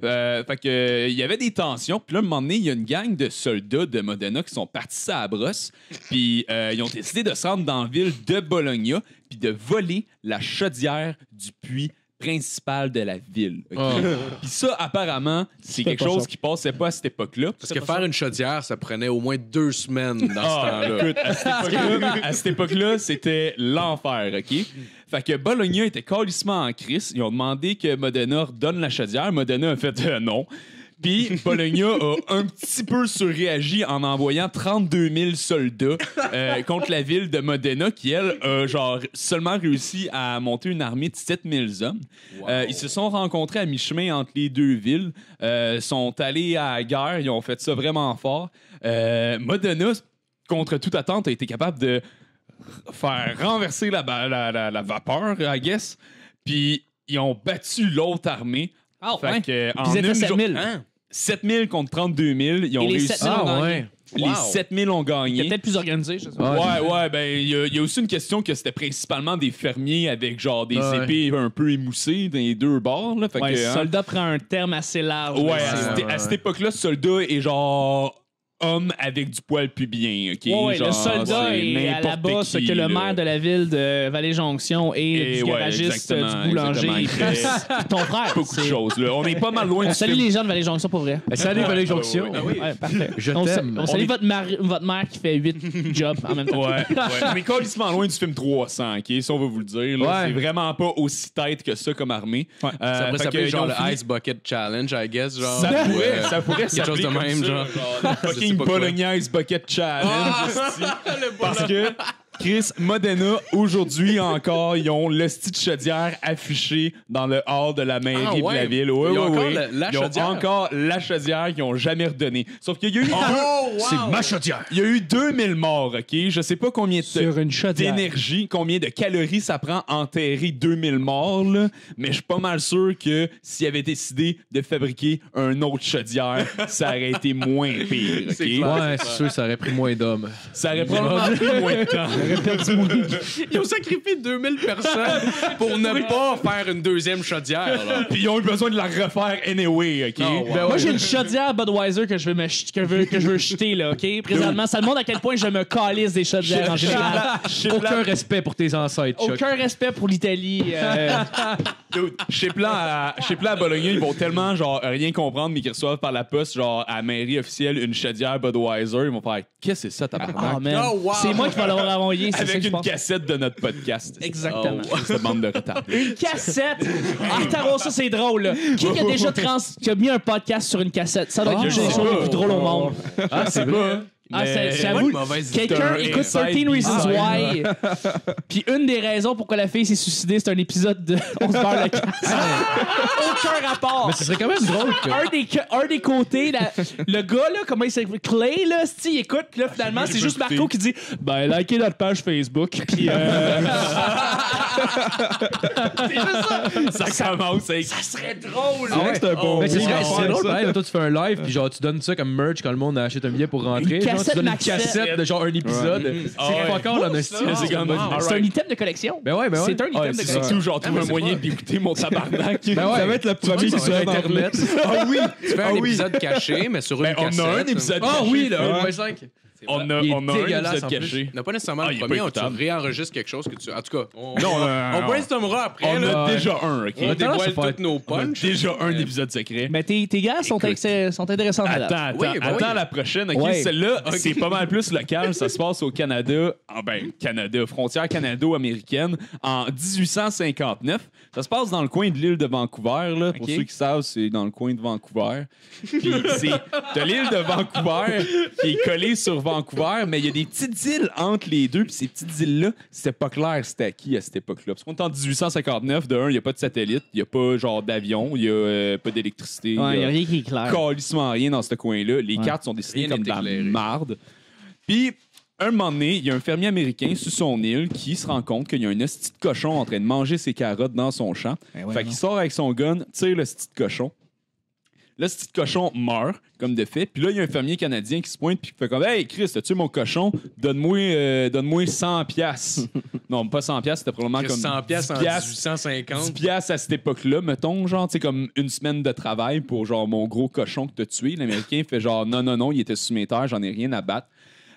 Fait que il y avait des tensions. Puis là, à un moment donné, il y a une gang de soldats de Modena qui sont partis à la brosse. Puis ils ont décidé de se rendre dans la ville de Bologna, puis de voler la chaudière du puits principal de la ville. ok? Oh. Puis ça, apparemment, c'est quelque pas chose ça. qui passait pas à cette époque-là. Parce que faire une chaudière, ça prenait au moins 2 semaines dans ce temps-là. Écoute, à cette époque-là, c'était l'enfer, OK? Fait que Bologna était calissement en crise. Ils ont demandé que Modena redonne la chaudière. Modena a fait non. Puis Bologna a un petit peu surréagi en envoyant 32 000 soldats contre la ville de Modena, qui, elle, a genre seulement réussi à monter une armée de 7 000 hommes. Ils se sont rencontrés à mi-chemin entre les deux villes, sont allés à la guerre, ils ont fait ça vraiment fort. Modena, contre toute attente, a été capable de faire renverser la vapeur, I guess. Puis ils ont battu l'autre armée. Ah, Fait ouais. que, Puis ils étaient 7 000. Hein? 7 000 contre 32 000, ils ont Et les réussi. 7 000 ont Ah, gagné. ouais. Les Wow. 7 000 ont Il était gagné. peut-être plus organisé, je sais pas. Ouais, ben, il y a aussi une question que c'était principalement des fermiers avec genre des Ouais. épées un peu émoussées dans les deux bords. Là. Fait Ouais, que, hein, soldat prend un terme assez large. ouais, là, c'est- à cette époque-là, soldat est genre homme avec du poil pubien. OK? Ouais, Genre, le soldat c'est est à la n'importe base qui, que le là. maire de la ville de Vallée-Jonction et Et du ouais, garagiste, exactement, du boulanger. exactement. Il fait Ton frère. beaucoup de c'est- choses. Là. On est pas mal loin On du salue film. les gens de Vallée-Jonction pour vrai. Salut, Valet Jonction. Ouais, parfait. Je On t'aime. On salue On est- votre mère qui fait 8 jobs en même temps. Ouais, on est calissement loin du film 300, OK? Si on va vous le dire. là. Ouais. C'est vraiment pas aussi tête que ça comme armée. Ouais. Ça pourrait fait s'appeler que genre ils ont fini- le Ice Bucket Challenge, I guess. Genre. Ça pourrait quelque chose s'appeler de comme même, ça, genre. le fucking Je sais pas quoi. Bolognaise Bucket Challenge. esti. Parce que Chris, Modena, aujourd'hui encore, ils ont le style chaudière affiché dans le hall de la mairie de la ville. Ouais, Ils ont ouais, encore ouais. la Ils ont chaudière. encore la chaudière qu'ils n'ont jamais redonnée. Sauf qu'il y a eu C'est ma chaudière. il y a eu 2000 morts, OK? Je sais pas combien Sur une chaudière. d'énergie, combien de calories ça prend enterrer 2000 morts, là, mais je suis pas mal sûr que s'il avait décidé de fabriquer un autre chaudière, ça aurait été moins pire, OK? C'est clair. Ouais, c'est sûr, ça aurait pris moins d'hommes. Ça aurait probablement pris moins de temps. Ils ont sacrifié 2000 personnes pour ne pas faire une deuxième chaudière. Là. Puis ils ont eu besoin de la refaire anyway, OK? Oh, wow. Ben Moi, ouais. j'ai une chaudière Budweiser que je veux jeter, là, OK? Présentement, ça montre à quel point je me calisse des chaudières en général. Aucun respect pour tes ancêtres, Chuck. Aucun respect pour l'Italie. Chez Plan à Bologna, ils vont tellement genre rien comprendre, mais qu'ils reçoivent par la poste, genre à la mairie officielle, une chaudière Budweiser. Ils vont faire qu'est-ce que c'est ça, tabarnak? Oh, man. Oh, wow. C'est moi qui vais l'avoir envoyé, c'est ça que Avec je une pense. cassette de notre podcast. Exactement. Cette bande de retard. Une cassette! Ah, Taro, ça c'est drôle, là. Qui a déjà qui a mis un podcast sur une cassette? Ça doit être une des je sais choses les pas. plus drôles au monde. Ah, c'est vrai. Ah, c'est C'est à pas vous. une mauvaise idée. Quelqu'un C'est un écoute inside 13 Reasons bizarre. Why. Puis une des raisons pourquoi la fille s'est suicidée, c'est un épisode de On se barre le casse. Aucun rapport. Mais ce serait quand même drôle que... Un des côtés, le gars, là, comment il s'appelle? Clay, là, il écoute, puis là, finalement, c'est juste Marco qui dit ben, likez notre page Facebook, puis Ça commence avec. ça serait drôle. C'est vrai que c'est un bon. Mais c'est move à c'est faire, drôle, ça. pareil, toi tu fais un live puis genre tu donnes ça comme merch quand le monde achète un billet pour rentrer. Une Genre, cassette tu donnes une Maxette. cassette de genre un épisode. C'est pas encore la C'est comme C'est un item de collection. Ben ouais, ben ouais. C'est un item Ouais, de c'est collection. surtout genre trouver un c'est moyen pas- d'écouter mon tabarnak. Ben ouais. Ça va être le premier qui sur sera dans Internet. Ah oui! Tu fais un épisode caché, mais sur une Ben, on cassette. a un épisode Ah caché. oui, le Ouais. 1.5. On a Il est un dégueulasse, épisode en plus. caché. On n'a pas nécessairement Ah, le il est pas premier, tu écoutable. réenregistres quelque chose que tu. En tout cas, on Non, brainstormera après. On là. a déjà un, OK? On a tendance dévoile à faire- tous nos On a punchs. déjà un épisode secret. Mais tes gars sont intéressantes. madame. Attends, Oui, ben attends oui. la prochaine. OK, Ouais. celle-là, c'est pas mal plus local. Ça se passe au Canada. Ah ben, Canada, frontière canado-américaine, en 1859. Ça se passe dans le coin de l'île de Vancouver. Là. Pour OK. ceux qui savent, c'est dans le coin de Vancouver. Puis t'as l'île de Vancouver qui est collée sur Vancouver, mais il y a des petites îles entre les deux. Puis ces petites îles-là, c'était pas clair c'était à qui à cette époque-là. Parce qu'on est en 1859. De un, il n'y a pas de satellite, il n'y a pas genre d'avion, il n'y a pas d'électricité. Ouais, il il y n'y a a rien qui est clair. calissement rien dans ce coin-là. Les Ouais. cartes sont dessinées Rien comme de n'est la éclairé. marde. Puis, un moment donné, il y a un fermier américain sur son île qui se rend compte qu'il y a un esti de cochon en train de manger ses carottes dans son champ. Ben ouais, Fait non. qu'il sort avec son gun, tire le esti de cochon. Le esti de cochon meurt, comme de fait. Puis là, il y a un fermier canadien qui se pointe puis qui fait comme « Hey, Chris, t'as tué mon cochon? Donne-moi 100 piastres. » Non, pas 100 piastres, c'était probablement comme 100 piastres en 10 piastres. 1850. 10 piastres à cette époque-là, mettons, genre, tu sais, comme une semaine de travail pour, genre, mon gros cochon que t'as tué. L'Américain fait genre, non, il était sous mes terres, j'en ai rien à battre.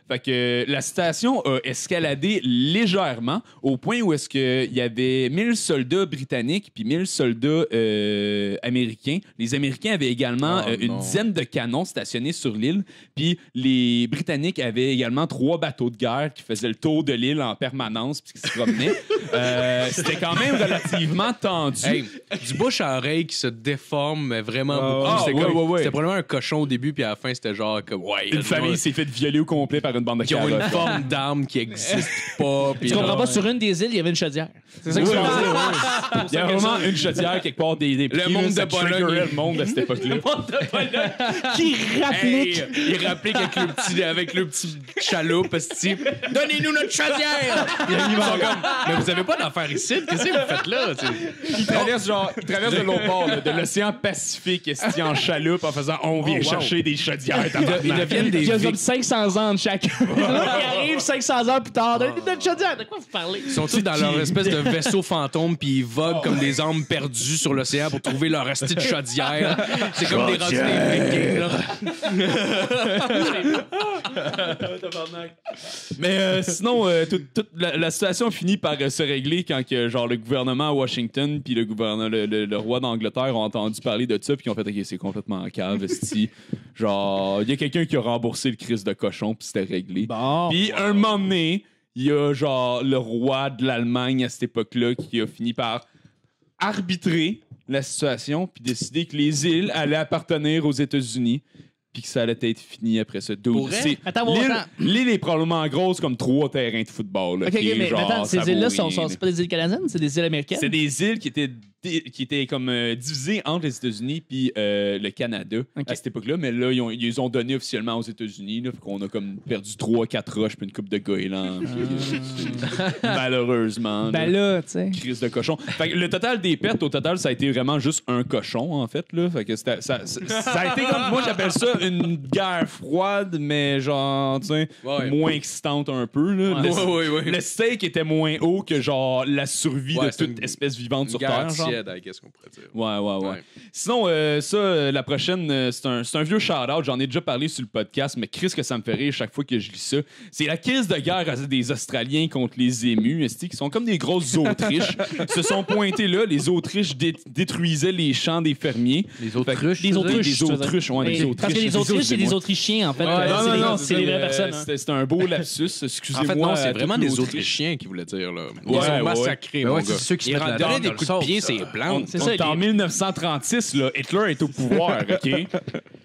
Fait que la situation a escaladé légèrement au point où est-ce qu'il y avait 1000 soldats britanniques puis 1000 soldats américains. Les Américains avaient également Oh, une non. dizaine de canons stationnés sur l'île. Puis les Britanniques avaient également 3 bateaux de guerre qui faisaient le tour de l'île en permanence puis qui se promenaient. C'était quand même relativement tendu. Hey, du bouche à oreille qui se déforme mais vraiment Ah, beaucoup. ah, C'était ouais, comme- ouais, ouais. C'était probablement un cochon au début, puis à la fin, c'était genre comme. Ouais, Une famille s'est fait violer au complet par une bande de qui ont une carottes. forme d'arme qui n'existe pas. puis Tu comprends genre- pas, sur une des îles, il y avait une chaudière. C'est ça que tu veux dire? Il y a vraiment une chaudière quelque part des prix, monde là, ça de Bologne. triggerait le monde à cette époque-là. Qui rapplique. Hey, il rapplique avec le petit chaloupe, esti. Donnez-nous notre chaudière! Ils sont comme, mais vous avez pas d'affaires ici, qu'est-ce que vous faites là? T'sais? Il traverse de l'autre bord, là, de l'océan Pacifique, esti en chaloupe, en faisant on vient Oh, wow. chercher des chaudières. Ils deviennent des Il y a victimes. comme 500 ans de chacun. Ils arrivent 500 ans plus tard. Donnez-nous notre chaudière. De quoi vous parlez? Ils sont tous dans leur espèce de vaisseau fantôme, puis ils voguent comme des âmes perdues sur l'océan pour trouver leur esti de chaudière. C'est comme des rendus des vikings, là. Mais sinon, toute la situation finit par se régler quand que, genre, le gouvernement à Washington puis le roi d'Angleterre ont entendu parler de ça puis ils ont fait OK, c'est complètement en cave, esti. Genre, il y a quelqu'un qui a remboursé le crise de cochon puis c'était réglé. Bon. Puis un moment donné, il y a genre le roi de l'Allemagne à cette époque-là qui a fini par arbitrer la situation puis décider que les îles allaient appartenir aux États-Unis. puis que ça allait être fini après ça. Pour vrai? Attends, L'île est probablement grosse comme 3 terrains de football. Là, OK, qui est mais genre, attends, ça ces îles-là, vaut rien, c'est pas des îles canadiennes, c'est des îles américaines? c'est des îles qui étaient comme divisées entre les États-Unis puis le Canada à cette époque-là, mais là, ils les ont donné officiellement aux États-Unis. Là, fait qu'on a comme perdu 3-4 roches puis une coupe de goélands. Malheureusement. Ben là, tu sais. Crise de cochon. Fait que le total des pertes, au total, ça a été vraiment juste un cochon, en fait. Là. Fait que ça a été comme, moi, j'appelle ça une guerre froide, mais genre, tu sais, moins excitante un peu. Là. Le steak était moins haut que genre la survie de toute espèce vivante sur Terre. Qu'est-ce qu'on pourrait dire? Ouais. Sinon, la prochaine, c'est un vieux shout-out. J'en ai déjà parlé sur le podcast, mais Chris, que ça me fait rire chaque fois que je lis ça. C'est la crise de guerre des Australiens contre les émus, qui sont comme des grosses Autriches. Se sont pointés là. Les Autriches détruisaient les champs des fermiers. Les Autruches? Les Autruches. Les Autruches, ouais, les Autriches. Parce que les Autriches, c'est des Autrichiens, en fait. Non, c'est des vraies personnes. hein. C'était un beau lapsus. Excusez-moi. En fait, non, c'est vraiment des Autriches. Autrichiens qui voulaient dire. Là. Ils Ouais, sont massacrés, mon Ouais, gars. c'est ceux qui se Ils mettent la donnaient langue des dans coups le de pied, sauce, c'est plantes. C'est ça, En 1936, là, Hitler est au pouvoir, OK?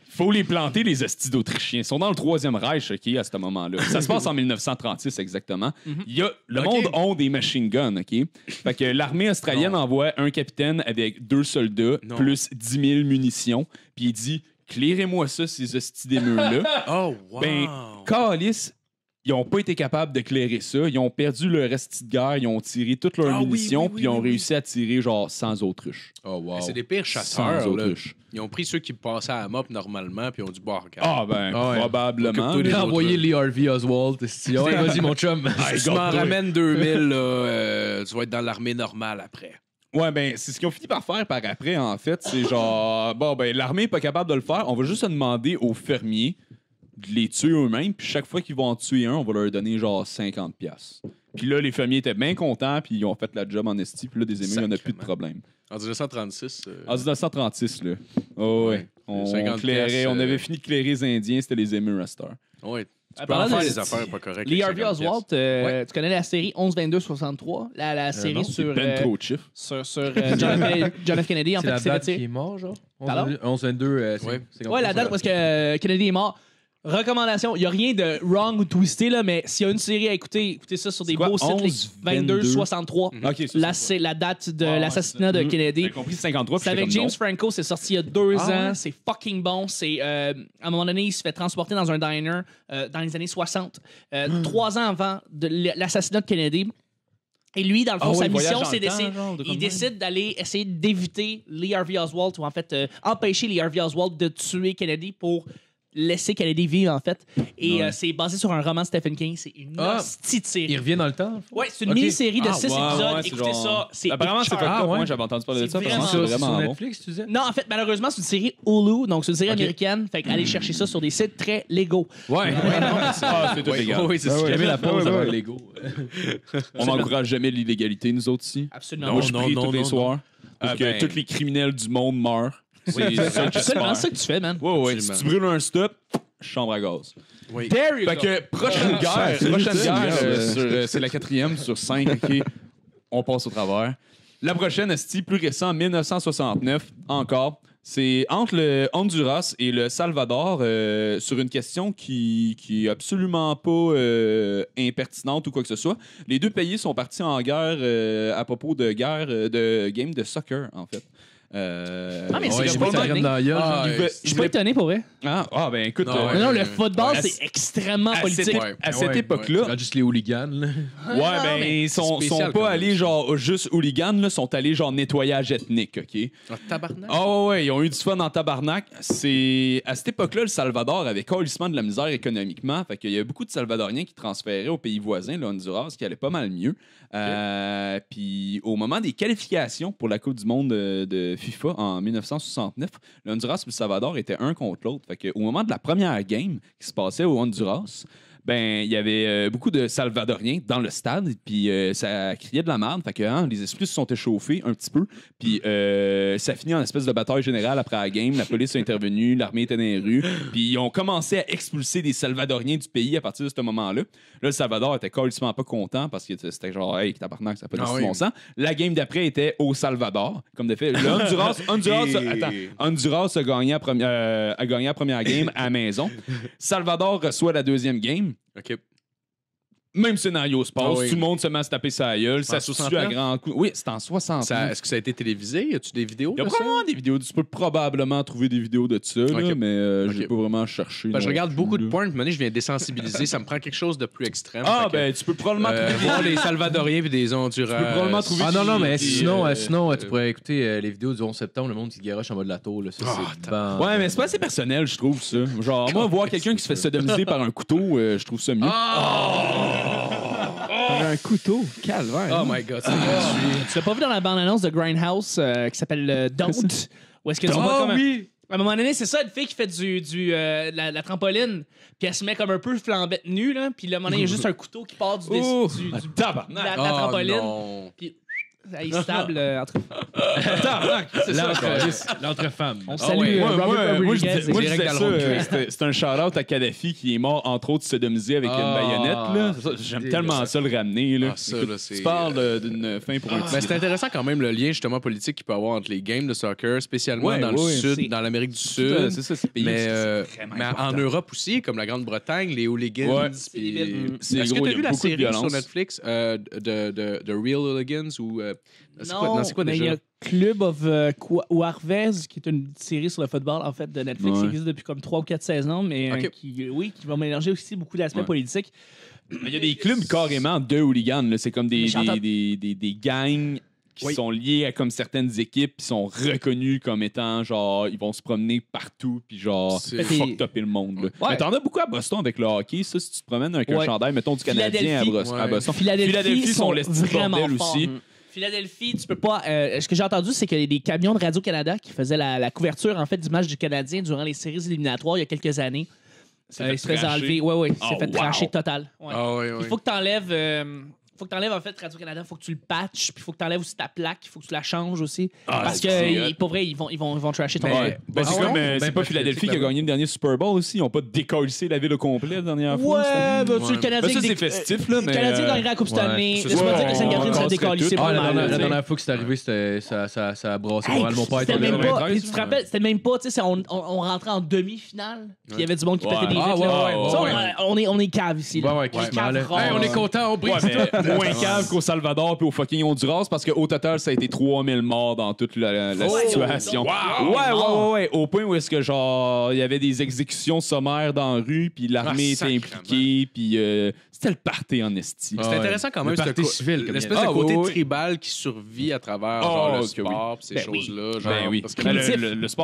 Faut les planter, les hosties d'Autrichiens. Ils sont dans le Troisième Reich, OK, à ce moment-là. Ça se passe en 1936, exactement. Le monde a des machine guns, OK? Fait que l'armée australienne envoie un capitaine avec 2 soldats, plus 10 000 munitions, puis il dit « Clairez-moi ça, ces hosties d'émeux-là. » Oh, wow! Ben, calice, ils n'ont pas été capables de clairer ça. Ils ont perdu leur reste de guerre, ils ont tiré toutes leurs munitions, puis ils ont réussi à tirer genre 100 autruches. Oh, wow. C'est des pires chasseurs. 100 Là. autruches. Ils ont pris ceux qui passaient à la mop normalement, puis ils ont dit boire. Ah, ben, probablement. Occupe-toi des J'ai autres, envoyé là. Lee Harvey Oswald. Ouais, vas-y, mon chum. Si tu m'en ramènes 2000, là, tu vas être dans l'armée normale après. Ouais, ben, c'est ce qu'ils ont fini par faire par après, en fait. C'est genre, l'armée n'est pas capable de le faire. On va juste se demander aux fermiers de les tuer eux-mêmes, puis chaque fois qu'ils vont en tuer un, on va leur donner genre 50$. Puis là, les fermiers étaient bien contents, puis ils ont fait la job en esti, puis là, des émus, il n'y en a plus de problème. En 1936. En 1936, là. Oh, ouais. On 50 clairait, piastres, on avait fini de clairer les Indiens, c'était les émus à cette heure. Ouais. Tu peux Parlant en faire de- des affaires pas correctes. Lee avec Harvey 50 Oswald, tu connais la série 11-22-63? La série non, C'est sur, ben trop de chiffres. sur John F. Kennedy. En C'est fait, la c'est date tiré- qui est mort, genre? Pardon? 11-22. Ouais, la date parce que Kennedy est mort. Recommandation, il n'y a rien de wrong ou twisté, là, mais s'il y a une série à écouter, écoutez ça sur des quoi, beaux sites. 22-63. OK, Là, c'est la date de l'assassinat de Kennedy. J'ai compris 53, C'est puis avec j'étais James comme Franco, c'est sorti il y a 2 Ah ans. ouais? C'est fucking bon. C'est à un moment donné, il se fait transporter dans un diner dans les années 60, 3 ans avant de l'assassinat de Kennedy. Et lui, dans le fond, Ah ouais, sa il voyage mission, dans c'est le temps, d'essayer. genre, de Il comme décide d'aller essayer d'éviter Lee Harvey Oswald, ou en fait, empêcher Lee Harvey Oswald de tuer Kennedy pour laisser Kennedy vivre, en fait. Et c'est basé sur un roman de Stephen King. C'est une hostie de série. Il revient dans le temps? Ouais, c'est une Ok. mini-série de 6 ouais, épisodes. c'est Écoutez genre- ça, c'est Apparemment, c'est écœurant. fait Ah, ouais. moi, j'avais entendu parler de ça. C'est apparemment, vraiment- c'est Sur vraiment bon. Netflix, tu disais? Non, en fait, malheureusement, c'est une série Hulu, donc c'est une série américaine. Fait qu'allez chercher ça sur des sites très légaux. Ouais. Ah, c'est tout légal. Oui, c'est J'ai ce aimé la pause ouais, avant ouais. le Lego. On n'encourage jamais l'illégalité, nous autres ici. Absolument. Moi, je non, prie non, tous les non, soirs pour Ah, que ben. tous les criminels du monde meurent. C'est ça que C'est j'espère. seulement ça que tu fais, man. Ouais. Si Absolument. tu brûles un stop, chambre à gaz. Oui. There you Fait go. que prochaine guerre, c'est prochaine utile, guerre, regarde. c'est la 4e sur 5. OK. On passe au travers. La prochaine, esti, plus récent, 1969, encore. C'est entre le Honduras et le Salvador sur une question qui est absolument pas impertinente ou quoi que ce soit. Les deux pays sont partis en guerre à propos de game de soccer, en fait. Ah, mais c'est Ouais, que j'ai pas mis sa étonné. graine dans la gueule. Ah, genre. ouais. Je suis pas étonné pour vrai. Ben écoute, Non, Non, non, le ouais. football, Ouais. c'est extrêmement à politique. cette, Ouais. à cette Ouais, époque-là, Regarde juste les hooligans. là. ouais, ben, mais ils sont spécial, pas quand allés même. genre juste hooligans, là, sont allés genre nettoyage ethnique, OK? Ah, tabarnak. Ah ouais, ils ont eu du fun en tabarnak. C'est à cette époque-là, le Salvador avait calissement de la misère économiquement, fait qu'il y a beaucoup de Salvadoriens qui transféraient aux pays voisins, le Honduras, qui allait pas mal mieux. Puis au moment des qualifications pour la Coupe du monde de FIFA en 1969, le Honduras et le Salvador étaient un contre l'autre. Fait que au moment de la première game qui se passait au Honduras, ben il y avait beaucoup de Salvadoriens dans le stade, puis ça criait de la merde. Fait que les esprits se sont échauffés un petit peu, puis ça finit en espèce de bataille générale après la game. La police est intervenue, l'armée était dans les rues, puis ils ont commencé à expulser des Salvadoriens du pays à partir de ce moment-là. Là, le Salvador était carrément pas content parce que c'était genre, hey, tabarnak, ça n'a pas de bon sens. La game d'après était au Salvador, comme de fait. Là, Honduras a gagné la première game à la maison. Salvador reçoit la deuxième game. OK. Même scénario se passe, tout le monde se met à se taper sa gueule, ça se tue à grands coups. Oui, c'est en 60 ans. Est-ce que ça a été télévisé? Y a-tu des vidéos? Il y a probablement des vidéos. Tu peux probablement trouver des vidéos de ça, là, mais j'ai pas vraiment cherché. Je regarde beaucoup de porn, puis je viens désensibiliser. Ça me prend quelque chose de plus extrême. Tu peux probablement trouver voir les Salvadoriens et des Honduras. Tu peux probablement trouver non, mais sinon, tu pourrais écouter les vidéos du 11 septembre, le monde qui garoche en bas de la tour. Là. Ça, c'est ouais, mais c'est pas assez personnel, je trouve, ça. Genre, moi, voir quelqu'un qui se fait sodomiser par un couteau, je trouve ça mieux. Un couteau, calvaire. Oh my God, c'est Tu l'as pas vu dans la bande-annonce de Grindhouse qui s'appelle Don't? Où est-ce que tu vois comme à un moment donné, c'est ça, une fille qui fait la trampoline, puis elle se met comme un peu flambette nue, là, puis là, à un moment donné, il y a juste un couteau qui part de la trampoline. Puis il est stable entre... L'entre-femmes. On salue Robert Rodriguez. Moi, je disais ça, c'est un shout-out à Kadhafi qui est mort, entre autres, sodomisé avec une baïonnette. Là. J'aime tellement ça le ramener. Là. Tu parles d'une fin pour un petit... C'est intéressant quand même le lien justement politique qu'il peut y avoir entre les games de soccer, spécialement dans le Sud, dans l'Amérique du Sud. C'est ça, c'est mais en Europe aussi, comme la Grande-Bretagne, les hooligans. Est-ce que tu as vu la série sur Netflix de Real Hooligans ou... c'est quoi déjà? Il y a Club of Warvez, qui est une série sur le football en fait de Netflix qui existe depuis comme 3 ou 4 saisons, mais qui va mélanger aussi beaucoup d'aspects politiques. Il y a des clubs carrément de hooligans. Là. C'est comme des gangs qui sont liés à comme certaines équipes qui sont reconnus comme étant genre ils vont se promener partout puis genre fuck topper le monde. Là. Mais t'en as beaucoup à Boston avec le hockey. Ça, si tu te promènes avec un chandail, mettons du Canadien à Boston. Philadelphie sont vraiment forts. aussi. Philadelphie, tu peux pas. Ce que j'ai entendu, c'est qu'il y a des camions de Radio-Canada qui faisaient la couverture en fait du match du Canadien durant les séries éliminatoires il y a quelques années. Il se faisait enlever. Il s'est fait tracher total. Il faut que t'enlèves. Faut que t'enlèves en fait Radio-Canada, faut que tu le patches, puis faut que t'enlèves aussi ta plaque, faut que tu la changes aussi. Parce que pour vrai, ils vont trasher ton c'est pas Philadelphie qui a gagné le dernier Super Bowl aussi. Ils ont pas décollé la ville au complet la dernière fois. Le Canadien. Ça, c'est festif, là. Le Canadien gagnerait la Coupe Stanley. Laisse-moi dire que Sainte-Catherine s'est décollé. La dernière fois que c'est arrivé, ça a brassé pas mal. Mon père était là. Tu te rappelles, c'était même pas, tu sais, on rentrait en demi-finale, puis il y avait du monde qui pétait des vitres. On est cave ici. On est content, on brise tout. Moins cave qu'au Salvador puis au fucking Honduras parce qu'au total, ça a été 3000 morts dans toute la situation. Ouais. Au point où est-ce que genre il y avait des exécutions sommaires dans la rue puis l'armée était impliquée puis c'était le party en esti. C'est intéressant quand même, l'espèce de côté tribal qui survit à travers genre, le sport et ces choses-là. Parce que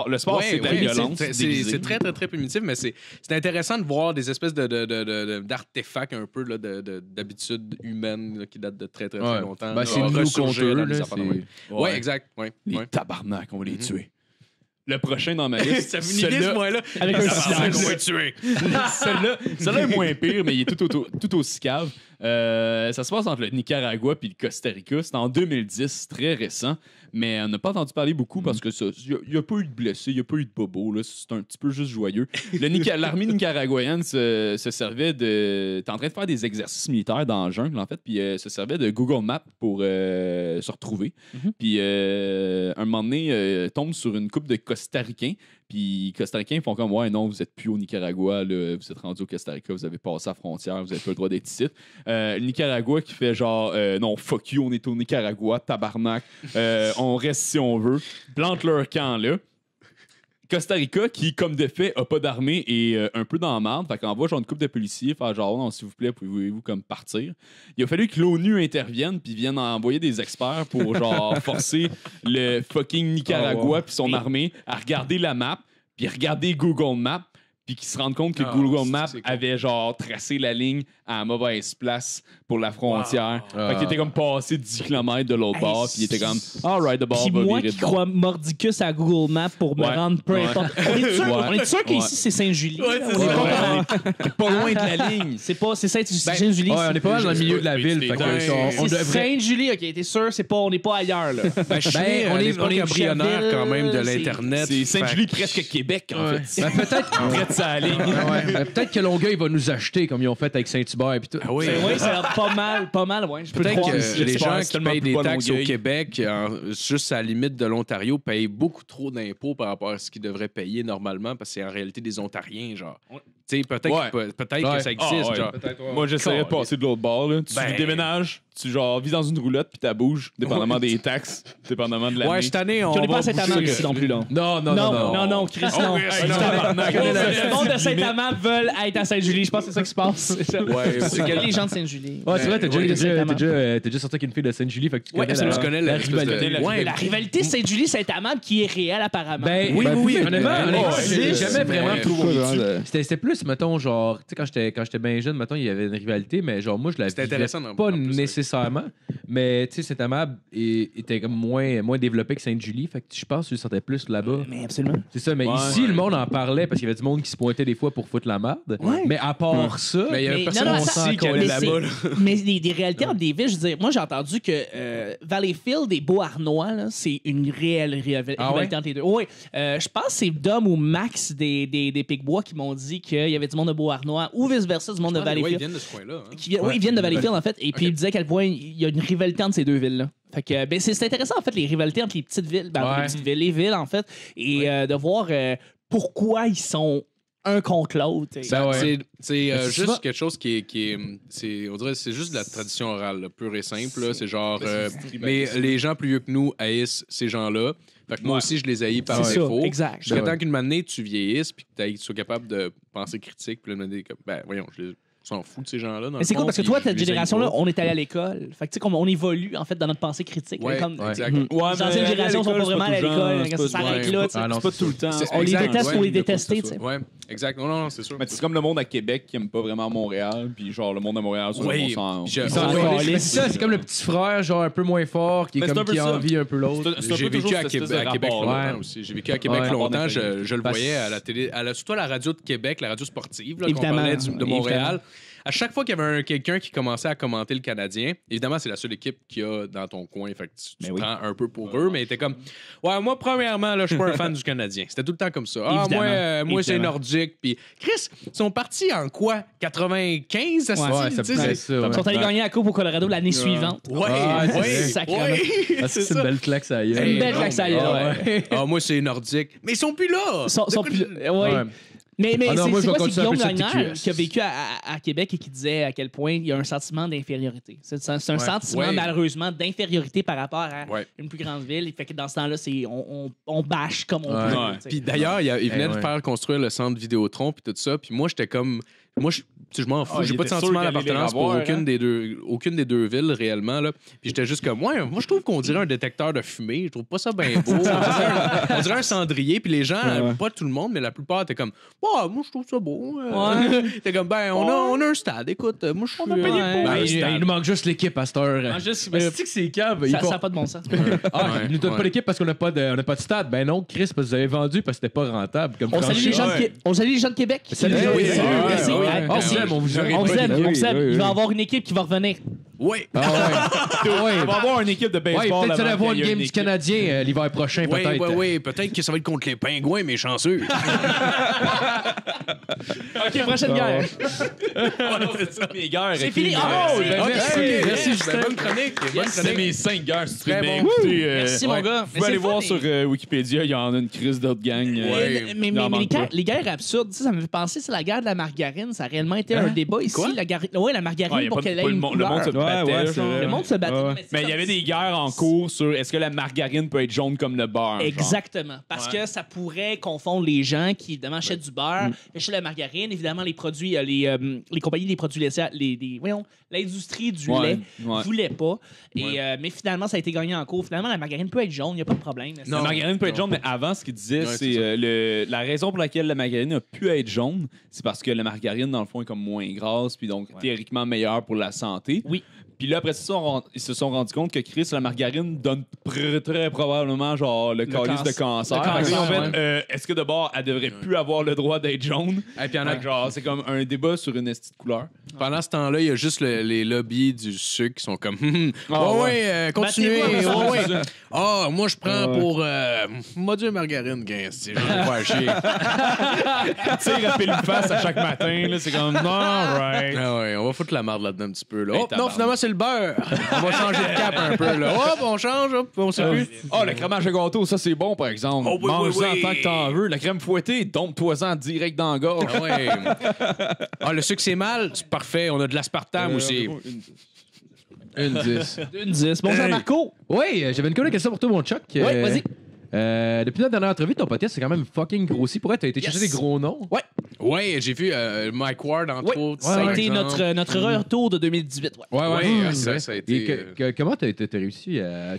le sport c'est de la violence. C'est très, très, très primitif, mais c'est intéressant de voir des espèces d'artefacts un peu d'habitudes humaines qui datent de très, très, très longtemps. C'est nous contre eux. Oui, exact. Les tabarnak, on va les tuer. Le prochain dans ma liste. Ça finit vite, ce mois-là. Avec un silence. On va tuer. Celui-là est moins pire, mais il est tout aussi cave. Ça se passe entre le Nicaragua et le Costa Rica. C'est en 2010, très récent. Mais on n'a pas entendu parler beaucoup parce que il n'y a pas eu de blessés, il n'y a pas eu de bobos. C'est un petit peu juste joyeux. L'armée nicaraguayenne se servait de... T'es en train de faire des exercices militaires dans la jungle, en fait, puis se servait de Google Maps pour se retrouver. Puis un moment donné, tombe sur une couple de Costa-Ricains. Puis les Costa-Ricains font comme ouais, non, vous n'êtes plus au Nicaragua, là, vous êtes rendu au Costa Rica, vous avez passé la frontière, vous n'avez pas le droit d'être ici. Le Nicaragua qui fait genre non, fuck you, on est au Nicaragua, tabarnak, on reste si on veut, plante leur camp là. Costa Rica, qui, comme de fait, a pas d'armée et un peu dans la marde, fait qu'envoie genre une couple de policiers faire genre non, s'il vous plaît, pouvez-vous comme partir. Il a fallu que l'ONU intervienne puis vienne envoyer des experts pour genre forcer le fucking Nicaragua puis son armée à regarder la map puis regarder Google Maps puis qu'ils se rendent compte que Ah, Google Maps c'est cool. avait genre tracé la ligne à la mauvaise place pour la frontière. Wow. Fait qu'il était comme passé 10 km de l'autre Hey, bord, puis il était comme alright, de bord Puis va moi virer qui de bord. crois mordicus à Google Maps pour me Ouais. rendre peu Ouais. importe. On est sûr qu'ici, c'est Saint-Julie. Ouais, là. c'est On est ça. pas Ouais, dans- on est pas loin de la ligne. C'est pas, c'est Ben, Saint-Julie. Ouais, on est pas mal dans le milieu de la Oui, ville. c'est Fait que, ouais. on C'est devrait. Sainte-Julie, ok, t'es sûr, on n'est pas ailleurs, là. Ben, je suis Ben, né on à est- l'époque on est embryonnaire quand même de c'est- l'Internet. C'est Sainte-Julie, Fait que- presque Québec, en Ouais. fait. Ben, peut-être Près de sa ligne. ouais, ben, peut-être que Longueuil va nous acheter comme ils ont fait avec Saint-Hubert et tout. Ah oui. Oui, c'est pas mal, ouais. Je peux te Peut-être croire. que les gens c'est qui tellement payent plus des bas taxes au Longueuil. Québec, juste à la limite de l'Ontario, payent beaucoup trop d'impôts par rapport à ce qu'ils devraient payer normalement parce que c'est en réalité des Ontariens, genre. Tu sais, peut-être Ouais. peut-être Ouais. que ça existe, Ah, ouais. genre. Moi, j'essaierais de passer de l'autre bord. Là. Tu Ben- déménages, tu genre vis dans une roulotte, puis tu bouges, dépendamment des taxes, dépendamment de l'année. Ouais, cette année, on On n'est pas va à Saint-Amand bouger- ici non plus, là. Non. Chris, non. hey, Le non, tabarnak, monde de Saint-Amand veulent être à Sainte-Julie. Je pense que c'est ça qui se passe. Ouais, C'est que les gens de Sainte-Julie. Ouais, c'est vrai, t'as Oui, déjà, Saint-Amand. t'as déjà sorti avec une fille de Sainte-Julie, fait que tu Ouais, connais absolument, je connais la rivalité. Ouais, La rivalité Sainte-Julie-Saint-Amand qui est réelle, apparemment. Ben, Oui, ben, oui, oui. Honnêtement, j'ai jamais mais- vraiment trouvé. Ouais. C'était plus, mettons, genre, tu sais, quand j'étais bien jeune, mettons, il y avait une rivalité, mais genre, moi, je la C'était vivais intéressant, en pas plus, nécessairement. Mais, tu sais, Saint-Amand était comme moins développé que Sainte-Julie, fait que je pense que tu le sentais plus là-bas. Mais absolument. C'est ça, mais Ouais. ici, le monde en parlait parce qu'il y avait du monde qui se pointait des fois pour foutre la merde. Ouais. Mais à part ça, Mais il y avait Mais personne non, non, ici ça- qui allait mais là-bas. là. Mais des réalités entre des villes, je veux dire, moi j'ai entendu que Valleyfield et Beauharnois, là, c'est une réelle rivalité Ah ouais? entre les deux. Oui, je pense que c'est Dom ou Max des Picbois qui m'ont dit qu'il y avait du monde de Beauharnois ou vice-versa, du monde de Ouais, ils Valleyfield. viennent de ce coin-là. hein. Oui, ils viennent de Valleyfield, en fait. Et puis, ils disaient à quel point il y a une rivalité entre ces deux villes-là. Fait que, ben, c'est intéressant, en fait, les rivalités entre les petites villes, Ouais. les petites villes, les villes, en fait, et de voir pourquoi ils sont un contre l'autre. Ben ouais. C'est Mais c'est juste souvent- quelque chose qui est on dirait que c'est juste de la tradition orale, là, pure et simple. là. C'est genre, mais les gens plus vieux que nous haïssent ces gens-là. Fait que moi Ouais. aussi, je les haïs par C'est ça, défaut. exact. Jusqu'à Ben ouais. temps qu'une année, tu vieillisses puis que tu sois capable de penser critique. Puis là, de me dire, ben voyons, on s'en fout de ces gens-là. dans Mais le c'est cool fond, parce que puis toi, je cette les haïs génération-là, pas. on est allé à l'école. Fait que tu sais, on évolue, en fait, dans notre pensée critique. Ouais, Comme, exact. Ouais, les anciennes générations sont pas vraiment à l'école. Ça s'arrête là, tu sais. Ah non, C'est pas tout le temps. C'est- On les exact, déteste ouais. pour les détester, tu sais. Ouais, exact. Non, c'est sûr. Mais c'est comme le monde à Québec qui aime pas vraiment Montréal, puis genre le monde à Montréal, ça, Oui, on s'en... puis je- Ils s'en Ouais, calissent. ouais, Mais c'est ça, c'est comme le petit frère, genre un peu moins fort, qui est Mais c'est comme un peu qui ça. envie un peu l'autre. C'est un J'ai peu vécu toujours à cette espèce de Québec rapport-là. longtemps aussi. J'ai vécu à Québec Ouais. longtemps. Je le Parce- voyais à la télé, surtout à la radio de Québec, la radio sportive, là, qu'on Évidemment, parlait de Montréal. évidemment. À chaque fois qu'il y avait quelqu'un qui commençait à commenter le Canadien, évidemment, c'est la seule équipe qu'il y a dans ton coin. Fait que tu prends un peu pour eux, mais t'es comme, ouais, moi, premièrement, là, je suis pas un fan du Canadien. C'était tout le temps comme ça. Ah, Évidemment. moi c'est Évidemment. nordique. Puis, Chris, ils sont partis en quoi? 95? Ça se Ouais, dit, ça tu sais, peut c'est- être ça. ouais. Ils sont allés gagner la Coupe au Colorado l'année suivante. Ouais, Ah, c'est ouais, vrai. Sacrément. ouais, Ah, c'est une belle claque, ça y est. C'est une belle non, claque, ça y mais- est, ah, ouais. Ah, moi, c'est nordique. Mais ils sont plus là! Sont plus- ouais. Ouais. Mais Ah non, c'est moi, je vais quoi, c'est continuer à Guillaume appeler ça Lagnière TQS. qui a vécu à Québec et qui disait à quel point il y a un sentiment d'infériorité. C'est un sentiment, Ouais. malheureusement, d'infériorité par rapport à Ouais. une plus grande ville. Il fait que dans ce temps-là, on bâche comme on Ouais. peut. Ouais. tu sais. Puis d'ailleurs, il venait de ouais. faire construire le centre Vidéotron puis tout ça. Puis moi, j'étais comme... Moi, tu sais, je m'en fous. Ah, J'ai il pas de était sûr sentiment qu'il allait d'appartenance les pour avoir, hein? aucune des deux villes, réellement. Là. Puis j'étais juste comme... Ouais, moi, je trouve qu'on dirait un détecteur de fumée. Je trouve pas ça bien beau. On dirait un cendrier. Puis les gens, pas tout le monde, mais la plupart, étaient comme... Ouais, moi, je trouve ça beau. T'es comme... Ben, on a un stade. Écoute, moi, je suis... a payé pour. Ben, un il nous manque juste l'équipe à cette heure. Ah, juste, C'est que c'est cave. ça n'a pas de bon sens. Ah, Ouais, ils nous donnent pas ouais. l'équipe parce qu'on n'a pas de stade. Ben non, Chris, parce que vous avez vendu parce que c'était pas rentable. Comme On salue les gens de Ouais. Qué- on salue les gens de Québec. Salut, Merci. oui, Merci. oui, Merci. oui, oui. Ah, On merci. vous aime, on vous aime. On vous aime, Oui, on vous aime. oui, Il va y oui. avoir une équipe qui va revenir. Ouais. Ah ouais. On va avoir une équipe de Ouais, baseball. peut-être avant aller voir qu'il y une ait game du équipe. Canadien l'hiver prochain, Ouais, peut-être. ouais, ouais. Peut-être que ça va être contre les pingouins, mais chanceux. OK, prochaine guerre. Mes guerres. C'est ok, fini. mais- Oh, ben, Ok, merci, ok, merci, ben, Justin. bonne chronique. Bonne C'était chronique. mes 5 guerres, si tu Très veux bien bon. écouter. Merci, mon gars. Vous Mais pouvez aller c'est voir fun, sur et- Wikipédia, il y en a une crise d'autres gangs. Ouais. Mais Il en manque pas. les guerres absurdes, tu sais, ça me fait penser, c'est la guerre de la margarine. Ça a réellement été un débat ici. Quoi? La margarine Ouais, y a pour pas- qu'elle ait pas le une monde- couleur. le monde se Ouais, battait. ouais, c'est genre. vrai. Le monde se battait. Ouais. c'est Mais il y comme- avait des guerres en cours sur est-ce que la margarine peut être jaune comme le beurre. genre. Exactement. Parce Ouais. que ça pourrait confondre les gens qui, évidemment, achètent du beurre, achètent la margarine. Évidemment, les produits, les compagnies des produits laitiers, voyons, l'industrie du Ouais, lait ouais. voulait pas. Et, mais finalement, ça a été gagné en cours. Finalement, la margarine peut être jaune, il n'y a pas de problème. La margarine peut être jaune, mais avant, ce qu'il disait, Ouais, c'est c'est la raison pour laquelle la margarine a pu être jaune, c'est parce que la margarine, dans le fond, est comme moins grasse, puis donc théoriquement meilleure pour la santé. Oui. Puis là, après ça, ils se sont rendus compte que Chris, la margarine donne très probablement genre le calice de cancer. Le cancer, Fait qu'ils ont ouais. fait, est-ce que d'abord, elle devrait plus avoir le droit d'être jaune? Et puis, Fait que genre, c'est comme un débat sur une estie de couleur. pendant ce temps-là, il y a juste les lobbies du sucre qui sont comme Ah, continuez. Battez-vous, Ouais, ouais. Ah, moi, je prends pour Dieu margarine, je vais faire chier. Tu sais, rappeler une face à chaque matin, là, c'est comme, non, right. Ah ouais, on va foutre la marde là-dedans un petit peu. Là. Hey, Oh, non, tabarnak. finalement, c'est le beurre. On va changer de cap un peu. Là. Hop, on change, hop, on sait plus. Oh, le crémage de gâteau, ça c'est bon, par exemple. Oh, oui, Mange-en oui, oui. tant que t'en veux. La crème fouettée, tombe-toi-en direct dans la gorge. Ah ouais. Ah, le sucre, c'est mal. C'est parfait. On a de l'aspartame aussi. Une 10. Une 10. Bonjour, Marco. Oui, j'avais une question pour toi, mon Chuck. Ouais, vas-y. Depuis notre dernière entrevue, ton podcast, c'est quand même fucking grossi. Pourquoi t'as été chercher des gros noms? Ouais, j'ai vu Mike Ward, entre Oui, autres. ça par a été exemple. notre retour de 2018. Ouais. Ouais, Mmh, ça a été. Et comment t'as réussi à.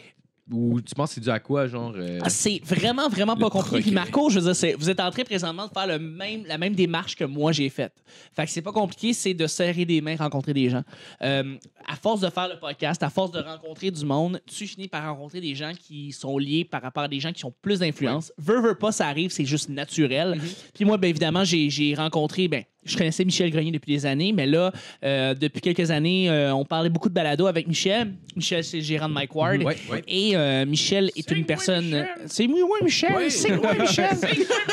Ou tu penses que c'est dû à quoi, genre. Ah, c'est vraiment pas compliqué. Puis progrès. Marco, je veux dire, vous êtes en train présentement de faire la même démarche que moi j'ai faite. Fait que c'est pas compliqué, c'est de serrer des mains, rencontrer des gens. À force de faire le podcast, à force de rencontrer du monde, tu finis par rencontrer des gens qui sont liés par rapport à des gens qui ont plus d'influence. Veux pas, ça arrive, c'est juste naturel. Puis moi, bien évidemment, j'ai rencontré, je connaissais Michel Grenier depuis des années, mais là, depuis quelques années, on parlait beaucoup de balado avec Michel. Michel, c'est le gérant de Mike Ward. Ouais. Et Michel est une personne. C'est moi, Michel. C'est moi, Michel.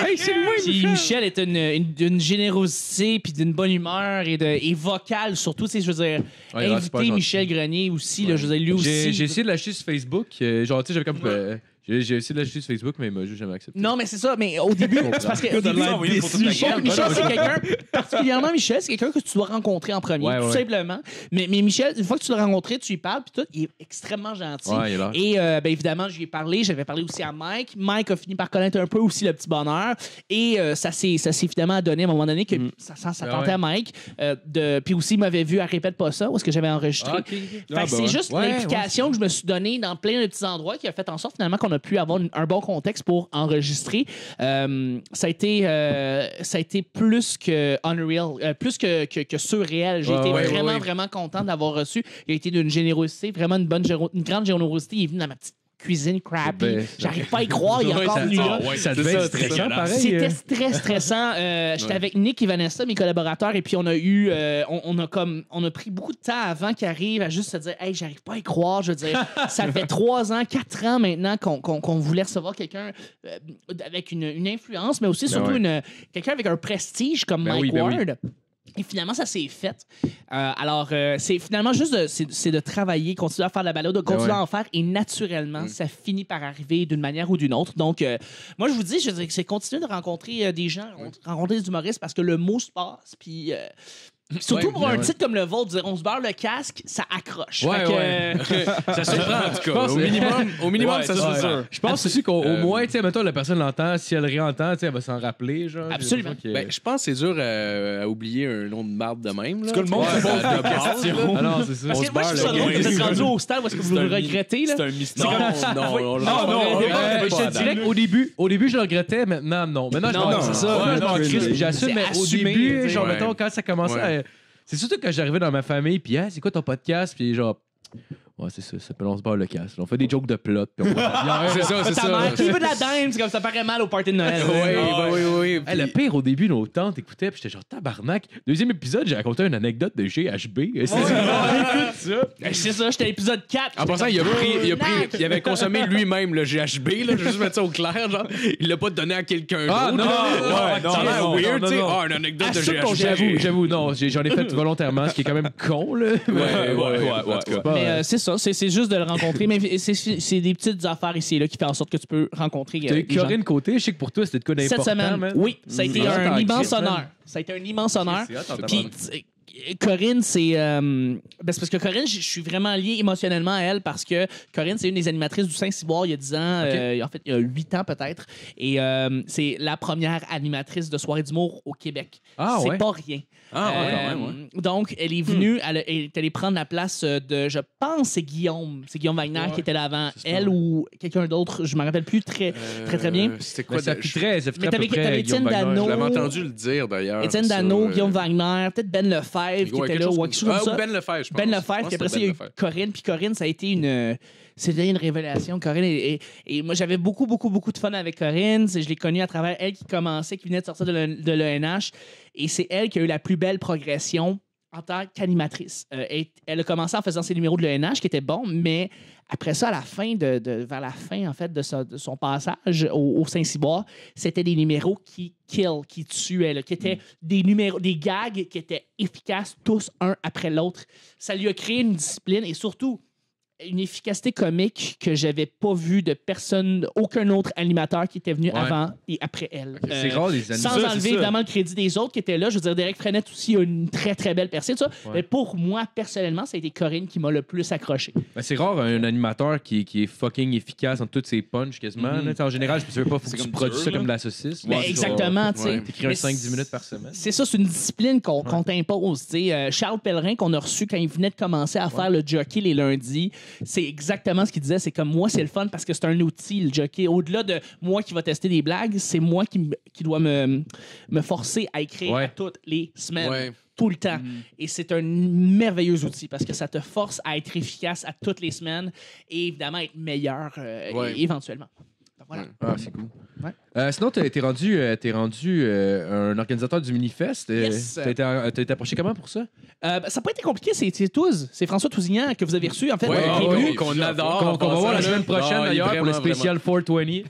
Hey, c'est moi, Michel. Michel est d'une générosité puis d'une bonne humeur et vocale, surtout. Je veux dire, Ouais, il a l'air super inviter gentil. Michel Grenier aussi, là, je veux dire, lui aussi. J'ai essayé de l'acheter sur Facebook. Genre, tu sais, j'avais comme. J'ai essayé de l'acheter sur Facebook, mais il m'a juste jamais accepté. Non, mais c'est ça. Mais au début, c'est parce que. Au début, Michel, c'est quelqu'un. Particulièrement, Michel, c'est quelqu'un que tu dois rencontrer en premier, Ouais, tout ouais. simplement. Mais Michel, une fois que tu l'as rencontré, tu lui parles, puis tout, il est extrêmement gentil. Ouais, il a l'air. Et évidemment, je lui ai parlé. J'avais parlé aussi à Mike. Mike a fini par connaître un peu aussi le petit bonheur. Et ça s'est finalement donné à un moment donné que ça tentait ouais. à Mike. Puis aussi, il m'avait vu à Répète pas ça, où est-ce que j'avais enregistré. Ah, ok. Fait que c'est juste Ouais, l'implication que je me suis donnée dans plein de petits endroits qui a fait en sorte finalement qu'on a pu avoir un bon contexte pour enregistrer. Ça a été plus que unreal, plus que surréel. J'ai été vraiment content de l'avoir reçu. Il a été d'une générosité, vraiment une grande générosité. Il est venu dans ma petite cuisine crappy. Ben, J'arrive pas à y croire. Il est encore venu là. Ça devait être stressant, pareil. C'était très stressant. J'étais avec Nick et Vanessa, mes collaborateurs, et puis on a eu, on a pris beaucoup de temps avant qu'ils arrivent à juste se dire, hey, j'arrive pas à y croire. Je veux dire, ça fait 3 ans, 4 ans maintenant qu'on voulait recevoir quelqu'un avec une influence, mais aussi surtout quelqu'un avec un prestige comme Mike Ward. Et finalement, ça s'est fait. Alors, c'est finalement juste de travailler, continuer à faire de la balade, de continuer à en faire, et naturellement, ça finit par arriver d'une manière ou d'une autre. Donc, moi, je vous dis, c'est continuer de rencontrer des gens, rencontrer des humoristes, parce que le mot se passe, puis... surtout pour un titre comme le vôtre, dire on se barre le casque, ça accroche. Ouais, Fait que, Ça surprend, en tout cas. pense- Au minimum, Ouais, ça c'est surprend. sûr. Je pense aussi qu'au moins, tu sais, mettons, la personne l'entend, si elle réentend, tu sais, elle va s'en rappeler, genre. J'ai Absolument. l'impression que- Ben, je pense que c'est dur à oublier un nom de marde de même. Là. que le monde se pose des questions. Ah non, c'est ça. parce que moi, je trouve ça drôle que vous êtes rendu au stade où est-ce que vous le regrettez, là. C'est un mystère. Non, Je te dirais qu'au début, je le regrettais, maintenant, non. Maintenant, Non, je c'est ça. Ouais, Ouais, non, c'est Chris, crazy. j'assume, C'est mais au assumé, début, tu sais. genre, Ouais. mettons, quand ça commençait Ouais. c'est surtout quand j'arrivais dans ma famille, puis, c'est quoi ton podcast? Puis, genre, ouais, c'est ça s'appelle On se barre le casse. On fait des jokes de plot. Puis c'est ça, c'est Ta ça. mère qui veut de la dime, c'est comme ça paraît mal au party de Noël. Oui. Le pire, au début, nos tantes écoutaient, puis j'étais genre tabarnak. Deuxième épisode, j'ai raconté une anecdote de GHB. Écoute ça. C'est ça, j'étais à l'épisode 4. En passant, il avait consommé lui-même le GHB, là, je vais juste mettre ça au clair, genre. Il l'a pas donné à quelqu'un Ah, d'autre. non, là. ouais, non, Ça a l'air non, weird, non, tu sais. non. Ah, une anecdote de Assume ton GHB. J'avoue, non, j'en ai fait volontairement, ce qui est quand même con, là. Ouais. C'est pas, Mais c'est ça, c'est juste de le rencontrer. Mais c'est des petites affaires ici et là qui font en sorte que tu peux rencontrer T'as eu des gens. Corinne Côté, je sais que pour toi, c'était de quoi d'important, Cette semaine, man? oui, ça a été Ah, un t'en immense crisses, man. honneur. Ça a été un immense honneur. C'est hot, en Puis, tabarnak. Corinne, c'est parce que Corinne, je suis vraiment lié émotionnellement à elle parce que Corinne, c'est une des animatrices du Saint-Cyboire il y a 10 ans, en fait, il y a 8 ans peut-être. Et c'est la première animatrice de soirée d'humour au Québec. C'est pas rien. Ah, ouais, quand même, ouais. Donc, elle est venue, elle est allée prendre la place de, je pense, c'est Guillaume Wagner qui était là avant. Elle ou quelqu'un d'autre, je ne me rappelle plus très bien. C'était quoi? Ça fitterait à peu t'avais près Étienne Guillaume Wagner. Dano. Je l'avais entendu le dire, d'ailleurs. Étienne Dano, Guillaume Wagner, peut-être Ben Lefebvre qui était là, ou quelque chose comme ça. Ben Lefebvre, je pense. Ben Lefebvre, puis après ça, il y a eu Corinne. Puis Corinne, ça a été c'était une révélation. Corinne, et moi, j'avais beaucoup de fun avec Corinne. Je l'ai connue à travers elle qui venait de sortir de l'ENH. Et c'est elle qui a eu la plus belle progression en tant qu'animatrice. Elle a commencé en faisant ses numéros de l'ENH, qui étaient bons, mais après ça, à la fin vers la fin, en fait, de son passage au Saint-Cyboire, c'était des numéros qui tuaient, là, qui étaient des gags qui étaient efficaces, tous un après l'autre. Ça lui a créé une discipline et surtout une efficacité comique que j'avais pas vue de personne, aucun autre animateur qui était venu avant et après elle. C'est rare, les sans animateurs. enlever évidemment le crédit des autres qui étaient là. Je veux dire, Derek Frenette aussi a une très, très belle percée. Ça. Ouais. Mais pour moi, personnellement, ça a été Corinne qui m'a le plus accroché. C'est rare un animateur qui est fucking efficace en toutes ses punches quasiment. Là. En général, je ne sais pas, faut que tu produis ça comme de la saucisse. Mais exactement, tu sais. T'écris un 5-10 minutes par semaine. C'est ça, c'est une discipline qu'on t'impose. Tu sais, Charles Pellerin, qu'on a reçu quand il venait de commencer à faire le jockey les lundis, c'est exactement ce qu'il disait. C'est comme moi, c'est le fun parce que c'est un outil, le jockey. Au-delà de moi qui va tester des blagues, c'est moi qui dois me forcer à écrire à toutes les semaines. Ouais. Tout le temps. Et c'est un merveilleux outil parce que ça te force à être efficace à toutes les semaines et évidemment être meilleur éventuellement. Donc, voilà. Ah, c'est cool. Ouais. Sinon, t'es rendu un organisateur du Minifest. Yes. T'as été approché comment pour ça? Ça n'a pas été compliqué, c'est Touze. C'est François Tousignan que vous avez reçu, en fait. qui est venu. Qu'on adore. Qu'on va voir la semaine prochaine, Ah, il est d'ailleurs, pour le vraiment, spécial 420.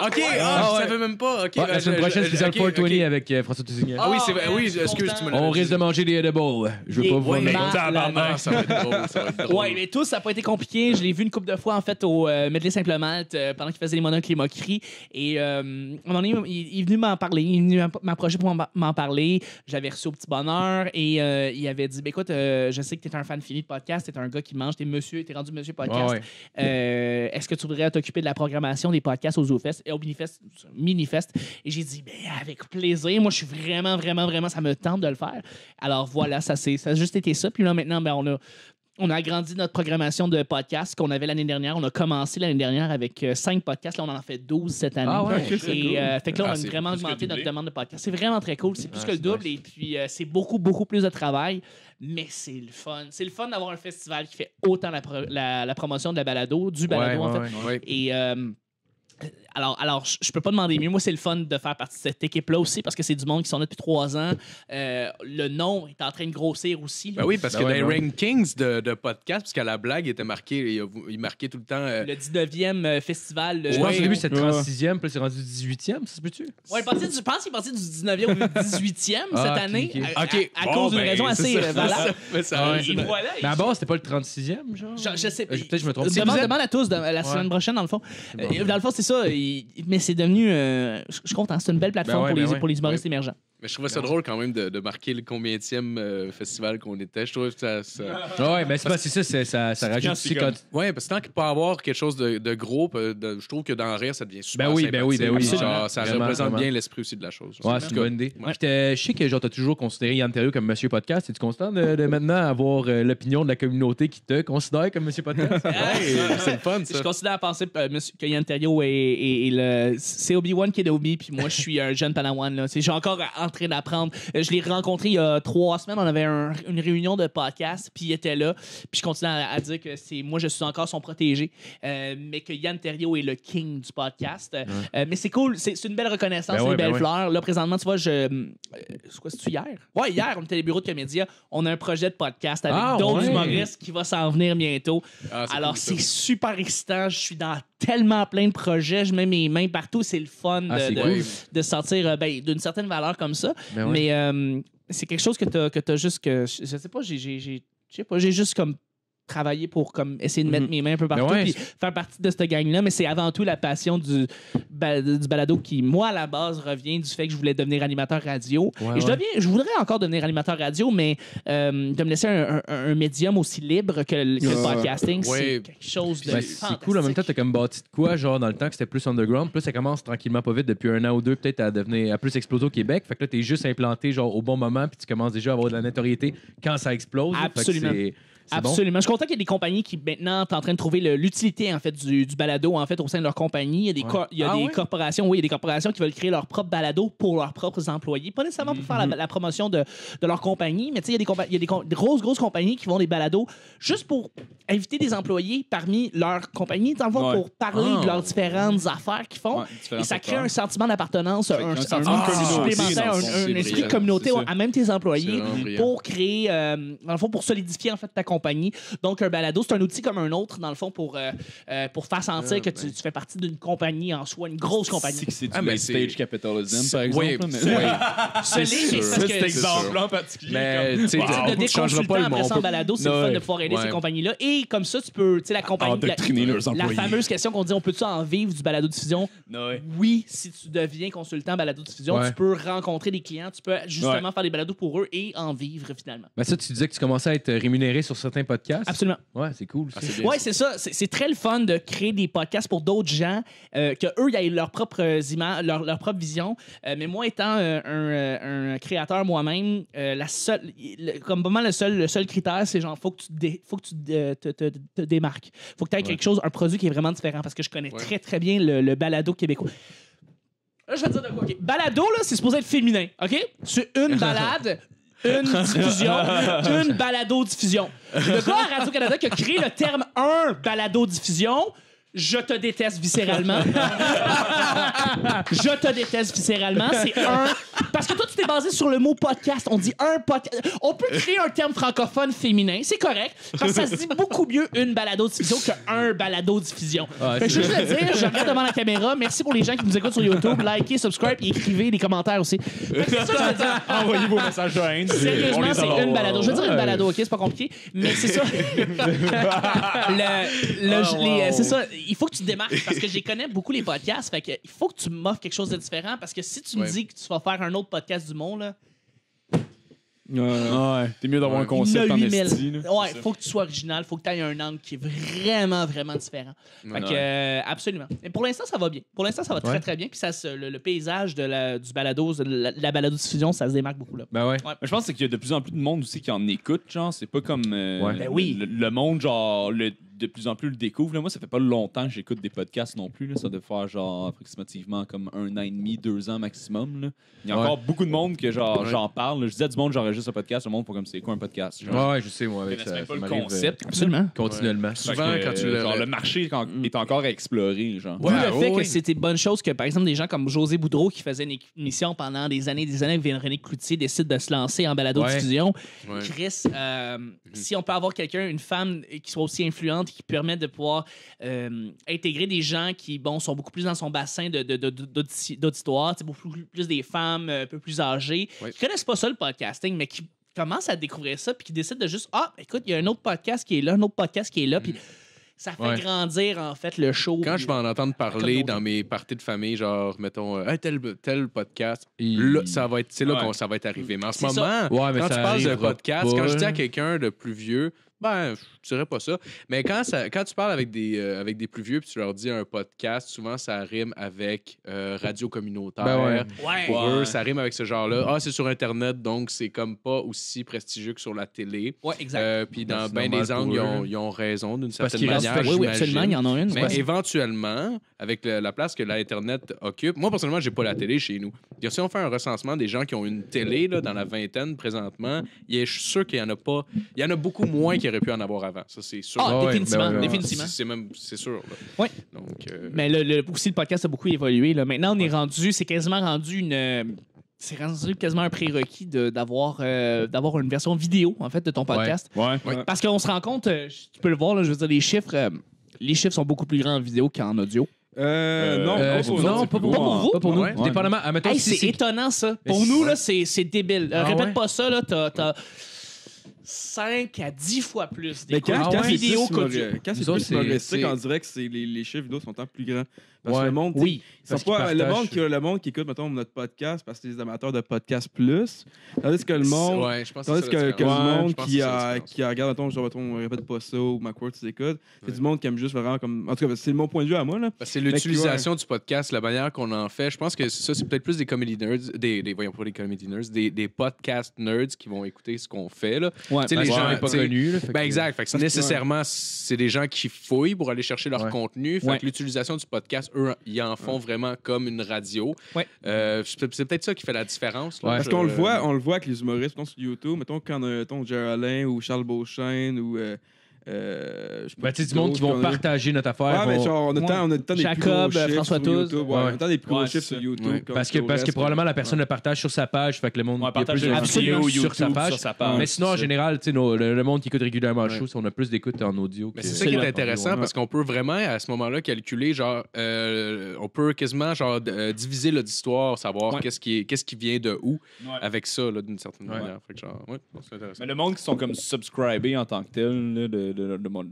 OK, je savais même pas. OK, Ouais, la semaine prochaine, spécial 420 avec François Tousignan. Ah oui, c'est vrai. Oui, excuse, tu me l'as On risque de manger des edibles. Je veux pas vous Ouais, Ah, ça va être drôle. Ça va être drôle. Ouais, mais tous, ça n'a pas été compliqué. Je l'ai vu une couple de fois, en fait, au Medley Simple Malte, pendant qu'il faisait les monocles et les moqueries. Et à un moment donné, il est venu m'en parler. Il est venu m'approcher pour m'en parler. J'avais reçu au petit bonheur et il avait dit, écoute, je sais que tu es un fan fini de podcast, tu es un gars qui mange, t'es rendu monsieur podcast. Est-ce que tu voudrais t'occuper de la programmation des podcasts au ZooFest et au Minifest? Et j'ai dit, avec plaisir. Moi, je suis vraiment, ça me tente de le faire. Alors voilà, ça a juste été ça. Puis là, maintenant, on a agrandi notre programmation de podcasts qu'on avait l'année dernière. On a commencé l'année dernière avec 5 podcasts. Là, on en fait 12 cette année. Ah ouais, et cool. fait que là, on a vraiment augmenté notre demande de podcasts. C'est vraiment très cool. C'est plus que le double. Et puis, c'est beaucoup plus de travail. Mais c'est le fun. C'est le fun d'avoir un festival qui fait autant la promotion de la balado, du balado, en fait. Ouais. Et... Alors, je peux pas demander mieux. Moi, c'est le fun de faire partie de cette équipe-là aussi parce que c'est du monde qui sont là depuis 3 ans. Le nom est en train de grossir aussi. Là. Ben oui, parce que dans les ouais. rankings de podcast, parce qu'à la blague, il était marqué, il marquait tout le temps. Le 19e festival. Je pense au début, c'était 36e, puis là, c'est rendu 18e, ça se peut-tu? Ouais, je pense qu'il est parti du 19e au 18e cette année. ok. À cause d'une raison assez valable. Et voilà. Mais à base, c'était pas le 36e, genre? Je sais pas. Peut-être que je me trompe. Demande à tous la semaine prochaine, dans le fond. Dans le fond, c'est ça. Mais c'est devenu. Je suis content. C'est une belle plateforme pour les humoristes émergents. Mais je trouvais ça drôle quand même de marquer le combienième festival qu'on était. Je trouvais que ça... Ouais, ben c'est ça, ça rajoute aussi quand... Ouais, parce que tant qu'il peut avoir quelque chose de gros, je trouve que dans Rire, ça devient super Ben oui. sympathique. Genre, Absolument. ça Vraiment, représente vraiment. bien l'esprit aussi de la chose. Ouais, c'est une bonne idée. Puis je sais que genre t'as toujours considéré Yann Terriot comme Monsieur Podcast. Es-tu content de maintenant avoir l'opinion de la communauté qui te considère comme Monsieur Podcast? C'est le fun, ça. Je considère à penser que Yann Terriot c'est Obi-Wan Kenobi, puis moi, je suis un jeune Padawan. Là. J'ai encore en train d'apprendre. Je l'ai rencontré il y a 3 semaines. On avait une réunion de podcast, puis il était là. Puis je continue à dire que moi, je suis encore son protégé, mais que Yann Terriot est le king du podcast. Mais c'est cool. C'est une belle reconnaissance, une belle fleur. Là, présentement, tu vois, c'est quoi, c'est-tu hier? Ouais, hier, on était à les bureaux de Comédia. On a un projet de podcast avec d'autres humoristes qui va s'en venir bientôt. Alors, c'est super excitant. Je suis dans tellement plein de projets. Je mets mes mains partout. C'est le fun de sortir d'une certaine valeur comme ça. Mais c'est quelque chose que t'as juste que je sais pas, j'ai juste comme travailler pour comme essayer de mettre mes mains un peu partout ouais, puis faire partie de cette gang-là, mais c'est avant tout la passion du balado qui, moi, à la base, revient du fait que je voulais devenir animateur radio. Ouais, Et je voudrais encore devenir animateur radio, mais de me laisser un médium aussi libre que le podcasting, c'est Ouais. quelque chose de Ben, fantastique. c'est cool. En même temps, t'as comme bâti de quoi, genre dans le temps que c'était plus underground. Puis là, ça commence tranquillement pas vite depuis 1 an ou 2, peut-être à plus exploser au Québec. Fait que là, t'es juste implanté genre au bon moment, puis tu commences déjà à avoir de la notoriété quand ça explose. Fait que Absolument. c'est bon. Absolument. Je suis content qu'il y ait des compagnies qui maintenant sont en train de trouver l'utilité en fait du balado en fait au sein de leur compagnie. Il y a des, corporations, oui, il y a des corporations qui veulent créer leur propre balado pour leurs propres employés, pas nécessairement pour faire la promotion de leur compagnie, mais tu sais il y a des grosses compagnies qui font des balados juste pour inviter des employés parmi leur compagnie, dans le fond, pour parler de leurs différentes affaires qu'ils font. Et ça crée un sentiment d'appartenance, un sentiment de communauté, supplémentaire, dans le fond, un c'est esprit de brillant, communauté c'est ça. à même tes employés C'est vraiment brillant. pour créer, dans le fond, pour solidifier en fait ta compagnie. Donc, un balado, c'est un outil comme un autre, dans le fond, pour faire sentir que tu fais partie d'une compagnie en soi, une grosse compagnie. C'est du Ah, mais late stage c'est- capitalism, par exemple. Oui, là, mais- C'est sûr. parce Cet que exemple en particulier. Mais tu sais, de tu changeras déconsultant pas le après monde. ça en balado, c'est le fun Ouais. de pouvoir aider Ouais. ces compagnies-là. Et comme ça, tu peux, tu sais, la compagnie... Endoctriner leurs La employés. fameuse question qu'on dit, on peut-tu en vivre du balado-diffusion? Ouais. Oui, si tu deviens consultant balado-diffusion, Ouais. tu peux rencontrer des clients, tu peux justement faire des balados pour eux et en vivre finalement. Ben ça, tu disais que tu commençais à être rémunéré sur certains podcasts. Absolument. Ouais, c'est cool. Ah, ça. c'est bien Oui, ça. c'est ça. C'est très le fun de créer des podcasts pour d'autres gens, que eux, ils aient leurs propres images, leur propre vision. Mais moi, étant un créateur moi-même, comme vraiment le seul critère, c'est genre, faut que tu te démarques. Faut que tu aies quelque chose, un produit qui est vraiment différent, parce que je connais très, très bien le balado québécois. Là, je vais te dire de quoi. OK. Balado, là, c'est supposé être féminin. OK? C'est une balade. Une diffusion, une balado-diffusion. Le gars à Radio-Canada qui a créé le terme « un balado-diffusion », je te déteste viscéralement. Je te déteste viscéralement. C'est un... Parce que toi, tu t'es basé sur le mot podcast. On dit un podcast. On peut créer un terme francophone féminin. C'est correct. Parce que ça se dit beaucoup mieux une balado-diffusion qu'un balado-diffusion. Ouais, Fait que je veux juste le dire, je regarde devant la caméra. Merci pour les gens qui nous écoutent sur YouTube. Likez, subscribe et écrivez des commentaires aussi. Fait que c'est ça que je veux dire. Envoyez vos messages de haine. On Sérieusement, les c'est adore. une balado. Je veux dire une balado, OK? C'est pas compliqué. Mais c'est ça. C'est ça. Il faut que tu te démarques parce que je les connais beaucoup, les podcasts. Fait que il faut que tu m'offres quelque chose de différent parce que si tu me dis que tu vas faire un autre podcast du monde, là, Ouais. T'es mieux d'avoir un il y en a concept en 8000. esti. là. Ouais, C'est ça. faut que tu sois original, faut que tu aies un angle qui est vraiment, vraiment différent. Fait que, absolument. Et pour l'instant, ça va bien. Pour l'instant, ça va très, très bien. Puis le paysage du balado, de la balado-diffusion, ça se démarque beaucoup là. Ben ouais. Mais je pense qu'il y a de plus en plus de monde aussi qui en écoute, genre. C'est pas comme Ben oui. le monde, genre, de plus en plus le découvre. Là. Moi, ça fait pas longtemps que j'écoute des podcasts non plus. Là. Ça doit faire, genre, approximativement comme 1 an et demi, 2 ans maximum. Là. Il y a encore beaucoup de monde que, genre, j'en parle. Là. Je disais à du monde, j'enregistre un podcast. Le monde, pour comme c'est quoi un podcast? Genre, Ouais, je sais, moi, avec connaissent ça. même pas ça le m'arrive, concept. Absolument. continuellement. Fait Souvent, que, quand tu le- genre, le marché est encore à explorer, genre. D'où le fait que oui. c'était bonne chose que, par exemple, des gens comme José Boudreau, qui faisait une émission pendant des années avec Véronique Cloutier, décident de se lancer en balado-diffusion. Ouais. Chris, si on peut avoir quelqu'un, une femme qui soit aussi influente, qui permet de pouvoir intégrer des gens qui, bon, sont beaucoup plus dans son bassin d'auditoire, beaucoup plus des femmes un peu plus âgées, Ouais. qui connaissent pas ça, le podcasting, mais qui commencent à découvrir ça, puis qui décident de juste, écoute, il y a un autre podcast qui est là, un autre podcast qui est là, puis ça fait Ouais. grandir, en fait, le show. Quand je vais en entendre parler communauté. dans mes parties de famille, genre, mettons, hey, tel podcast, Et- là, c'est là Ouais. que ça va être arrivé. Mais en ce C'est ça. moment, Ouais, mais quand ça tu parles de arrivera podcast, pas. quand je dis à quelqu'un de plus vieux, ben, je dirais pas ça. Mais quand tu parles avec des plus vieux puis tu leur dis un podcast, souvent ça rime avec radio communautaire. Ben ouais. Ouais. Pour Ouais. eux, ça rime avec ce genre-là. C'est sur Internet, donc c'est comme pas aussi prestigieux que sur la télé. Ouais, exact. Puis Ben, dans c'est bien normal des angles, pour eux. ils ont raison d'une Parce certaine qu'ils manière. respectent- Oui, j'imagine. absolument, il y en a une. Mais Ouais. éventuellement, avec la place que l'Internet occupe, moi, personnellement, j'ai pas la télé chez nous. Puis si on fait un recensement des gens qui ont une télé là, dans la vingtaine présentement, je suis sûr qu'il y en a pas. Il y en a beaucoup moins qu'il aurait pu en avoir avant. Ça, c'est sûr. Ah, ouais, définitivement, ben ouais, ouais. définitivement. C'est sûr. Là. Ouais. Donc, Mais aussi, le podcast a beaucoup évolué. Là. Maintenant, on est rendu, c'est quasiment rendu c'est rendu quasiment un prérequis d'avoir une version vidéo, en fait, de ton podcast. Ouais. Parce qu'on se rend compte, tu peux le voir, là, je veux dire, les chiffres sont beaucoup plus grands en vidéo qu'en audio. Non, non, pas pour vous. Pas pour nous. Ouais. Dépendamment. Admettons, Hey, si c'est étonnant, ça. Pour Mais nous, ouais. là, c'est débile. Ah Répète ouais? pas ça, là, 5 à 10 fois plus Mais d'écoutes quand vidéo c'est qu'audio. quand c'est Nous autres, plus humoristique, c'est- on dirait que les chiffres vidéo sont tant plus grands. Parce que Ouais. le monde, Oui. ils sont Parce qu'ils pas, partagent. le monde qui écoute, mettons, notre podcast, parce que c'est des amateurs de podcast plus. Tandis que le monde, Ouais, je pense tandis c'est que, ça la que le différence. Ouais, monde je pense qui, c'est ça la différence. qui regarde, mettons, répète pas ça ou McWord, tu écoutes, c'est Ouais. du monde qui aime juste vraiment comme. En tout cas, c'est mon point de vue à moi, là. Parce que c'est l'utilisation du podcast, la manière qu'on en fait. Je pense que ça, c'est peut-être plus des comedy nerds, voyons pas des comedy nerds, des podcast nerds qui vont écouter ce qu'on fait. Là. Ouais, Tu sais, Les les gens gens pas tu sais, connus. là, fait Ben que- exact. Fait que nécessairement, c'est des gens qui fouillent pour aller chercher leur Ouais. contenu. Fait Ouais. que l'utilisation du podcast, eux, ils en font vraiment comme une radio. Ouais. C'est peut-être ça qui fait la différence. là. Ouais. Parce qu'on le voit avec les humoristes, mettons sur YouTube, mettons quand on a mettons, Jerry Alain ou Charles Beauchesne ou. Je sais pas Ben, tu sais, du qui monde qui d'autre vont qu'on a. partager notre affaire. Ouais, mais vont- genre, on a le temps des Jacob, plus gros chiffres François sur Touze. YouTube. Ouais, Ouais. on a le temps des plus gros Ouais, chiffres c'est sur ça. YouTube. Ouais. comme Parce sur que le reste, probablement la ouais. personne le partage sur sa page, fait que le monde Ouais, il y a partage plus de la vidéos vidéo sur sa YouTube page. sur sa page. Mais sinon, en C'est ça. général, tu sais, le monde qui écoute régulièrement le Ouais. show, on a plus d'écoute en audio. Mais que- c'est ça qui est là. intéressant Ouais. parce qu'on peut vraiment, à ce moment-là, calculer, genre, on peut quasiment, genre, diviser l'auditoire, savoir Ouais. qu'est-ce qui vient de où Ouais. avec ça, là, d'une certaine Ouais. manière. Fait que, genre, ouais, c'est intéressant. Mais le monde qui sont comme subscribés en tant que tel, là,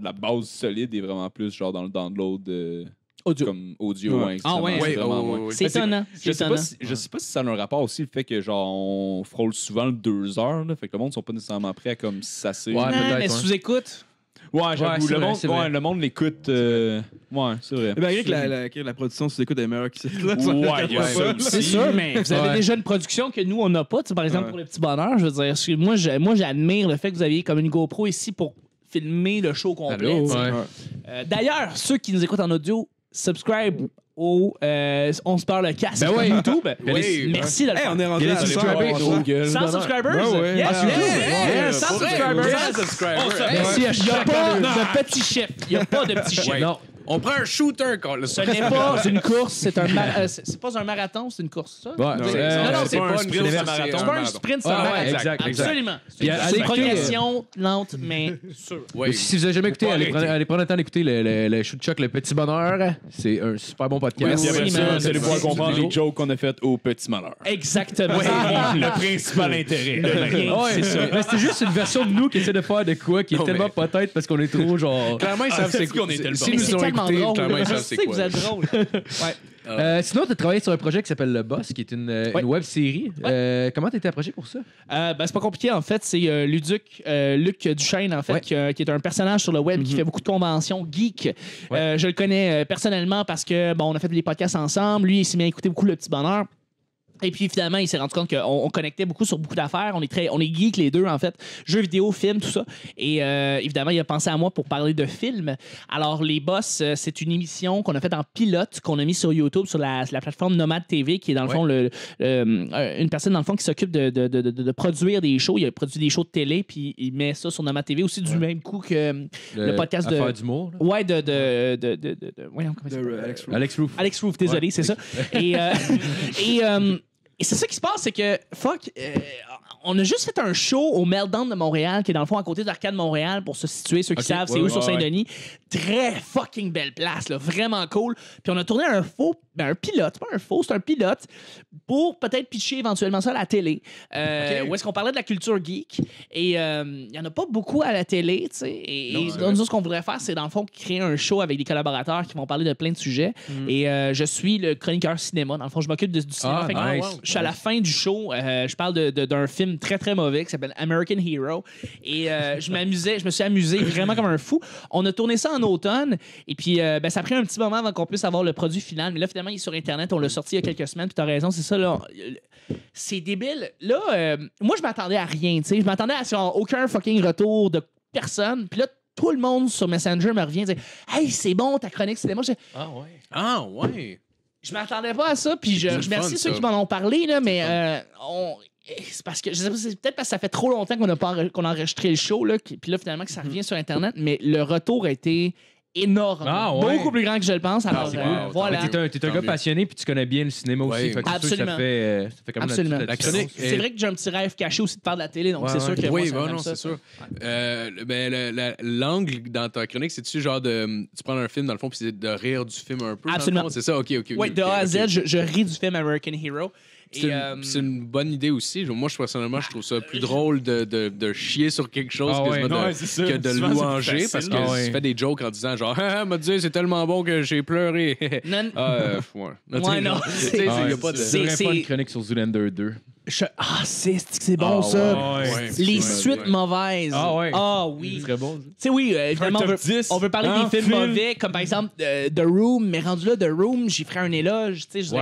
la base solide est vraiment plus genre dans le download Audio. comme audio. Ouais. Ouais, extrêmement, Ah ouais. Ouais, extrêmement oh, moins. oui. C'est étonnant. Je C'est sais, étonnant. je sais pas si ça a un rapport aussi le fait que genre on frôle souvent le 2 heures, là, fait que le monde ne sont pas nécessairement prêts à comme s'asser. Ouais, Ah, peut-être, mais ouais. sous-écoute. Ouais, j'avoue, c'est le vrai, monde, c'est vrai. le monde l'écoute. Ouais, c'est vrai. Eh ben, rien que la production sur l'écoute est meilleure que c'est là. Ouais, il y a ça Ouais. aussi. C'est sûr, mais vous avez Ouais. déjà une production que nous, on n'a pas. Tu sais, par exemple, Ouais. pour le petit bonheur, je veux dire, moi, j'admire le fait que vous aviez comme une GoPro ici pour filmer le show complet. Allô? tu sais. Ouais. D'ailleurs, ceux qui nous écoutent en audio, subscribe au On se parle le casque Ben sur ouais. YouTube. Oui. Merci de le Hey, faire. on est rendu Il y a à des 100. subscribers. Ouais. 100 subscribers? Ouais, ouais. Yes, Ah, sur YouTube? yes, 100 subscribers. 100 subscribers. Hey, Merci à Il n'y a chaque pas année. de petits chiffres. Il n'y a pas de petits chiffres. Ouais. Non. On prend un shooter quand le Ce n'est pas une course, c'est c'est pas un marathon, c'est une course, ça? Ouais, Non, c'est- non, c'est c'est pas pas un un sprint, sprint, c'est c'est un un marathon. C'est pas un sprint, c'est un Ah, ouais, marathon. exact, exact. Absolument. Puis à C'est une l'écouter, progression lente, mais sûre. Ouais. Aussi, si vous avez jamais écouté, Faut allez prendre le temps d'écouter le show de Chuck, Le Petit Bonheur. C'est un super bon podcast. Merci, Puis après ça, man. vous allez pouvoir Merci. comprendre les jokes qu'on a faites au petit malheur. Exactement. Le principal intérêt. Rien, Ouais, c'est ça. mais c'était juste une version de nous qui essaie de faire de quoi qui est Non, tellement mais- peut-être parce qu'on est trop genre. Clairement, ils savent c'est qu'on était le Si bon. Mais nous c'est ont tellement écouté, drôle. clairement, ils Je savent sais c'est que vous quoi. êtes drôle. Sinon, tu as travaillé sur un projet qui s'appelle Le Boss, qui est une web série. Comment tu été approché pour ça? C'est pas compliqué, en fait. C'est Luc Duchesne, en fait, Ouais. qui est un personnage sur le web qui fait beaucoup de conventions geek. Ouais. Je le connais personnellement parce que, bon, on a fait des podcasts ensemble. Lui, il s'est mis à écouter beaucoup Le Petit Bonheur. Et puis finalement, il s'est rendu compte qu'on connectait beaucoup sur beaucoup d'affaires. On est geeks les deux, en fait. Jeux vidéo, films, tout ça. Et évidemment, il a pensé à moi pour parler de films. Alors, Les Boss, c'est une émission qu'on a faite en pilote, qu'on a mis sur YouTube, sur la plateforme Nomad TV, qui est dans le fond une personne, dans le fond, qui s'occupe de produire des shows. Il a produit des shows de télé, puis il met ça sur Nomad TV aussi du même coup que le podcast de... Affaire d'humour. là. Ouais, voyons, comment ça s'appelle? Alex Roux. Alex Roof. Alex Roof, désolé, c'est ça. Et c'est ça qui se passe, c'est que, on a juste fait un show au Meltdown de Montréal, qui est dans le fond à côté de l'Arcade Montréal, pour se situer, ceux qui Ok, savent, c'est ouais, où ouais, sur ouais. Saint-Denis. Très fucking belle place, là, vraiment cool. Puis on a tourné un pilote, pas un faux, c'est un pilote, pour peut-être pitcher éventuellement ça à la télé. Où est-ce qu'on parlait de la culture geek. Et il y en a pas beaucoup à la télé, tu sais. Et nous, ce qu'on voudrait faire, c'est dans le fond créer un show avec des collaborateurs qui vont parler de plein de sujets. Et je suis le chroniqueur cinéma. Dans le fond, je m'occupe du cinéma. Ah, Fait que, nice. je suis à la fin du show. Je parle d'un film très, très mauvais qui s'appelle American Hero. Et je me suis amusé vraiment comme un fou. On a tourné ça en automne. Et puis, ça a pris un petit moment avant qu'on puisse avoir le produit final. Mais là, finalement, il est sur Internet. On l'a sorti il y a quelques semaines. Puis, t'as raison, c'est ça, là. C'est débile. Là, moi, je m'attendais à rien. Tu sais, je m'attendais à genre, aucun fucking retour de personne. Puis là, tout le monde sur Messenger me revient dire Hey, c'est bon, ta chronique cinéma. Ah, ouais. Je m'attendais pas à ça, puis je C'est remercie fun, ceux ça. qui m'en ont parlé, là, mais c'est parce que je sais pas, c'est peut-être parce que ça fait trop longtemps qu'on a enregistré le show, là, puis là, finalement, que ça revient sur Internet, mais le retour a été énorme. Ah, ouais. Beaucoup plus grand que je le pense. Alors, c'est cool. voilà. Mais t'es un Tant gars mieux. passionné puis tu connais bien le cinéma aussi. Ouais. Fait que c'est sûr que Absolument. ça fait quand même Absolument. la La différence. chronique. C'est vrai que j'ai un petit rêve caché aussi de faire de la télé, donc Ouais, c'est sûr ouais. que Oui, moi, non, ça, c'est sûr. L'angle dans ta chronique, c'est-tu genre tu prends un film dans le fond puis c'est de rire du film un peu? dans le Absolument. fond? C'est ça, ok. Oui, de A à Z, je ris du film American Hero. C'est une bonne idée aussi. Moi, personnellement, je trouve ça plus drôle de chier sur quelque chose que de louanger parce que tu fais des jokes en disant genre m'a dit c'est tellement bon que j'ai pleuré. Non. Non. C'est C'est pas une chronique sur Zoolander 2. c'est bon ça. Les suites mauvaises. Oui. C'est très bon. Tu sais, oui, évidemment, on veut parler des films mauvais, comme par exemple The Room, mais rendu là, The Room, j'y ferai un éloge. Tu sais,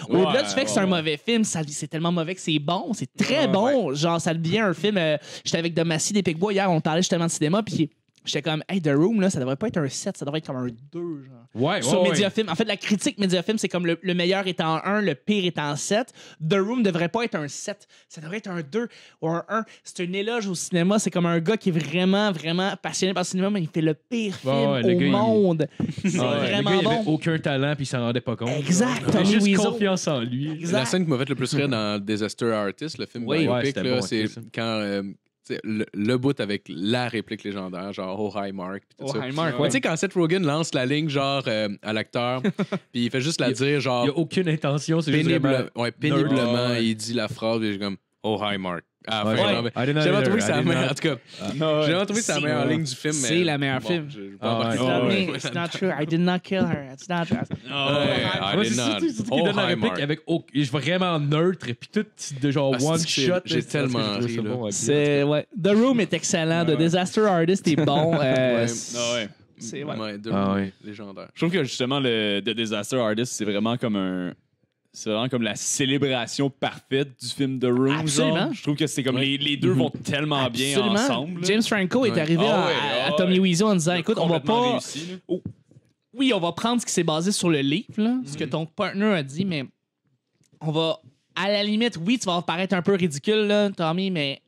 au-delà du fait que c'est un mauvais film, c'est tellement mauvais que c'est bon, c'est très bon. Genre, ça devient un film. J'étais avec Domacy des Picbois hier, on parlait justement de cinéma, puis j'étais comme, hey, The Room, là, ça devrait pas être un 7, ça devrait être comme un 2, genre. Sur Mediafilm. En fait, la critique Mediafilm, c'est comme le meilleur étant 1, le pire étant 7. The Room devrait pas être un 7, ça devrait être un 2 ou un 1. C'est un éloge au cinéma, c'est comme un gars qui est vraiment, vraiment passionné par le cinéma, mais il fait le pire film au monde. C'est vraiment le gars, bon. Il avait aucun talent, puis il s'en rendait pas compte. Exact. Il avait juste Wiseau. confiance en lui. La scène qui m'a fait le plus rire dans Disaster Artist, le film biopic, c'était là, bon, c'est ça. quand le bout avec la réplique légendaire, genre Oh Hi Mark. Pis tout ça. Hi, Mark, Tu sais, quand Seth Rogen lance la ligne genre à l'acteur, puis il fait juste la dire genre Il n'y a aucune intention, c'est juste vraiment... péniblement, il dit la phrase, et je suis comme Oh Hi Mark. À la fin, genre, I did not j'ai vraiment either. trouvé que c'est la I did meilleure. not. En tout cas, j'ai vraiment trouvé que c'est la meilleure ligne du film. C'est la meilleure film. It's not true. I did not kill her. It's not true. I Moi, did c'est not. surtout qui donne la Hi, réplique Mark. avec vraiment neutre et puis tout de genre Ah, one c'est que shot. j'ai tellement ri, là. C'est The Room est excellent. The Disaster Artist est bon. C'est légendaire. Je trouve que justement, le The Disaster Artist, c'est vraiment comme la célébration parfaite du film The Room. Absolument. Genre. Je trouve que c'est comme les deux vont tellement bien Absolument. ensemble. là. James Franco est arrivé à Tommy Wiseau en disant, écoute, on va Complètement pas... réussi, là. Oui, on va prendre ce qui s'est basé sur le livre, là, ce que ton partner a dit, mais on va... À la limite, oui, tu vas paraître un peu ridicule, là, Tommy, mais...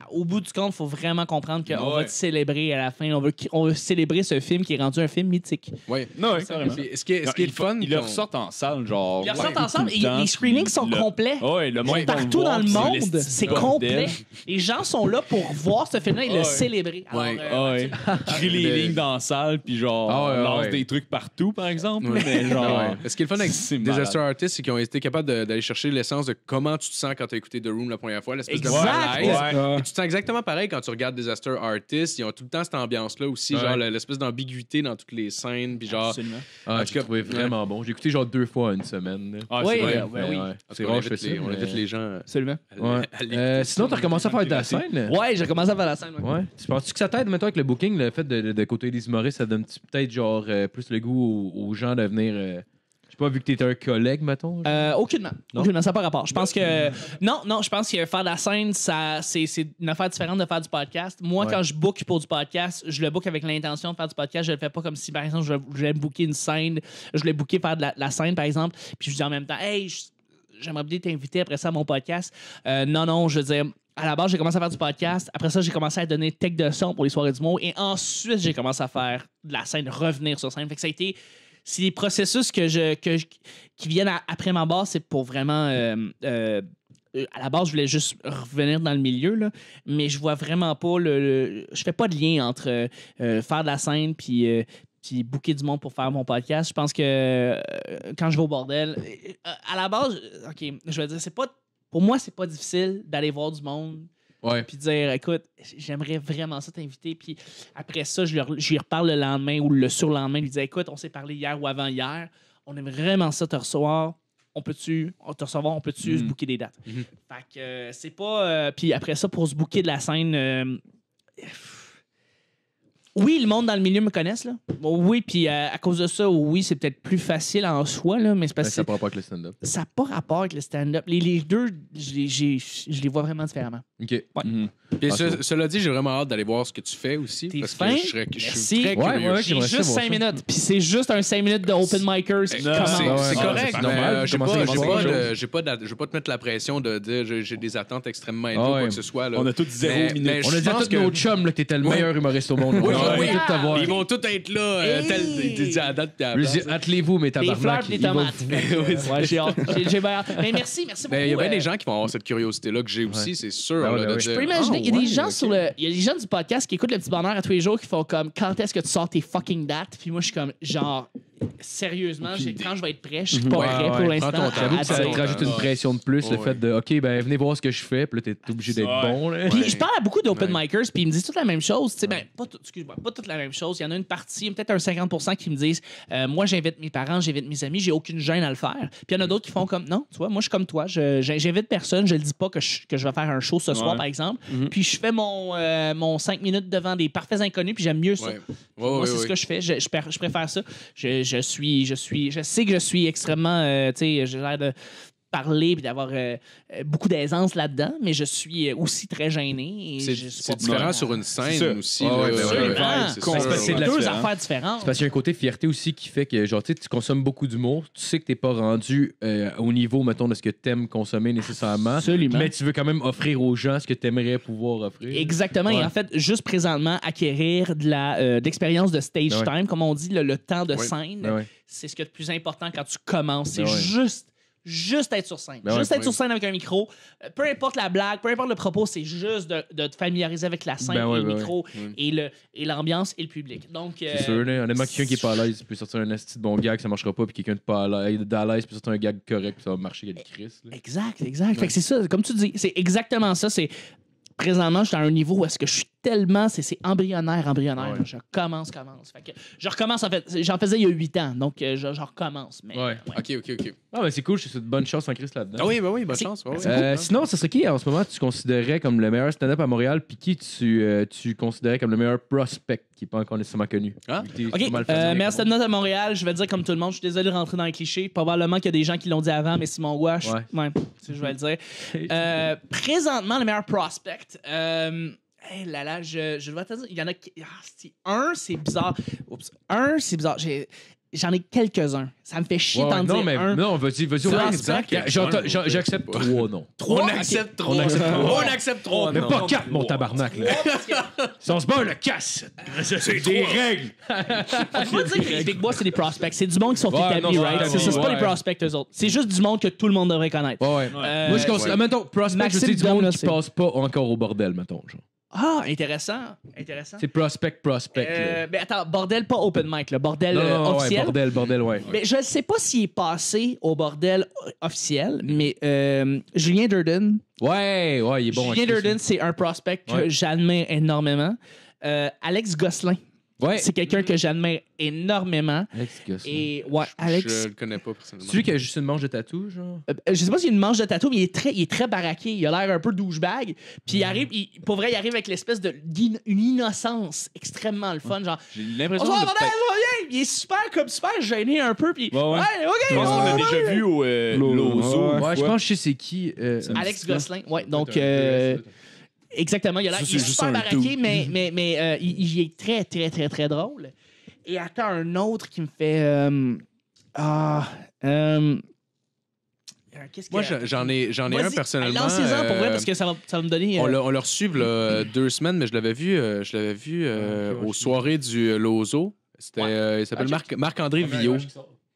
au bout du compte, il faut vraiment comprendre qu'on va te célébrer à la fin. On veut célébrer ce film qui est rendu un film mythique. Oui. Non, ouais, carrément. Ce qui est le fun, Ils le ressortent en salle, genre. Ils le ressortent tout ensemble le et temps, les screenings sont puis complets. Ouais, le monde Partout dans le monde, l'esti c'est bordel. complet. Les gens sont là pour voir ce film-là et le célébrer. Alors, Ouais. Crie les lignes dans la salle, puis genre, lance des trucs partout, par exemple. Mais genre. Ce qui est le fun avec c'est Disaster malade. Artist, c'est qu'ils ont été capables d'aller chercher l'essence de comment tu te sens quand tu as écouté The Room la première fois, l'espèce de Exact. malaise. Ouais. Et tu te sens exactement pareil quand tu regardes Disaster Artist. Ils ont tout le temps cette ambiance-là aussi, genre l'espèce d'ambiguïté dans toutes les scènes. Puis genre, Absolument. Ah, En tout j'ai cas, trouvé vraiment bon. J'ai écouté genre 2 fois une semaine. là. Ah, Oui, c'est vrai. oui. C'est rare, je fais ça. on invite les gens Absolument. à l'écouter. Sinon, t'as recommencé à faire de la scène? Ouais, j'ai commencé à faire la scène. Ouais. Tu penses que ça t'aide, mettons, avec le booking, le fait de côté des humoristes, ça donne peut-être genre plus le goût aux gens de venir. Je sais pas, vu que t'étais un collègue, mettons. Aucunement. Non? Aucunement, ça n'a pas rapport. Je pense que. Non, je pense que faire de la scène, c'est une affaire différente de faire du podcast. Moi, quand je book pour du podcast, je le book avec l'intention de faire du podcast. Je le fais pas comme si, par exemple, je voulais booker une scène. Je voulais booker faire de la scène, par exemple. Puis je dis en même temps, hey, j'aimerais bien t'inviter après ça à mon podcast. Non, je veux dire. À la base, j'ai commencé à faire du podcast. Après ça, j'ai commencé à donner tech de son pour les soirées du mot. Et ensuite, j'ai commencé à faire de la scène, revenir sur scène. Fait que ça a été. C'est des processus qui viennent après ma base, c'est pour vraiment. À la base, je voulais juste revenir dans le milieu, là, mais je vois vraiment pas je fais pas de lien entre faire de la scène puis booker du monde pour faire mon podcast. Je pense que quand je vais au bordel, à la base, OK, je vais dire, pour moi, c'est pas difficile d'aller voir du monde. Ouais. Puis dire, écoute, j'aimerais vraiment ça t'inviter. Puis après ça, j'y reparle le lendemain ou le surlendemain. Lui dire, écoute, on s'est parlé hier ou avant-hier. On aime vraiment ça te recevoir. On peut-tu se booker des dates? Fait que c'est pas. Puis après ça, pour se booker de la scène. Oui, le monde dans le milieu me connaisse, là. Oui, puis à cause de ça, oui, c'est peut-être plus facile en soi, là, mais c'est parce que Ça n'a pas rapport avec le stand-up. ça n'a pas rapport avec le stand-up. Les deux, je les vois vraiment différemment. OK. Ouais. Puis cela dit, j'ai vraiment hâte d'aller voir ce que tu fais aussi. T'es parce fin? que je suis Merci. très Ouais, curieux. ouais, J'ai j'aimerais juste ça voir 5 ça. minutes, puis c'est juste un 5 minutes de open micers qui C'est commence. ouais, correct, c'est normal, mais je commencer à voir quelque chose. je vais pas te mettre la pression de dire j'ai des attentes extrêmement élevées Ah ou ouais. quoi que ce soit. Là. On a tous 0 minutes. On a dit à tous nos chums que t'étais le meilleur humoriste au monde. Oui, On oui. va tout t'avoir. Ils vont tous être là, Hey! à la date puis à la Je place. dis, attelez-vous, mes Des fleurs, tabarnak. des Ils vont tomates. vous- Ouais, j'ai hâte. J'ai bien hâte. Mais merci beaucoup. Ben, il y a bien des gens qui vont avoir cette curiosité-là que j'ai aussi, c'est sûr. Ah ouais, là, ben de oui. Je dire, peux imaginer, il y a des gens ok. il y a des gens du podcast qui écoutent le petit bonheur à tous les jours qui font comme quand est-ce que tu sors tes fucking dates? Puis moi je suis comme genre sérieusement, quand je vais être prêt, je suis pas prêt pour l'instant. Prends ton temps. J'avoue que ça à te dire. rajoute une pression de plus, le Ouais. fait de OK, ben venez voir ce que je fais, puis là, t'es obligé d'être Ouais. bon. Là. Puis je parle à beaucoup d'open Ouais. micers, puis ils me disent toute la même chose. Tu sais, ben, excuse-moi, pas toute la même chose. Il y en a une partie, peut-être un 50% qui me disent moi, j'invite mes parents, j'invite mes amis, j'ai aucune gêne à le faire. Puis il y en a d'autres qui font comme non, tu vois, moi, je suis comme toi, j'invite personne, je le dis pas que je vais faire un show ce soir, Ouais. par exemple. Puis je fais mon 5 minutes devant des parfaits inconnus, puis j'aime mieux ça. Moi, c'est ce que je fais. Je préfère ça. Je sais que je suis extrêmement, tu sais, j'ai l'air de parler et d'avoir beaucoup d'aisance là-dedans, mais je suis aussi très gêné. C'est différent sur une C'est ça. scène aussi. Ah là. ouais, ben Absolument. Ouais, c'est Parce ça. que c'est de la deux différence. affaires différentes. C'est parce qu'il y a un côté fierté aussi qui fait que, genre, tu sais, tu consommes beaucoup d'humour, tu sais que t'es pas rendu au niveau, mettons, de ce que t'aimes consommer nécessairement, Absolument. mais tu veux quand même offrir aux gens ce que t'aimerais pouvoir offrir. Exactement. Ouais. Et en fait, juste présentement, acquérir de l'expérience de stage Ouais. time, comme on dit, le temps de Ouais. scène, Ben ouais. c'est ce qui est le plus important quand tu commences. C'est Ben ouais. juste être sur scène. Ben ouais, juste être ouais. sur scène avec un micro. Peu importe la blague, peu importe le propos, c'est juste de te familiariser avec la scène Ben ouais, et le ben micro ouais. et l'ambiance et le public. Donc, C'est sûr, là. Honnêtement, quelqu'un qui est pas à l'aise peut sortir un esti de bon gag, ça marchera pas, puis quelqu'un de pas à l'aise peut sortir un gag correct, puis ça va marcher avec Chris. Là. Exact. Fait que c'est ça, comme tu dis, c'est exactement ça. C'est présentement, je suis à un niveau où est-ce que je suis tellement, c'est embryonnaire. Ouais. Je commence. Fait que je recommence, en fait, j'en faisais il y a 8 ans, donc je recommence. Mais, Ouais. OK. Ah, ben c'est cool, je te souhaite bonne chance en Chris là-dedans. Ah oui, bonne Merci. chance. Ouais, ouais. Sinon, ce serait qui en ce moment tu considérais comme le meilleur stand-up à Montréal, puis qui tu considérais comme le meilleur prospect qui n'est pas encore nécessairement connu? Ah. Vu que t'es OK, pas mal familier meilleur avec stand-up à Montréal, je vais dire comme tout le monde, je suis désolé de rentrer dans les clichés. Probablement qu'il y a des gens qui l'ont dit avant, mais Simon Wash, Ouais. je vais le dire. Présentement, le meilleur prospect, je dois te dire, il y en a. C'est bizarre. C'est bizarre. J'en ai quelques-uns. Ça me fait chier d'en dire non, mais un. non, vas-y, Prospect. J'accepte 3 noms. On accepte 3. On accepte 3. Mais pas 4, mon tabarnak. Là. Si on se bat, on le casse. C'est des règles. On peut dire que les Big Boss, c'est des prospects. C'est du monde qui sont Ouais, établis, non, right? c'est C'est pas ouais. des prospects, eux autres. C'est juste du monde que tout le monde devrait connaître. Ouais. Moi, je considère. Mettons, prospect, Maxime je sais du Dom, monde là, qui c'est- passe pas encore au bordel, mettons. Genre. Ah, intéressant. C'est prospect. Là. Mais attends, bordel, pas open mic, le bordel Non, officiel. ouais, bordel, ouais. Mais je ne sais pas s'il est passé au bordel officiel, mais Julien Durden. Ouais, il est bon. Julien Durden, c'est un prospect que Ouais. j'admire énormément. Alex Gosselin, Ouais. c'est quelqu'un que j'admire énormément. Alex Gosselin. Et ouais, Alex. Je le connais pas personnellement. Celui qui a juste une manche de tatou, genre. Je sais pas s'il y a une manche de tatou, mais il est très baraqué. Il a l'air un peu douchebag. Puis il arrive, pour vrai, il arrive avec l'espèce une innocence extrêmement le fun. Genre, J'ai on l'impression se voit, de bordel, peut-être- ça va bien. Il est super gêné un peu. Puis, Ouais, ouais. OK, Je pense qu'on l'a déjà vu au Lozo. Ouais, je pense que je sais c'est qui. Alex Gosselin, ouais. Donc, exactement. Il a l'air Ça, il est c'est juste super un baraqué, dude. mais il est très drôle. Et attends, un autre qui me fait. Qu'est-ce Moi, que- j'en ai un Vas-y, personnellement. lancez-en pour vrai, parce que ça va me donner. On l'a reçu là, 2 semaines, mais je l'avais vu aux soirées du Lozo. C'était, il s'appelle Marc-André Villot.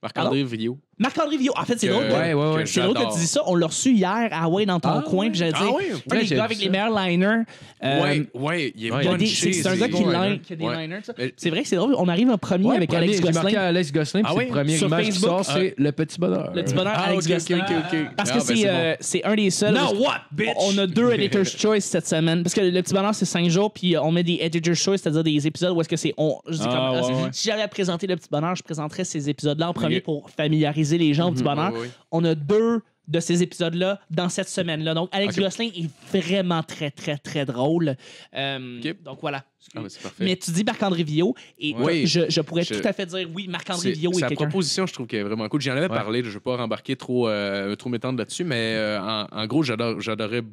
Marc-André Villot. Marc-André Villot. En fait, c'est Que- drôle. Ouais. C'est drôle que tu dis ça. On l'a reçu hier à Way dans ton Ah, coin. ouais. Puis j'allais dire, Ah, ouais. un Ouais, des j'ai gars vu avec ça. les meilleurs liners. Il est Ouais, Il y a punché, c'est un c'est gars qui bon, line, qui a des Ouais. liners. ça. Mais- C'est vrai que c'est drôle. On arrive en premier avec Alex J'ai marqué Gosselin. Alex Gosselin, puis Ah c'est ouais? la première Sur image qui Facebook? sort, c'est le petit bonheur. Le petit bonheur Ah, Alex ok, Gosselin. ok. Parce Ah, que ben, c'est c'est un des seuls. Now what, bitch? On a 2 Editor's Choice cette semaine. Parce que le petit bonheur, c'est 5 jours, puis on met des Editor's Choice, c'est-à-dire des épisodes où est-ce que c'est. Je dis Ah, comme, ouais, ouais. si j'avais à présenter le petit bonheur, je présenterais ces épisodes-là en premier Ok. pour familiariser les gens au petit bonheur. ouais. On a 2 de ces épisodes-là dans cette semaine-là. Donc, Alex Ok. Gosselin est vraiment très drôle. Ok. Donc, voilà. Ah, ben, c'est parfait. Mais tu dis Marc-André Villot, et Oui. je pourrais Je- tout à fait dire oui, Marc-André Villot est Sa quelqu'un. proposition, je trouve qu'elle est vraiment cool. J'en avais parlé, je ne vais pas rembarquer trop m'étendre là-dessus, mais en gros, j'adorais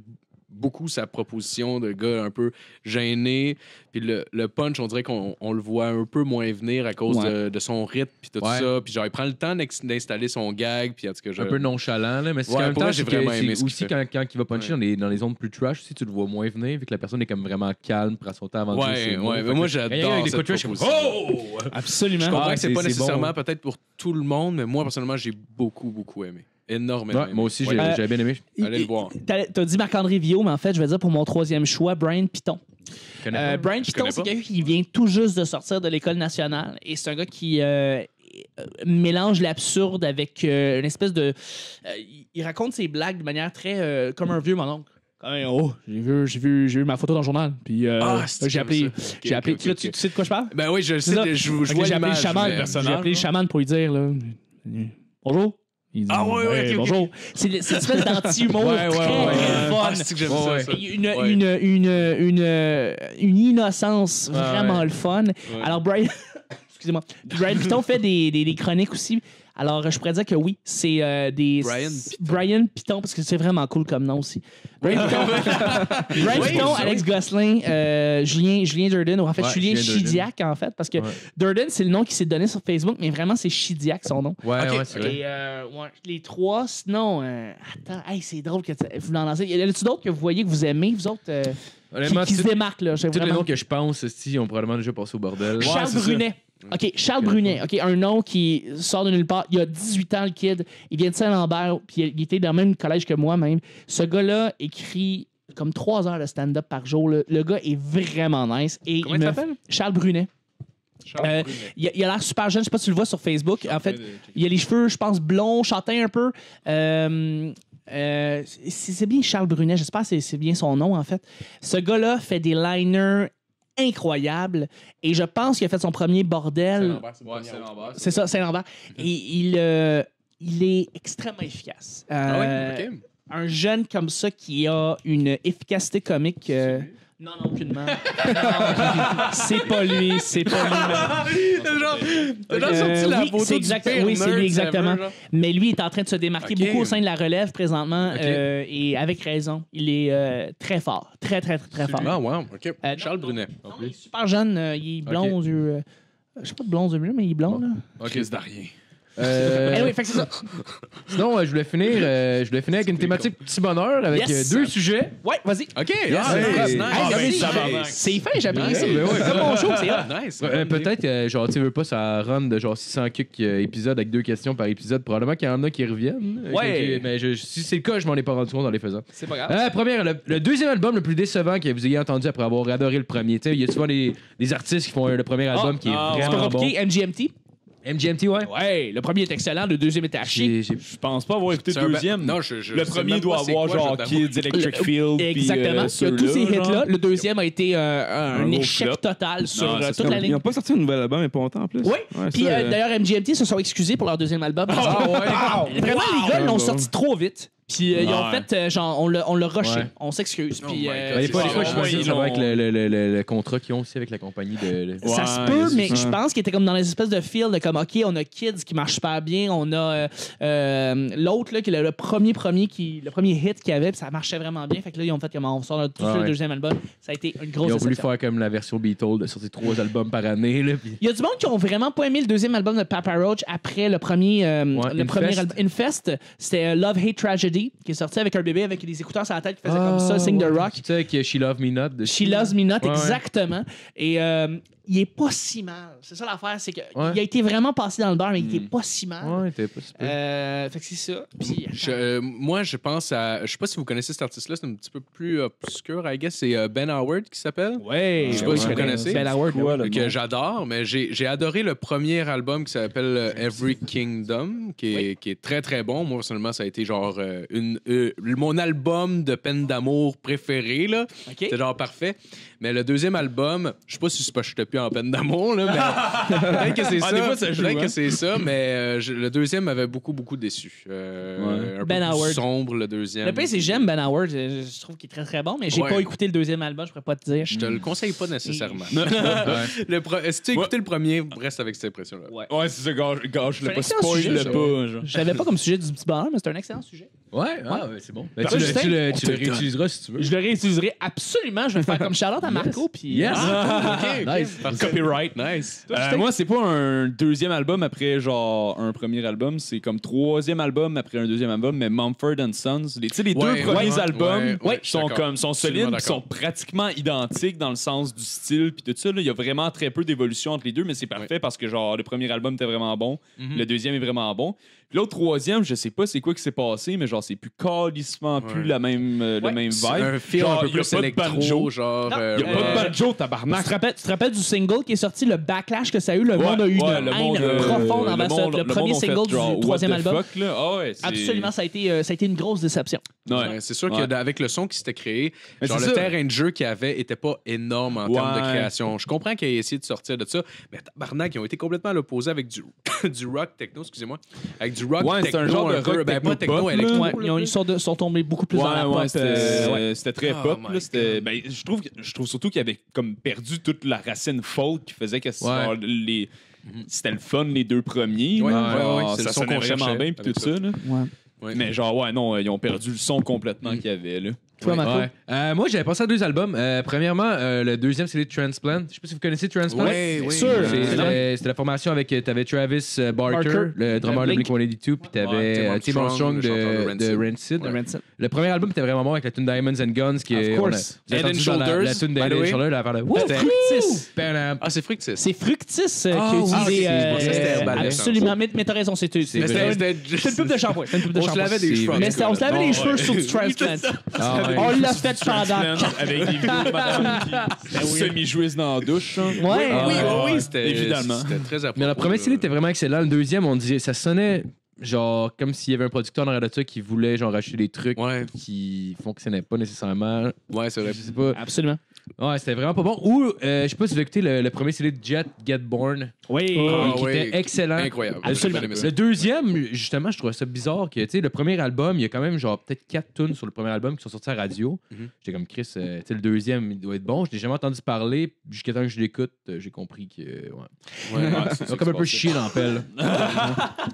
beaucoup sa proposition de gars un peu gêné. Puis le punch, on dirait qu'on le voit un peu moins venir à cause de son rythme, puis tout Ouais. ça. Puis genre, il prend le temps d'installer son gag, puis en tout cas, Un peu nonchalant, là, mais c'est Ouais, en même pour temps, vrai, j'ai c'est que vraiment aimé c'est ce qu'il aussi fait. quand il va puncher dans les zones plus trash, aussi, tu le vois moins venir, vu que la personne est comme vraiment calme, prend son temps avant de dire ses Ouais, mots. ouais. Fait Mais que moi, quand il y a j'adore des cette coups de trash, je suis comme, proposition. oh! Absolument. Je comprends Ah, que c'est c'est pas bon. nécessairement peut-être pour tout le monde, mais moi, personnellement, j'ai beaucoup aimé. Énormément. Ouais, moi aussi, Ouais. j'avais bien aimé. Allez le voir. T'as dit Marc-André Villot, mais en fait, je vais dire pour mon 3e choix, Brian Piton. Je connais pas. Brian Piton, connais c'est pas. quelqu'un qui vient tout juste de sortir de l'École nationale. Et c'est un gars qui mélange l'absurde avec une espèce de... il raconte ses blagues de manière très... comme un vieux mononcle. Hey, oh, j'ai vu ma photo dans le journal. Puis j'ai appelé. J'ai appelé. Tu sais de quoi je parle? Ben oui, je sais. Je vois J'ai appelé le chaman. personnage. J'ai appelé le chaman pour lui dire là, bonjour. Il dit, ouais, bonjour. C'est une espèce d'anti-humour très fun. Ah, c'est que j'aime ça. Une innocence vraiment le fun. Alors, Brian... Excusez-moi. Brian Piton fait des chroniques aussi. Alors, je pourrais dire que oui, c'est des... Brian Piton, parce que c'est vraiment cool comme nom aussi. Brian Piton, Alex Gosselin, Julien Durden, ou en fait, Julien Chidiac, en fait, parce que Durden, c'est le nom qui s'est donné sur Facebook, mais vraiment, c'est Chidiac, son nom. Ouais, c'est vrai. Et, les trois, sinon... attends, hey, c'est drôle que vous l'en lancez. Y a-t-il d'autres que vous voyez, que vous aimez, vous autres, qui se démarquent, là? Tous les noms que je pense, si, ont probablement déjà passé au bordel. Charles Brunet. OK, Charles Brunet, OK, un nom qui sort de nulle part. Il a 18 ans, le kid. Il vient de Saint-Lambert, puis il était dans le même collège que moi, même. Ce gars-là écrit comme 3 heures de stand-up par jour. Le gars est vraiment nice. Et comment il s'appelle? Charles Brunet. Il a l'air super jeune, je sais pas si tu le vois sur Facebook. En fait, il a les cheveux, je pense, blonds, châtains un peu. C'est bien Charles Brunet, j'espère que c'est bien son nom, en fait. Ce gars-là fait des liners incroyables et je pense qu'il a fait son premier bordel. Saint-Lambert. C'est ça, Saint-Lambert. Et il est extrêmement efficace. Un jeune comme ça qui a une efficacité comique... Non, aucunement. C'est pas lui. C'est pas lui. Oui, c'est lui exactement. Mais lui est en train de se démarquer beaucoup au sein de la relève présentement et avec raison. Il est très fort. Très fort. Ah, wow. OK. Charles Brunet. Il est super jeune. Il est blond aux yeux... je sais pas de blond aux yeux bleus, mais il est blond. Là. OK, c'est rien. Anyway, fait que c'est ça. Sinon, je voulais finir avec une thématique petit bonheur avec 2 sujets. Ouais, vas-y. OK, c'est fin, j'apprécie. Ouais, C'est mon show, c'est là. Nice. Peut-être, genre, tu veux pas, ça run de genre 600 épisodes avec 2 questions par épisode. Probablement qu'il y en a qui reviennent. Ouais. Mais si c'est le cas, je m'en ai pas rendu compte en les faisant. C'est pas grave. Le deuxième album le plus décevant que vous ayez entendu après avoir adoré le premier. Il y a souvent des artistes qui font le premier album qui est C'est vraiment pas bon. compliqué, MGMT. MGMT, ouais. Ouais, le premier est excellent, le deuxième était à chier. Je pense pas avoir écouté le deuxième. Non, le premier doit avoir genre Kids, Electric Field. Exactement. Il y a tous ces hits-là. Le deuxième a été un échec flop. total sur Non, toute la Ils ligne. n'ont pas sorti un nouvel album, mais pas longtemps en plus. Oui. Ouais, Puis ça, d'ailleurs, MGMT se sont excusés pour leur deuxième album. Vraiment, les gars l'ont sorti trop vite. Puis ils ont fait, genre, on l'a rushé. Ouais. On s'excuse. Puis Des fois, je pense que ça va avec le contrat qu'ils ont aussi avec la compagnie de. ça se peut, mais je pense qu'il était comme dans les espèces de feel de comme, OK, on a Kids qui marche super bien, on a l'autre, là, qui est le premier hit qu'il y avait, puis ça marchait vraiment bien. Fait que là, ils ont fait comme on sort tout le deuxième album. Ça a été une grosse Ils ont voulu déception. faire comme la version Beatles de sortir 3 albums par année. Là, puis... Il y a du monde qui ont vraiment pas aimé le deuxième album de Papa Roach après le premier album. Infest, c'était Love, Hate, Tragedy, qui est sorti avec un bébé avec des écouteurs sur la tête qui faisait comme ça, signe de rock. Tu sais, avec She Love Me Not. De She Loves Me Not, exactement. Et il est pas si mal. C'est ça l'affaire, c'est qu'il a été vraiment passé dans le beurre, mais il était pas si mal. Ouais, il était pas si fait que c'est ça. Puis, moi, je pense à... Je sais pas si vous connaissez cet artiste-là, c'est un petit peu plus obscur, I guess. C'est Ben Howard qui s'appelle. Ouais. Je sais pas si vous connaissez. Ben Howard. Que j'adore, mais j'ai adoré le premier album qui s'appelle Every Kingdom, qui est très, très bon. Moi, personnellement, ça a été genre mon album de peine d'amour préféré, là. C'était genre parfait. Mais le deuxième album, je sais pas si c'est parce que j'étais plus en peine d'amour, là, mais peut-être que c'est ça. Des fois, ça joue, peut-être que c'est ça, mais le deuxième m'avait beaucoup, beaucoup déçu. Un Ben peu Howard. plus sombre, le deuxième. Le pire, c'est que j'aime Ben Howard. Je trouve qu'il est très, très bon, mais j'ai pas écouté le deuxième album, je pourrais pas te dire. Je te le conseille pas nécessairement. Si tu as écouté le premier, reste avec cette impression-là. Ouais, c'est ça, gâche C'est un le pas, excellent spoil sujet, le ça. pas. Genre. Je l'avais pas comme sujet du petit bonheur, mais c'est un excellent sujet. Ouais, c'est bon. Ben, Toi, Justin, tu le réutiliseras si tu veux. Je le réutiliserai absolument. Je vais faire comme Charlotte à Marco. Puis Yes. Nice. Copyright. Nice. Moi, c'est pas un deuxième album après genre un premier album, c'est comme troisième album après un deuxième album, mais Mumford & Sons. Les deux premiers albums sont solides, sont pratiquement identiques dans le sens du style puis tout ça. Il y a vraiment très peu d'évolution entre les deux, mais c'est parfait parce que genre le premier album était vraiment bon, le deuxième est vraiment bon. Puis l'autre troisième, je sais pas c'est quoi qui s'est passé, mais genre genre, c'est plus calissement plus la même, le même C'est vibe. un film Genre, un peu y a plus pas de électro, banjo. genre. Non. Il y a pas de banjo, Tu tabarnak. te rappelles du single qui est sorti, le backlash que ça a eu? Le monde a eu une haine profonde envers ça. Le premier single du troisième album. Absolument, ça a été une grosse déception. Ouais. C'est sûr Ouais. qu'avec le son qui s'était créé, Mais genre c'est le ça. terrain de jeu qu'il y avait était pas énorme en termes de Ouais. création. Je comprends qu'ils aient essayé de sortir de ça, mais tabarnak, ils ont été complètement à l'opposé avec du, du rock techno, excusez-moi. Avec du rock Ouais, c'est techno. un genre de peu, rock ben, pas techno, techno-pop, électro. là. Ouais, là, ils sont tombés beaucoup plus dans la pop. C'était très Oh pop. my Là, c'était, God. ben, je trouve surtout qu'il avait comme perdu toute la racine folk qui faisait que genre, c'était le fun les deux premiers. Ouais, là. Genre, ouais, c'est ça le son sonnait qu'on vraiment cherchait bien puis avec tout ça. Là. Ouais. Ouais. Mais genre, ouais, non, ils ont perdu le son complètement qu'il y avait. Là. Toi, Marco? Ouais. Moi, j'avais pensé à 2 albums. Premièrement, le deuxième, c'est les Transplant. Je sais pas si vous connaissez Transplant. Oui. Sûr. C'était la formation avec. T'avais Travis Barker, Barker, le drummer de Blink-182, puis t'avais Tim Armstrong le de chanteur de Rancid. Le premier album était vraiment bon avec la tune Diamonds and Guns. Qui Of est, course. vous avez Head and entendu dans Shoulders, la tune by d'Head the and way. Shoulders, la affaire de. Fructis! Ah, c'est Fructis. C'est Fructis qui a Ah, utilisé. ok, ça, c'était Herbalife, absolument. Mais t'as raison, c'est vrai. une pub de shampoing. C'est une pub de On se shampoing. lavait des cheveux. Mais on se lavait les cheveux sur du transplant. Ah, ouais. On l'a fait pendant. Avec des vidéos de madame qui semi-jouissent dans la douche. hein. Ouais. Oui, c'était évidemment. C'était très approprié. Mais le premier CD était vraiment excellent. Le deuxième, on disait, ça sonnait genre comme s'il y avait un producteur dans de ça qui voulait genre acheter des trucs Ouais, qui fonctionnaient pas nécessairement. ouais, c'est vrai. Je sais pas. Absolument. Ouais, c'était vraiment pas bon. Ou, je sais pas si vous avez écouté le premier CD de Jet, Get Born, Oui. Ah, qui ouais. était excellent. Incroyable. Absolument. J'ai bien aimé ça. Le deuxième, justement, je trouvais ça bizarre que, tu sais, le premier album, il y a quand même genre peut-être 4 tunes sur le premier album qui sont sorties à la radio. Mhm. J'étais comme Chris, tu sais, le deuxième, il doit être bon. Je l'ai jamais entendu parler. Jusqu'à temps que je l'écoute, j'ai compris que, ouais. Ouais. c'est Il ça a comme un qui peu se chier dans la pelle.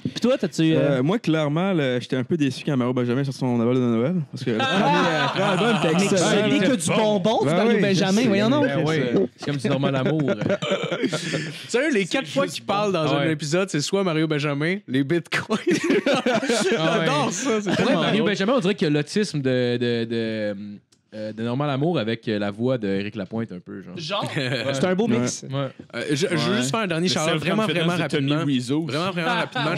Puis toi, t'as-tu. Moi, clairement, j'étais un peu déçu quand Mario Benjamin sorti son album de Noël. Parce que le premier album était Mais excellent. tu n'es que du bonbon, tu Ben Mario oui, Benjamin, je sais. voyons donc. Ben ouais, c'est comme du normal amour. Sérieux, les 4 fois qu'il parle dans un Ouais. épisode, c'est soit Mario Benjamin, les bitcoins. J'adore ça. C'est Ouais, tellement Mario drôle. Benjamin, on dirait qu'il y a l'autisme de Normal Amour avec la voix d'Éric Lapointe un peu, genre. Genre, c'est un beau mix. Ouais. Je veux juste faire un dernier shout-out vraiment rapidement. Vraiment rapidement.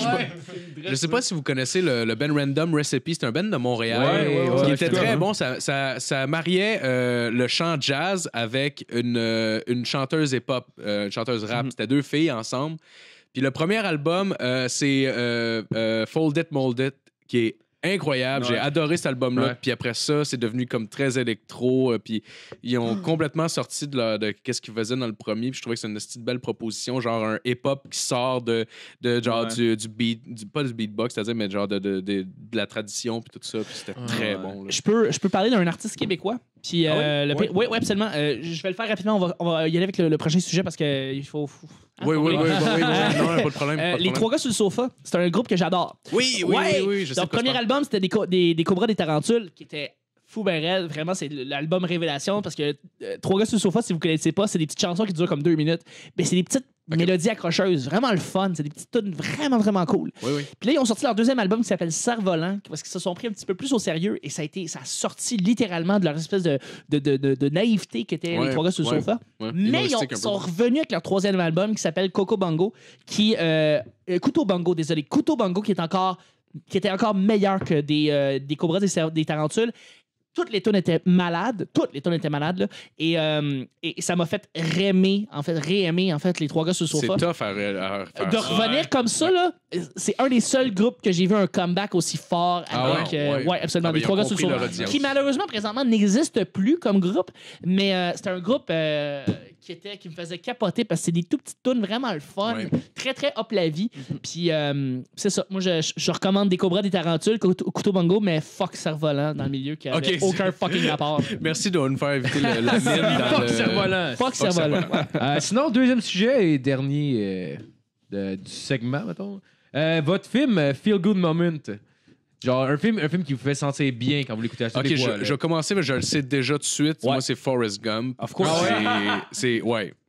Je sais pas si vous connaissez le band Random Recipe. C'est un band de Montréal Ouais, qui ouais, était je très connais. bon. Ça mariait le chant jazz avec une chanteuse hip-hop, une chanteuse rap. C'était 2 filles ensemble. Puis le premier album, c'est Fold It, Mold It, qui est incroyable. J'ai adoré cet album-là. Ouais. Puis après ça, c'est devenu comme très électro. Puis ils ont complètement sorti de qu'est-ce qu'ils faisaient dans le premier. Puis je trouvais que c'est une petite belle proposition, genre un hip-hop qui sort de genre du beat, pas du beatbox, c'est-à-dire, mais genre de la tradition puis tout ça. Puis c'était très bon. Là. Je peux parler d'un artiste québécois. Puis, oui, absolument. Je vais le faire rapidement. On va y aller avec le prochain sujet parce qu'il faut. Oui, non, pas de problème. Les Trois gars sur le sofa, c'est un groupe que j'adore. Oui, je sais Leur de quoi tu premier parles. album, c'était des Cobras des Tarentules qui étaient fou ben raide. Vraiment, c'est l'album Révélation parce que Trois gars sur le sofa, si vous connaissez pas, c'est des petites chansons qui durent comme 2 minutes. Mais c'est des petites mélodies accrocheuses. Vraiment le fun. C'est des petites tunes vraiment, vraiment cool. Oui. Puis là, ils ont sorti leur deuxième album qui s'appelle Cerf-Volant parce qu'ils se sont pris un petit peu plus au sérieux et ça a sorti littéralement de leur espèce de naïveté qu'étaient les Trois gars sur le sofa. Ouais, Mais ils humoristique un peu. sont revenus avec leur troisième album qui s'appelle Coco Bongo, Couteau Bongo, désolé. Couteau Bongo qui était encore meilleur que des Cobras des Tarentules. Toutes les tunes étaient malades. Là. Et ça m'a fait réaimer les Trois gars sur le C'est sofa. tough à faire De ça. revenir comme ça, là, c'est un des seuls groupes que j'ai vu un comeback aussi fort avec. ouais. Absolument. Ah, les ben, Trois ils ont gars sur le compris leur sofa. audience. Qui malheureusement, présentement, n'existe plus comme groupe. Mais c'était un groupe qui me faisait capoter parce que c'est des tout petites tunes vraiment le fun. Ouais. Très, très hop la vie. Puis c'est ça. Moi, je recommande des Cobras, des Tarentules, Couteau Bongo, mais fuck Cerf-Volant dans le milieu qui avait Ok, aucun fucking rapport. Merci de nous faire éviter la mine dans Fuck le... Cerf-Volant. Fuck Cerf-Volant. Sinon, deuxième sujet et dernier du segment, mettons. Votre film Feel Good Moment. Genre, un film qui vous fait sentir bien quand vous l'écoutez à Ok, des fois, je vais commencer, mais je le sais déjà tout de suite. Ouais. Moi, c'est Forrest Gump. Of course.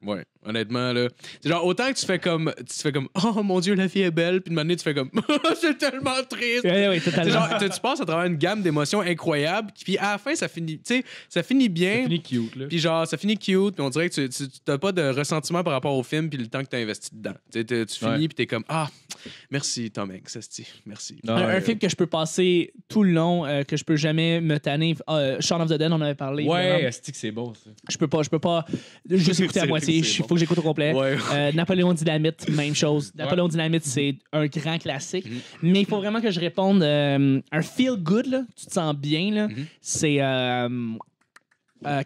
Ouais. Honnêtement, là. C'est genre, autant que tu fais comme, oh mon Dieu, la vie est belle, puis de manière, tu fais comme, c'est tellement triste. Oui, C'est totalement. genre, tu passes à travers une gamme d'émotions incroyables, puis à la fin, ça finit, tu sais, ça finit bien. fini cute, là. Puis genre, ça finit cute, puis on dirait que tu n'as pas de ressentiment par rapport au film puis le temps que tu as investi dedans. Tu finis, puis t'es comme, Merci, Tom Hanks, esti. Merci. Un film que je peux passer tout le long, que je peux jamais me tanner. Shaun of the Dead, on en avait parlé. Ouais, évidemment. est-ce que c'est bon, ça? Je peux pas juste écouter à C'est moitié. vrai que c'est Il faut que j'écoute au complet. Ouais. Napoléon Dynamite, même chose. Napoléon Dynamite, c'est un grand classique. Mais il faut vraiment que je réponde. Un feel good, là, tu te sens bien, là, c'est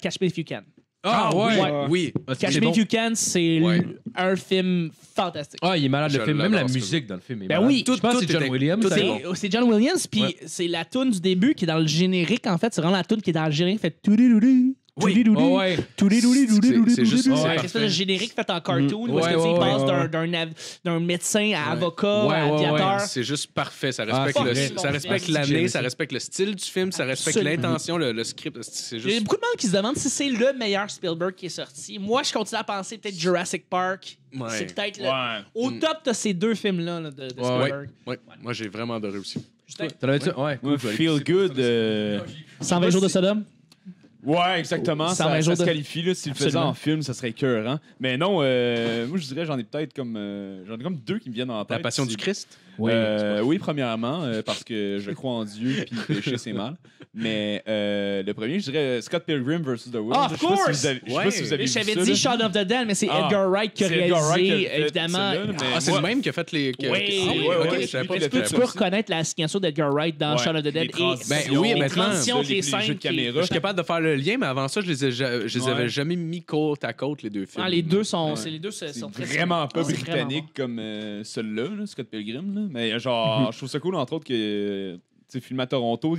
Catch Me If You Can. Ah, ouais. Oui. Catch Me If You Can, c'est Ouais. un film fantastique. Ah, il est malade, le Je film. Même la l'adore, ce musique dans le film est Ben malade. oui. Je pense que Tout c'est John était- Williams. tout c'est est bon. C'est John Williams, puis Ouais. c'est la tune du début qui est dans le générique, en fait. C'est vraiment la tune qui est dans le générique, fait toudidoudi. Toudidoudi. Oh, ouais. Toudidoudi, toudidoudi, C'est juste- toudidoudi. c'est C'est une parfait. espèce de générique fait en cartoon où est-ce que, Ouais, tu sais, il ouais, passe ouais. d'un médecin à avocat, Ouais, à ouais, aviateur. C'est juste parfait. Ça Ah, respecte, c'est vrai. ça respecte Bon, l'année, j'aime ça ça. respecte le style du film, ça respecte Absolument. l'intention, le script. C'est Il y a juste. beaucoup de monde qui se demande si c'est le meilleur Spielberg qui est sorti. Moi, je continue à penser peut-être Jurassic Park. Ouais. C'est peut-être Ouais. au top de ces deux films-là là, de Spielberg. Ouais. Moi, j'ai vraiment adoré aussi. Justin, T'en avais-tu? Ouais, cool. Ouais, je vais feel aller good. 120 jours de Sodome. Ouais, exactement. 120 Ça jours se de- qualifie. Là, s'il le faisait Absolument. en film, ça serait écœurant. Mais non, moi, je dirais, j'en ai peut-être comme deux qui me viennent en tête. La Passion C'est- du Christ. Oui, premièrement, parce que je crois en Dieu puis pécher, c'est mal. Mais le premier, je dirais Scott Pilgrim vs. The World. Of Je sais pas si course! vous avez- je sais pas si vous avez vu J'avais ça, dit là. Shaun of the Dead, mais c'est Ah, Edgar Wright qui a c'est Edgar Wright qui a réalisé, fait évidemment. celui-là, mais Ah, c'est moi- le même qui a fait les. Oui, Ah oui, ok, oui. je savais pas Puis qu'il Tu avait peux fait ça. reconnaître la signature d'Edgar Wright dans Ouais, Shaun of the les Dead et transitions, Ben oui, les maintenant, transitions, les les jeux scènes de qui- caméra. Je suis capable de faire le lien, mais avant ça, je les Ouais. avais jamais mis côte à côte, les deux films. Ah, les deux sont, Ouais. c'est les deux sont C'est très vraiment pas Ah, c'est vraiment britannique comme celui-là, là, Scott Pilgrim. Là. Mais genre, je trouve ça cool, entre autres, que tu sais, filmé à Toronto,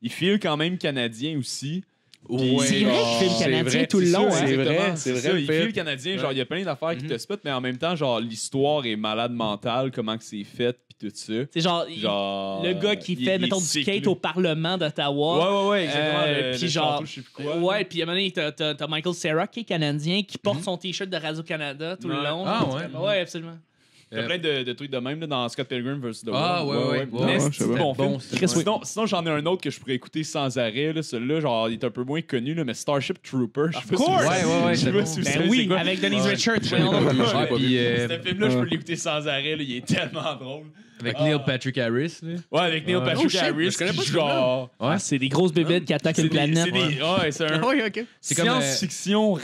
il file quand même canadien aussi. Ouais. C'est vrai qu'il filme C'est canadien vrai, tout le c'est long. ça, hein. c'est vrai, Exactement, c'est vrai, ça, le il fait. file canadien, genre, il y a plein d'affaires qui Mhm. te spotent, mais en même temps, genre, l'histoire est malade mentale, comment que c'est fait, puis tout ça. C'est genre, Genre, le gars qui fait, mettons, du skate au Parlement d'Ottawa. Ouais, exactement. Puis le genre, château, je sais plus quoi. ouais, puis à un moment donné, t'as Michael Cera qui est canadien, qui porte son t-shirt de Radio-Canada tout le Ouais. long. Ah, ouais. Ouais, absolument. T'as plein de trucs de même là, dans Scott Pilgrim vs. The World. Ah, ouais. Mais Ouais, c'est je sais bon pas. film. Bon, c'est Chris, bon. Sinon, j'en ai un autre que je pourrais écouter sans arrêt. Là. Celui-là, genre, il est un peu moins connu, là, mais Starship Trooper. Je sais pas si course! vous- Ouais, je sais c'est pas bon. si vous Ben savez oui, c'est quoi. avec Denise Ouais. Richards. Je l'ai pas vu, je l'ai pas vu. Puis, Ce film-là, je peux l'écouter sans arrêt. Là. Il est tellement drôle. avec Neil Patrick Harris. Là. Ouais, avec Neil Ouais. Patrick Oh, shit, Harris. je connais pas qui ce film-là. genre... Ouais. C'est des grosses bébêtes qui attaquent C'est une des, planète. c'est des- ouais, c'est un Ouais, ok. C'est comme, science-fiction ouais.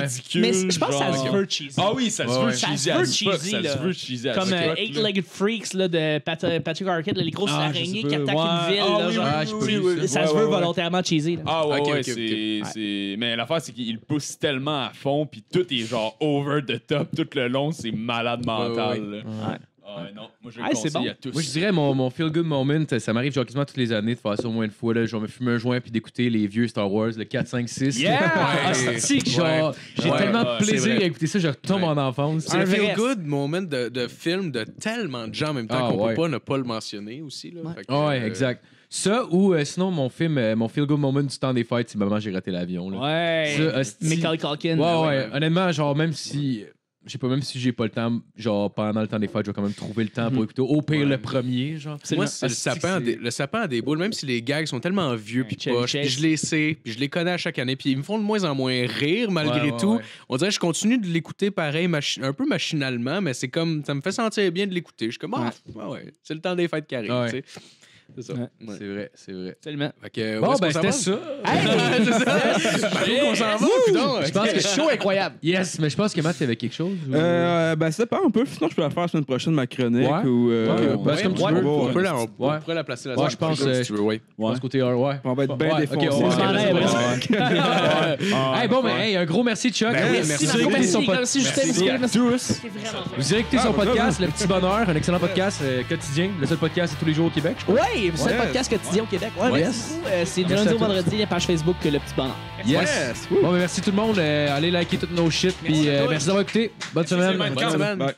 ridicule. Mais je pense que ça se genre. veut cheesy. Ah oui, ça se Ouais, veut ouais. cheesy. Ça se as veut fuck, cheesy, ça là. se veut cheesy. as Comme fuck, là. Eight-Legged Freaks là, de Patrick Arquette, là, les grosses Ah, je araignées sais qui pas. attaquent une ville. Ah là, oui, genre. Ah, j'ai pas vu Ça Ouais, se veut ouais. volontairement cheesy. Là. Ah ouais, Ok, ouais, ok, c'est... Mais l'affaire, c'est qu'il pousse tellement à fond, puis tout est genre over the top tout le long, c'est malade mental. Ouais, là. Ouais. Ah ouais, non, moi je le Ah, c'est conseille bon. à tous. Moi, je dirais mon feel-good moment, ça m'arrive genre quasiment toutes les années de faire ça au moins une fois. Là. Je vais me fumer un joint puis d'écouter les vieux Star Wars, le 4, 5, 6. Yeah! Ah, c'est que genre, j'ai Ouais, tellement ouais, de c'est plaisir vrai. à écouter ça, je retombe Ouais. en enfance. C'est Un le vrai. feel-good moment de film de tellement de gens en même temps Ah, qu'on ouais. peut pas ne pas le mentionner aussi. Là. Ouais. Fait que, Ouais, exact. Ça ou sinon mon feel-good moment du temps des fêtes, c'est Maman, j'ai raté l'avion. Là. Ouais. Ça, hostie. Macaulay Culkin. Ouais. Honnêtement, genre, même si. Je sais pas, même si j'ai pas le temps, genre, pendant le temps des fêtes, je vais quand même trouver le temps pour écouter au pire le premier, genre. Moi, c'est le Hostie, sapin, c'est- le sapin à des boules, même si les gags sont tellement vieux puis Chevy poches, Chase. puis je les sais, puis je les connais à chaque année, puis ils me font de moins en moins rire malgré Ouais, tout. ouais. On dirait que je continue de l'écouter pareil, un peu machinalement, mais c'est comme, ça me fait sentir bien de l'écouter. Je suis comme, ouais, c'est le temps des fêtes qui arrivent, Ouais. tu sais. C'est ça. Ouais. Ouais. C'est vrai, c'est vrai. Absolument. Fait que, où Bon, est-ce ben, qu'on s'en c'était va? ça. C'est ça. Où qu'on s'en va, coudonc? Je pense que Show incroyable. Yes, mais je pense que Matt, t'avais quelque chose. ou- Ben, ça dépend un peu. Sinon, je peux la faire la semaine prochaine, ma chronique. Ouais. Ou, Ouais, ben, c'est comme tu veux. On peut la, on Ouais. pourrait la placer là Ouais, je pense, si tu veux, ouais. Je pense côté R, ouais. On va être bien Ouais, défoncés. ok, ouais, s'en ouais, allait, ouais, ouais. ouais. Hey, bon, ben, hey, un gros merci, Chuck. Ben oui, Merci, merci. Marco. Merci. Merci, Justin. Merci à Merci. tous. C'est vraiment fun. Vous irez écouter son podcast, Le Petit Bonheur, un excellent podcast quotidien, le seul podcast tous les jours au Québec, je crois. Oui, c'est le podcast quotidien au Québec. Ouais, Ouais. merci beaucoup. C'est du Merci lundi à au tous. vendredi, la page Facebook Le Petit Bonheur. Yes. Bon, ben, merci tout le monde. Allez liker toutes nos shit. Puis à tous. merci d'avoir écouté. Bonne semaine. Bonne Bonne semaine. Bye.